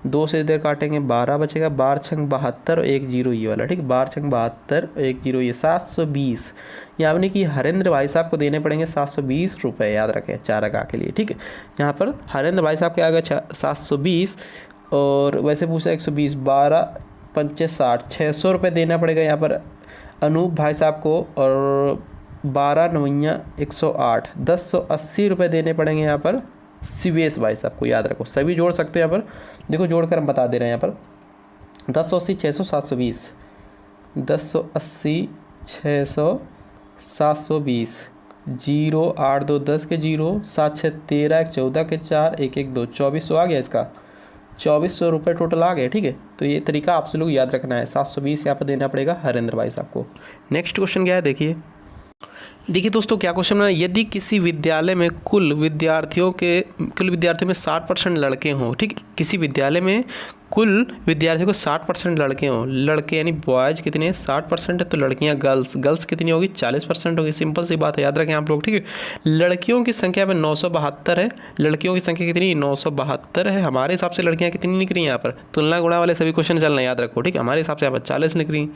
2 से इधर काटेंगे 12 बचेगा, 12 छंग 72 और 1 जीरो ये वाला, ठीक। 12 छंग 72, 1 जीरो ये 720। यानी कि हरेंद्र भाई साहब को देने पड़ेंगे 720 रुपये, याद रखें चारागाह के लिए, ठीक है। यहाँ पर हरेंद्र भाई साहब के आ गए 720, और वैसे पूछा 120, 12 पंचे 60, 600 रुपये देना पड़ेगा यहाँ पर अनूप भाई साहब को, और 12 नवैया 108, 1080 रुपये देने पड़ेंगे यहाँ पर शिवेश भाई साहब को। याद रखो सभी जोड़ सकते हैं यहाँ पर, देखो जोड़कर हम बता दे रहे हैं यहाँ पर 1080, 600, 720, 1080, 600, 720, 0, 8, 2, 10 के 0, 7, 6, 13, 1, 14 के 4, 1, 1, 2, 2400 आ गया इसका, 2400 रुपये टोटल आ गए, ठीक है। तो ये तरीका आप लोग याद रखना है। 720 यहाँ पर देना पड़ेगा हरेंद्र भाई साहब को। नेक्स्ट क्वेश्चन क्या है देखिए दोस्तों क्या क्वेश्चन है, यदि किसी विद्यालय में कुल विद्यार्थियों में 60% लड़के हों, ठीक। किसी विद्यालय में कुल विद्यार्थियों को 60% लड़के हों, लड़के यानी बॉयज़ कितने 60% है, तो लड़कियां गर्ल्स कितनी होगी 40% होगी। सिंपल सी बात है, याद रखें आप लोग, ठीक है। लड़कियों की संख्या में 972 है, लड़कियों की संख्या कितनी 972 है। हमारे हिसाब से लड़कियां कितनी निकली यहाँ पर, तुलना गुणा वाले सभी क्वेश्चन चलना याद रखो, ठीक है। हमारे हिसाब से यहाँ पर 40 निकली,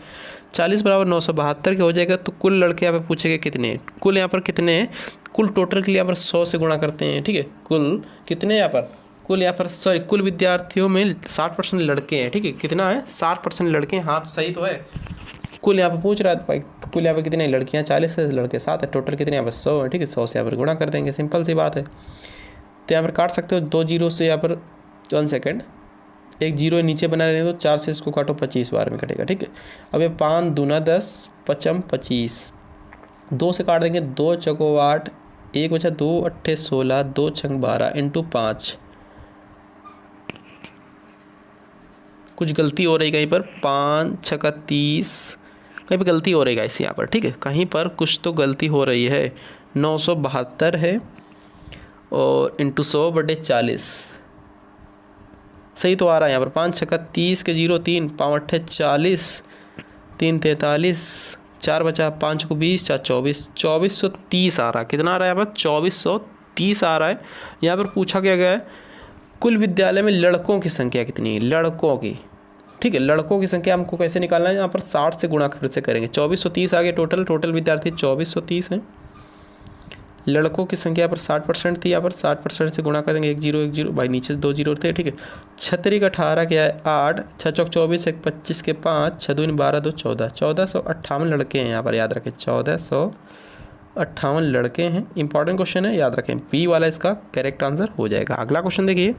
40 बराबर 972 के हो जाएगा। तो कुल लड़के यहाँ पर पूछेंगे कितने, कुल यहाँ पर कितने हैं, कुल टोटल के लिए यहाँ पर 100 से गुणा करते हैं, ठीक है। कुल कितने यहाँ पर, कुल यहाँ पर कुल विद्यार्थियों में 60% लड़के हैं, ठीक है। कितना है 60% लड़के हैं, हाँ तो सही तो है। कुल यहाँ पर पूछ रहा है भाई, कुल यहाँ पर कितने लड़कियाँ 40 है, लड़के 7 है, टोटल कितने यहाँ पर 100 है, ठीक है। 100 से यहाँ पर गुणा कर देंगे, सिंपल सी बात है। तो यहाँ पर काट सकते हो 2 जीरो से, यहाँ पर 1 सेकेंड, 1 जीरो नीचे बना रहे तो 4 से इसको काटो 25 बार में कटेगा, ठीक है। अब ये 5 दूना 10, 5 25, 2 से काट देंगे, 2 चौको 8, 1 बचा 2 अट्ठे 16, 2 छंग 12 इंटू 5। कुछ गलती हो रही कहीं पर, 5 छक्का 30, कहीं पर गलती हो रही है इस यहाँ पर, ठीक है। कहीं पर कुछ तो गलती हो रही है। 972 है और इंटू 100/40 सही तो आ रहा है यहाँ पर। 5 छक्का 30 के 0 3, 5 अट्ठे 40, 3 43, 4 बचा, 5 को 20, 4 24, 2430 आ रहा है। कितना आ रहा है यहाँ पर 2430 आ रहा है। यहाँ पर पूछा क्या गया है, कुल विद्यालय में लड़कों की संख्या कितनी है, लड़कों की, ठीक है। लड़कों की संख्या हमको कैसे निकालना है, यहाँ पर 60 से गुणा फिर से करेंगे। 2430 आ गया टोटल विद्यार्थी 2430 हैं। लड़कों की संख्या पर 60% थी, यहाँ पर 60% से गुणा करेंगे। 1 जीरो भाई नीचे 2 जीरो थे, ठीक है। 36 18 क्या है 8, 6 चौक 24, 1 25 के 5, 6 दूनी 12, 2 14, 1458 लड़के हैं यहाँ पर, याद रखें 1458 लड़के हैं। इंपॉर्टेंट क्वेश्चन है, याद रखें। बी वाला इसका करेक्ट आंसर हो जाएगा। अगला क्वेश्चन देखिए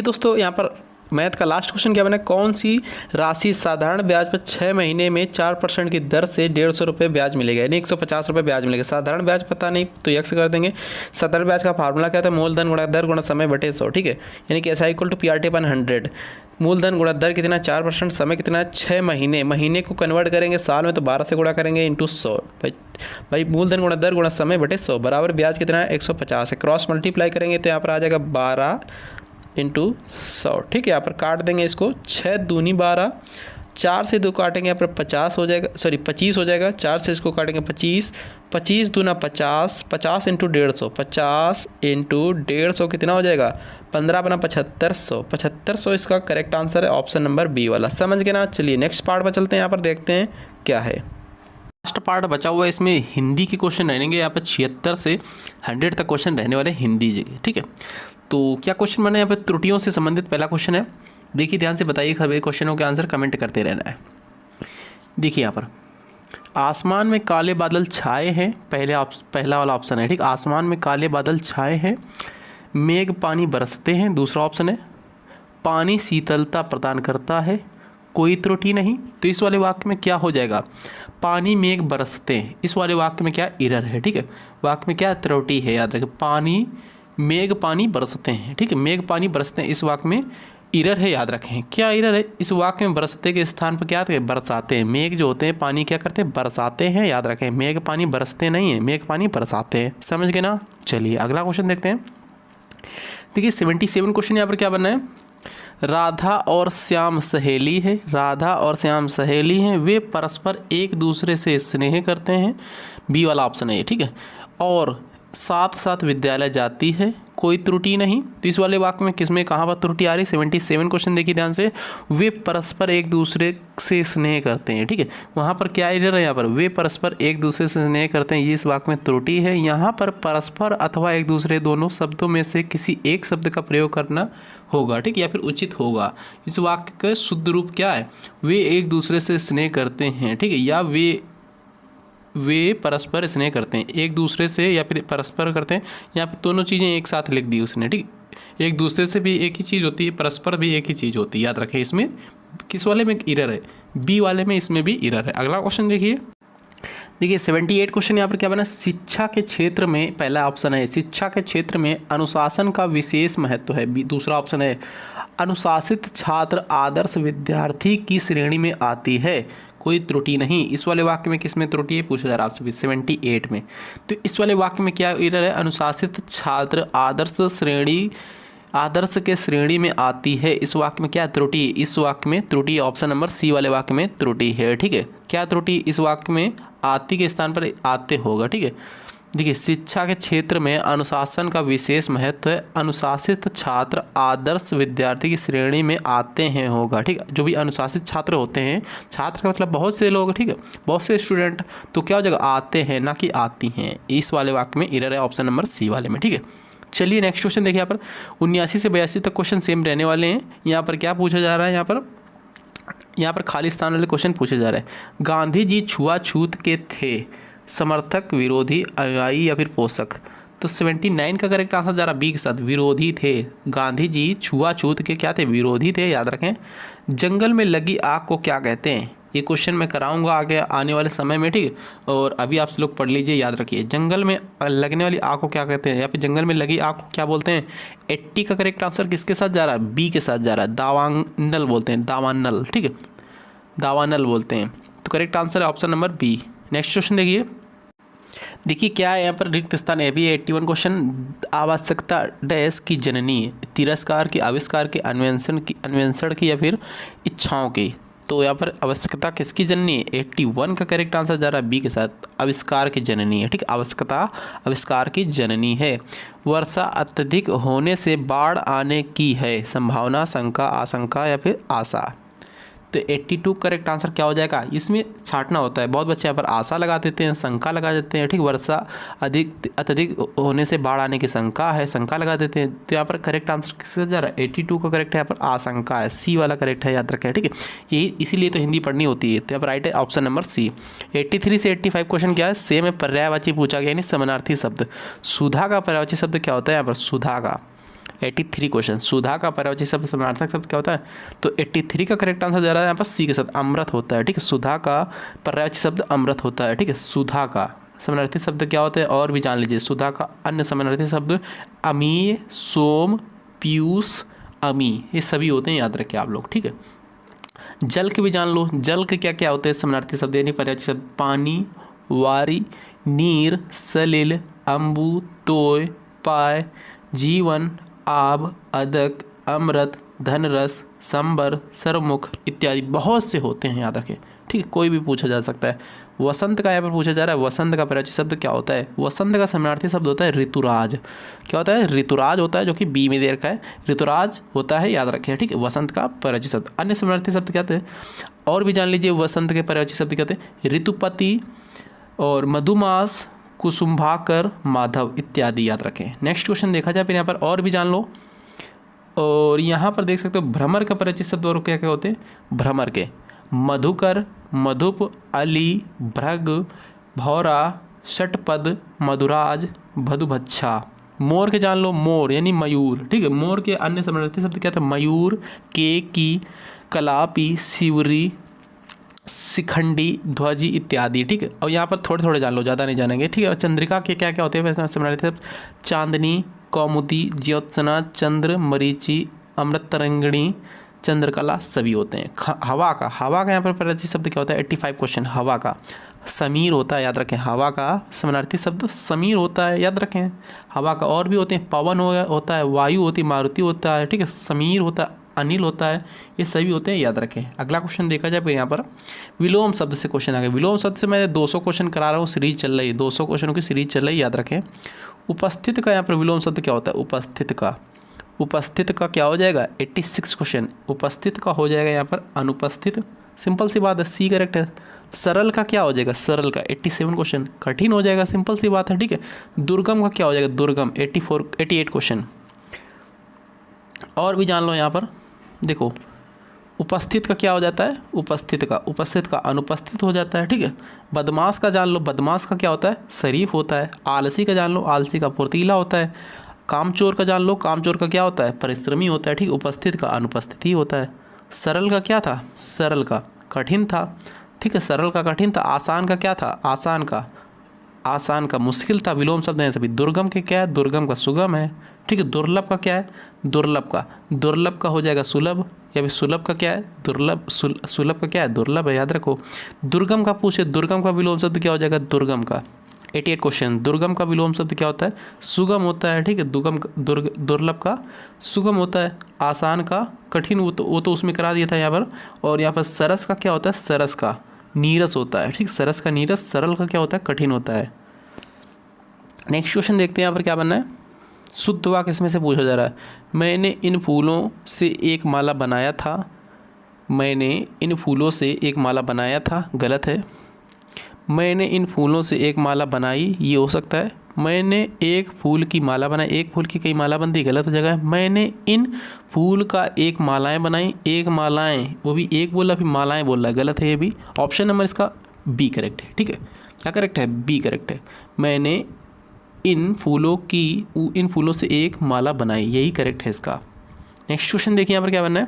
दोस्तों, यहाँ पर मैथ का लास्ट क्वेश्चन क्या बना, कौन सी राशि साधारण ब्याज पर 6 महीने में 4% की दर से 150 रुपये ब्याज मिलेगा, यानी 150 रुपये ब्याज मिलेगा। साधारण ब्याज पता नहीं तो यक्स कर देंगे। साधारण ब्याज का फार्मूला क्या था, मूलधन गुणा दर गुणा समय बटे 100, ठीक है। यानी कि SI = PRT/100। मूलधन गुणा दर कितना 4%, समय कितना 6 महीने, महीने को कन्वर्ट करेंगे साल में तो 12 से गुणा करेंगे इंटू 100। भाई मूलधन गुणा दर गुणा समय बटे 100 बराबर ब्याज कितना है 150 है। क्रॉस मल्टीप्लाई करेंगे तो यहाँ पर आ जाएगा 12 इंटू 100, ठीक है। यहाँ पर काट देंगे इसको, 6 दूनी 12, 4 से 2 काटेंगे यहाँ पर 50 हो जाएगा, 25 हो जाएगा। 4 से इसको काटेंगे 25, 25 दूना 50, 50 इंटू 150, 50 इंटू 150 कितना हो जाएगा 15 बना 7500, 7500 इसका करेक्ट आंसर है, ऑप्शन नंबर बी वाला। समझ गए ना। चलिए नेक्स्ट पार्ट पर चलते हैं, यहाँ पर देखते हैं क्या है। लास्ट पार्ट बचा हुआ है, इसमें हिंदी के क्वेश्चन रहेंगे। यहाँ पर 76 से 100 तक क्वेश्चन रहने वाले हिंदी जी, ठीक है। तो क्या क्वेश्चन बना है यहाँ पर, त्रुटियों से संबंधित पहला क्वेश्चन है। देखिए ध्यान से बताइए, सभी क्वेश्चनों के आंसर कमेंट करते रहना है। देखिए यहाँ पर आसमान में काले बादल छाए हैं, पहला वाला ऑप्शन है, ठीक। आसमान में काले बादल छाए हैं, मेघ पानी बरसते हैं, दूसरा ऑप्शन है। पानी शीतलता प्रदान करता है, कोई त्रुटि नहीं। तो इस वाले वाक्य में क्या हो जाएगा, पानी मेघ बरसते हैं, इस वाले वाक्य में क्या एरर है, ठीक है। वाक्य में क्या त्रुटि है, याद रखें, पानी मेघ पानी बरसते हैं, ठीक है। मेघ पानी बरसते हैं, इस वाक्य में एरर है, याद रखें। क्या एरर है, इस वाक्य में बरसते के स्थान पर क्या है, बरसाते हैं। मेघ जो होते हैं पानी क्या करते हैं, बरसाते हैं, याद रखें। मेघ पानी बरसते नहीं है, मेघ पानी बरसाते हैं, समझ गए ना। चलिए अगला क्वेश्चन देखते हैं। देखिए 77 क्वेश्चन यहाँ पर क्या बनना है, राधा और श्याम सहेली है, राधा और श्याम सहेली हैं, वे परस्पर एक दूसरे से स्नेह करते हैं, बी वाला ऑप्शन है ये, ठीक है। और साथ साथ विद्यालय जाती है, कोई त्रुटि नहीं। तो इस वाले वाक्य में किसमें कहाँ पर त्रुटि आ रही, 77 क्वेश्चन देखिए ध्यान से, वे परस्पर एक दूसरे से स्नेह करते हैं, ठीक है। वहाँ पर क्या एरर है, यहाँ पर वे परस्पर एक दूसरे से स्नेह करते हैं, ये इस वाक्य में त्रुटि है। यहाँ पर परस्पर अथवा एक दूसरे दोनों शब्दों में से किसी एक शब्द का प्रयोग करना होगा, ठीक, या फिर उचित होगा। इस वाक्य का शुद्ध रूप क्या है, वे एक दूसरे से स्नेह करते हैं, ठीक है, या वे परस्पर स्नेह करते हैं, एक दूसरे से या फिर परस्पर करते हैं। यहाँ पे दोनों चीज़ें एक साथ लिख दी उसने, ठीक। एक दूसरे से भी एक ही चीज़ होती है, परस्पर भी एक ही चीज़ होती है, याद रखें। इसमें किस वाले में एरर है, बी वाले में, इसमें भी एरर है। अगला क्वेश्चन देखिए 78 क्वेश्चन यहाँ पर क्या बना, शिक्षा के क्षेत्र में, पहला ऑप्शन है शिक्षा के क्षेत्र में अनुशासन का विशेष महत्व है, बी दूसरा ऑप्शन है अनुशासित छात्र आदर्श विद्यार्थी की श्रेणी में आती है, कोई त्रुटि नहीं। इस वाले वाक्य में किसमें त्रुटि है पूछा जा रहा है आपसे 78 में। तो इस वाले वाक्य में क्या एरर है, अनुशासित छात्र आदर्श के श्रेणी में आती है, इस वाक्य में क्या त्रुटि, इस वाक्य में त्रुटि ऑप्शन नंबर सी वाले वाक्य में त्रुटि है, ठीक है। क्या त्रुटि, इस वाक्य में आती के स्थान पर आते होगा, ठीक है। देखिए शिक्षा के क्षेत्र में अनुशासन का विशेष महत्व है, अनुशासित छात्र आदर्श विद्यार्थी की श्रेणी में आते हैं होगा, ठीक है। जो भी अनुशासित छात्र होते हैं, छात्र का मतलब बहुत से लोग, ठीक है, बहुत से स्टूडेंट, तो क्या हो जाएगा, आते हैं ना कि आती हैं। इस वाले वाक्य में एरर है ऑप्शन नंबर सी वाले में, ठीक है। चलिए नेक्स्ट क्वेश्चन देखिए, यहाँ पर 79 से 82 तक क्वेश्चन सेम रहने वाले हैं। यहाँ पर क्या पूछा जा रहा है, यहाँ पर खाली स्थान वाले क्वेश्चन पूछे जा रहे हैं। गांधी जी छुआछूत के थे, समर्थक, विरोधी, अनुयायी या फिर पोषक। तो 79 का करेक्ट आंसर जा रहा बी के साथ, विरोधी थे। गांधी जी छुआछूत के क्या थे, विरोधी थे, याद रखें। जंगल में लगी आग को क्या कहते हैं, ये क्वेश्चन मैं कराऊंगा आगे आने वाले समय में, ठीक है। और अभी आप लोग पढ़ लीजिए, याद रखिए। जंगल में लगने वाली आग को क्या कहते हैं, या फिर जंगल में लगी आग को क्या बोलते हैं। 80 का करेक्ट आंसर किसके साथ जा रहा है, बी के साथ जा रहा है, दावानल बोलते हैं, दावानल, ठीक है, दावानल बोलते हैं। तो करेक्ट आंसर है option number B. Next question देखिए क्या है यहाँ पर, रिक्त स्थान है भी 81 क्वेश्चन। आवश्यकता डैश की जननी, तिरस्कार की, आविष्कार की, अन्वेषण की या फिर इच्छाओं की। तो यहाँ पर आवश्यकता किसकी जननी है, 81 का करेक्ट आंसर जा रहा है बी के साथ, आविष्कार की जननी है, ठीक। आवश्यकता आविष्कार की जननी है। वर्षा अत्यधिक होने से बाढ़ आने की है संभावना, शंका, आशंका या फिर आशा। तो 82 करेक्ट आंसर क्या हो जाएगा, इसमें छांटना होता है। बहुत बच्चे यहाँ पर आशा लगा देते हैं, शंका लगा देते हैं, ठीक। वर्षा अत्यधिक होने से बाढ़ आने की शंका है, शंका लगा देते हैं। तो यहाँ पर करेक्ट आंसर किससे जा रहा है, 82 का करेक्ट है यहाँ पर आशंका है, सी वाला करेक्ट है, याद रखें, ठीक है। यही इसीलिए तो हिंदी पढ़नी होती है। तो यहाँ पर राइट है ऑप्शन नंबर सी। 83 से 85 क्वेश्चन क्या है, सेम है, पर्यायवाची पूछा गया, यानी समानार्थी शब्द। सुधा का पर्यायवाची शब्द क्या होता है, यहाँ पर सुधा का 83 क्वेश्चन, सुधा का पर्यायवाची शब्द समानार्थक शब्द क्या होता है। तो 83 का करेक्ट आंसर जा रहा है यहाँ पर सी के साथ, अमृत होता है, ठीक है। सुधा का पर्यायवाची शब्द अमृत होता है, ठीक है। सुधा का समानार्थी शब्द क्या होता है, और भी जान लीजिए। सुधा का अन्य समानार्थी शब्द अमीय, सोम, पीयूष, अमी, ये सभी होते हैं, याद रखिए आप लोग, ठीक है। जल के भी जान लो, जल के क्या क्या होते हैं समानार्थी शब्द यानी पर्यायवाची शब्द, पानी, वारी, नीर, सलिल, अम्बु, तोय, पाय, जीवन, आब, अदक, अमृत, धनरस, संबर, सरमुख इत्यादि बहुत से होते हैं, याद रखें, ठीक है। कोई भी पूछा जा सकता है। वसंत का यहाँ पर पूछा जा रहा है, वसंत का पर्यायवाची शब्द क्या होता है। वसंत का समानार्थी शब्द होता है ऋतुराज। क्या होता है, ऋतुराज होता है, जो कि बी में दे रखा है, ऋतुराज होता है, याद रखें, ठीक है। वसंत का पर्यायवाची शब्द। अन्य समानार्थी शब्द क्या होते हैं, और भी जान लीजिए। वसंत के पर्यायवाची शब्द क्या होते हैं, ऋतुपति, और मधुमास, कुसुम्भाकर, माधव इत्यादि याद रखें। नेक्स्ट क्वेश्चन देखा जाए, फिर यहाँ पर और भी जान लो। और यहाँ पर देख सकते हो भ्रमर का परिचित शब्द और क्या क्या होते हैं भ्रमर के, मधुकर, मधुप, अली, भृग, भौरा, षटपद, मधुराज, भदुभच्छा। मोर के जान लो, मोर यानी मयूर, ठीक है। मोर के अन्य समानार्थी शब्द क्या थे, मयूर, केकी, कलापी, सिवरी, शिखंडी, ध्वजी इत्यादि, ठीक है। और यहाँ पर थोड़े थोड़े जान लो, ज़्यादा नहीं जानेंगे, ठीक है। चंद्रिका के क्या क्या होते हैं समानार्थी शब्द, चांदनी, कौमुदी, ज्योत्सना, चंद्र, मरीचि, अमृत तरंगिणी, चंद्रकला सभी होते हैं। हवा का यहाँ पर परिचित शब्द क्या होता है, 85 क्वेश्चन। हवा का समीर होता है, याद रखें। हवा का समानार्थी शब्द समीर होता है, याद रखें। हवा का और भी होते हैं, पवन होता है, वायु होती है, मारुति होता है, ठीक है। समीर होता है, अनिल होता है, ये सभी होते हैं, याद रखें। अगला क्वेश्चन देखा जाए, फिर यहाँ पर विलोम शब्द से क्वेश्चन आ गए। विलोम शब्द से मैं 200 क्वेश्चन करा रहा हूँ, सीरीज चल रही है, 200 क्वेश्चनों की सीरीज चल रही है, याद रखें। उपस्थित का यहाँ पर विलोम शब्द क्या होता है, उपस्थित का क्या हो जाएगा, 86 क्वेश्चन। उपस्थित का हो जाएगा यहाँ पर अनुपस्थित, सिंपल सी बात है, सी करेक्ट है। सरल का क्या हो जाएगा, सरल का 87 क्वेश्चन। कठिन हो जाएगा, सिंपल सी बात है, ठीक है। दुर्गम का क्या हो जाएगा, दुर्गम 88 क्वेश्चन। और भी जान लो यहाँ पर, देखो उपस्थित का क्या हो जाता है, उपस्थित का अनुपस्थित हो जाता है, ठीक है। बदमाश का जान लो, बदमाश का क्या होता है, शरीफ होता है। आलसी का जान लो, आलसी का फुर्तीला होता है। कामचोर का जान लो, कामचोर का क्या होता है, परिश्रमी होता है, ठीक। उपस्थित का अनुपस्थित ही होता है। सरल का क्या था, सरल का कठिन था, ठीक है। सरल का कठिन था। आसान का क्या था, आसान का मुश्किल था। विलोम शब्द हैं सभी। दुर्गम के क्या है, दुर्गम का सुगम है, ठीक है। दुर्लभ का क्या है, दुर्लभ का हो जाएगा सुलभ, या फिर सुलभ का क्या है, दुर्लभ। सुलभ का क्या है, दुर्लभ है, याद रखो। दुर्गम का पूछे, दुर्गम का विलोम शब्द क्या हो जाएगा, दुर्गम का 88 क्वेश्चन। दुर्गम का विलोम शब्द क्या होता है, सुगम होता है, ठीक है। दुर्लभ का सुगम होता है। आसान का कठिन, वो तो उसमें करा दिया था यहाँ पर। और यहाँ पर सरस का क्या होता है, सरस का नीरस होता है, ठीक। सरस का नीरस। सरल का क्या होता है, कठिन होता है। नेक्स्ट क्वेश्चन देखते हैं यहाँ पर क्या बनना है। शुद्ध वाक्य इसमें से पूछा जा रहा है। मैंने इन फूलों से एक माला बनाया था, मैंने इन फूलों से एक माला बनाया था, गलत है। मैंने इन फूलों से एक माला बनाई, ये हो सकता है। मैंने एक फूल की माला बनाई, एक फूल की कई माला बनती, गलत हो जाएगा। मैंने इन फूल का एक मालाएं बनाई, एक मालाएं, वो भी एक बोला फिर मालाएं बोल रहा है, गलत है ये भी। ऑप्शन नंबर इसका बी करेक्ट है, ठीक है। क्या करेक्ट है, बी करेक्ट है। मैंने इन फूलों से एक माला बनाई, यही करेक्ट है इसका। नेक्स्ट क्वेश्चन देखिए यहाँ पर क्या बनना है।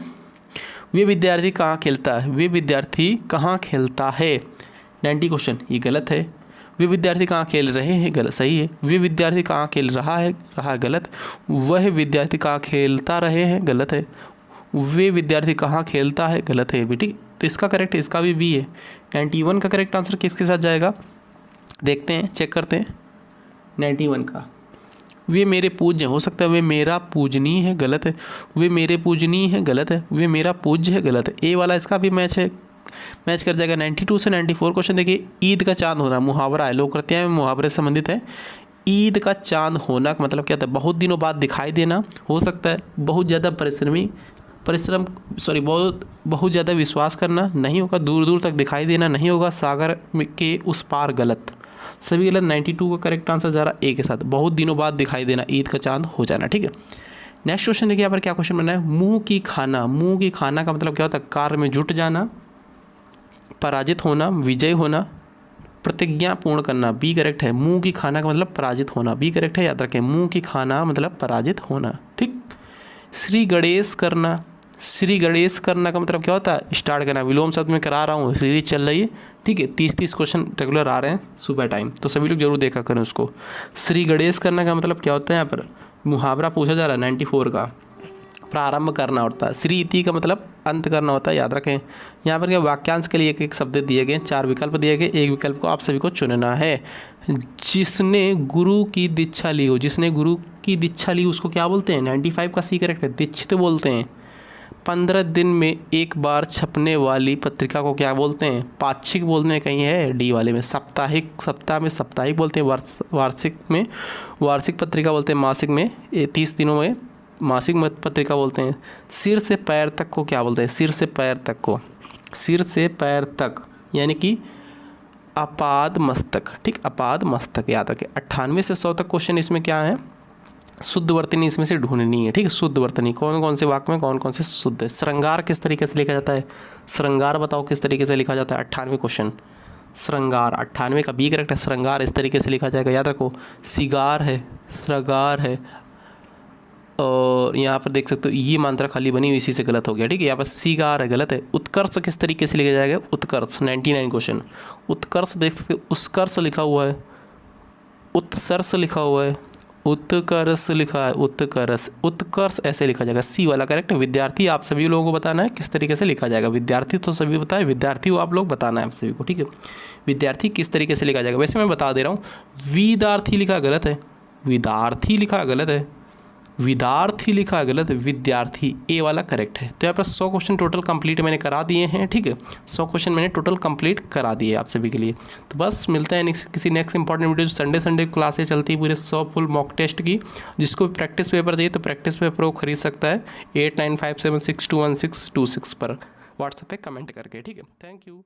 वे विद्यार्थी कहाँ खेलता है, वे विद्यार्थी कहाँ खेलता है, 90 क्वेश्चन, ये गलत है। वे विद्यार्थी कहाँ खेल रहे हैं, गलत, सही है। वे विद्यार्थी कहाँ खेल रहा है, गलत। वह विद्यार्थी कहाँ खेलता रहे हैं, गलत है। वे विद्यार्थी कहाँ खेलता है, गलत है भी, ठीक। तो इसका करेक्ट है, इसका भी बी है। 91 का करेक्ट आंसर किसके साथ जाएगा, देखते हैं, चेक करते हैं। 91 का वे मेरे पूज्य, हो सकता है वे मेरा पूजनीय है, गलत है। वे मेरे पूजनीय है, गलत है। वे मेरा पूज्य है, गलत है। ए वाला इसका भी मैच है, मैच कर जाएगा। 92 से 94 क्वेश्चन देखिए। ईद का चांद होना, मुहावरा है, लोक प्रत्यय में मुहावरे से संबंधित है। ईद का चांद होना का मतलब क्या था, बहुत दिनों बाद दिखाई देना, हो सकता है बहुत ज़्यादा बहुत ज़्यादा विश्वास करना, नहीं होगा। दूर दूर तक दिखाई देना, नहीं होगा। सागर के उस पार, गलत, सभी गलत। 92 का करेक्ट आंसर जा रहा है ए के साथ, बहुत दिनों बाद दिखाई देना, ईद का चांद हो जाना, ठीक है। नेक्स्ट क्वेश्चन देखिए यहाँ पर क्या क्वेश्चन बना है। मुंह की खाना का मतलब क्या होता है, कार्य में जुट जाना, पराजित होना, विजय होना, प्रतिज्ञा पूर्ण करना, बी करेक्ट है। मुंह की खाना का मतलब पराजित होना, बी करेक्ट है, याद रखें। मुंह की खाना मतलब पराजित होना, ठीक। श्री गणेश करना का मतलब क्या होता है, स्टार्ट करना। विलोम शब्द में करा रहा हूँ, सीरीज चल रही है, ठीक है। 30 क्वेश्चन रेगुलर आ रहे हैं सुबह टाइम, तो सभी लोग जरूर देखा करें उसको। श्री गणेश करना का मतलब क्या होता है, यहाँ पर मुहावरा पूछा जा रहा है 94 का। प्रारंभ करना होता है। श्री इति का मतलब अंत करना होता है, याद रखें। यहाँ पर क्या वाक्यांश के लिए एक एक शब्द दिए गए, 4 विकल्प दिए गए, एक विकल्प को आप सभी को चुनना है। जिसने गुरु की दीक्षा ली हो, जिसने गुरु की दीक्षा ली उसको क्या बोलते हैं, 95 का सी करेक्ट है, दीक्षित बोलते हैं। 15 दिन में एक बार छपने वाली पत्रिका को क्या बोलते हैं, पाक्षिक बोलते हैं, कहीं है डी वाले में। सप्ताह में साप्ताहिक बोलते हैं, वार्षिक में वार्षिक पत्रिका बोलते हैं, मासिक में 30 दिनों में मासिक पत्रिका बोलते हैं। सिर से पैर तक को क्या बोलते हैं, सिर से पैर तक को, सिर से पैर तक यानी कि अपाद मस्तक, ठीक, अपाद मस्तक याद रखें। 98 से 100 तक क्वेश्चन इसमें क्या है, शुद्ध वर्तनी इसमें से ढूंढनी है, ठीक है। शुद्ध वर्तनी कौन कौन से वाक्य में कौन कौन से शुद्ध है। श्रृंगार किस तरीके से लिखा जाता है, श्रृंगार बताओ किस तरीके से लिखा जाता है। 98 क्वेश्चन श्रृंगार, 98 का बी करेक्ट है। श्रृंगार इस तरीके से लिखा जाएगा, याद रखो। सिगार है, श्रृंगार है, और यहाँ पर देख सकते हो ये मात्रा खाली बनी हुई इसी से गलत हो गया, ठीक है। यहाँ पर सिगार है, गलत है। उत्कर्ष किस तरीके से लिखा जाएगा, उत्कर्ष 99 क्वेश्चन। उत्कर्ष देख सकते हो, उत्कर्ष लिखा हुआ है, उत्सर्ष लिखा हुआ है, उत्कर्ष लिखा है, उत्कर्ष, उत्कर्ष ऐसे लिखा जाएगा, सी वाला करेक्ट है। विद्यार्थी आप सभी लोगों को बताना है किस तरीके से लिखा जाएगा। विद्यार्थी तो सभी बताए, विद्यार्थी हो आप लोग, बताना है आप सभी को, ठीक है। विद्यार्थी किस तरीके से लिखा जाएगा, वैसे मैं बता दे रहा हूँ। विद्यार्थी लिखा गलत है, विद्यार्थी लिखा गलत है, विद्यार्थी लिखा गलत है, विद्यार्थी ए वाला करेक्ट है। तो यहाँ पर 100 क्वेश्चन टोटल कंप्लीट मैंने करा दिए हैं, ठीक है। 100 क्वेश्चन मैंने टोटल कंप्लीट करा दिए आप सभी के लिए। तो बस मिलते हैं किसी next important video. Sunday classes चलती है पूरे 100 फुल मॉक टेस्ट की। जिसको प्रैक्टिस पेपर चाहिए तो प्रैक्टिस पेपर वो खरीद सकता है 8957621626 पर व्हाट्सएप पे कमेंट करके, ठीक है। Thank you.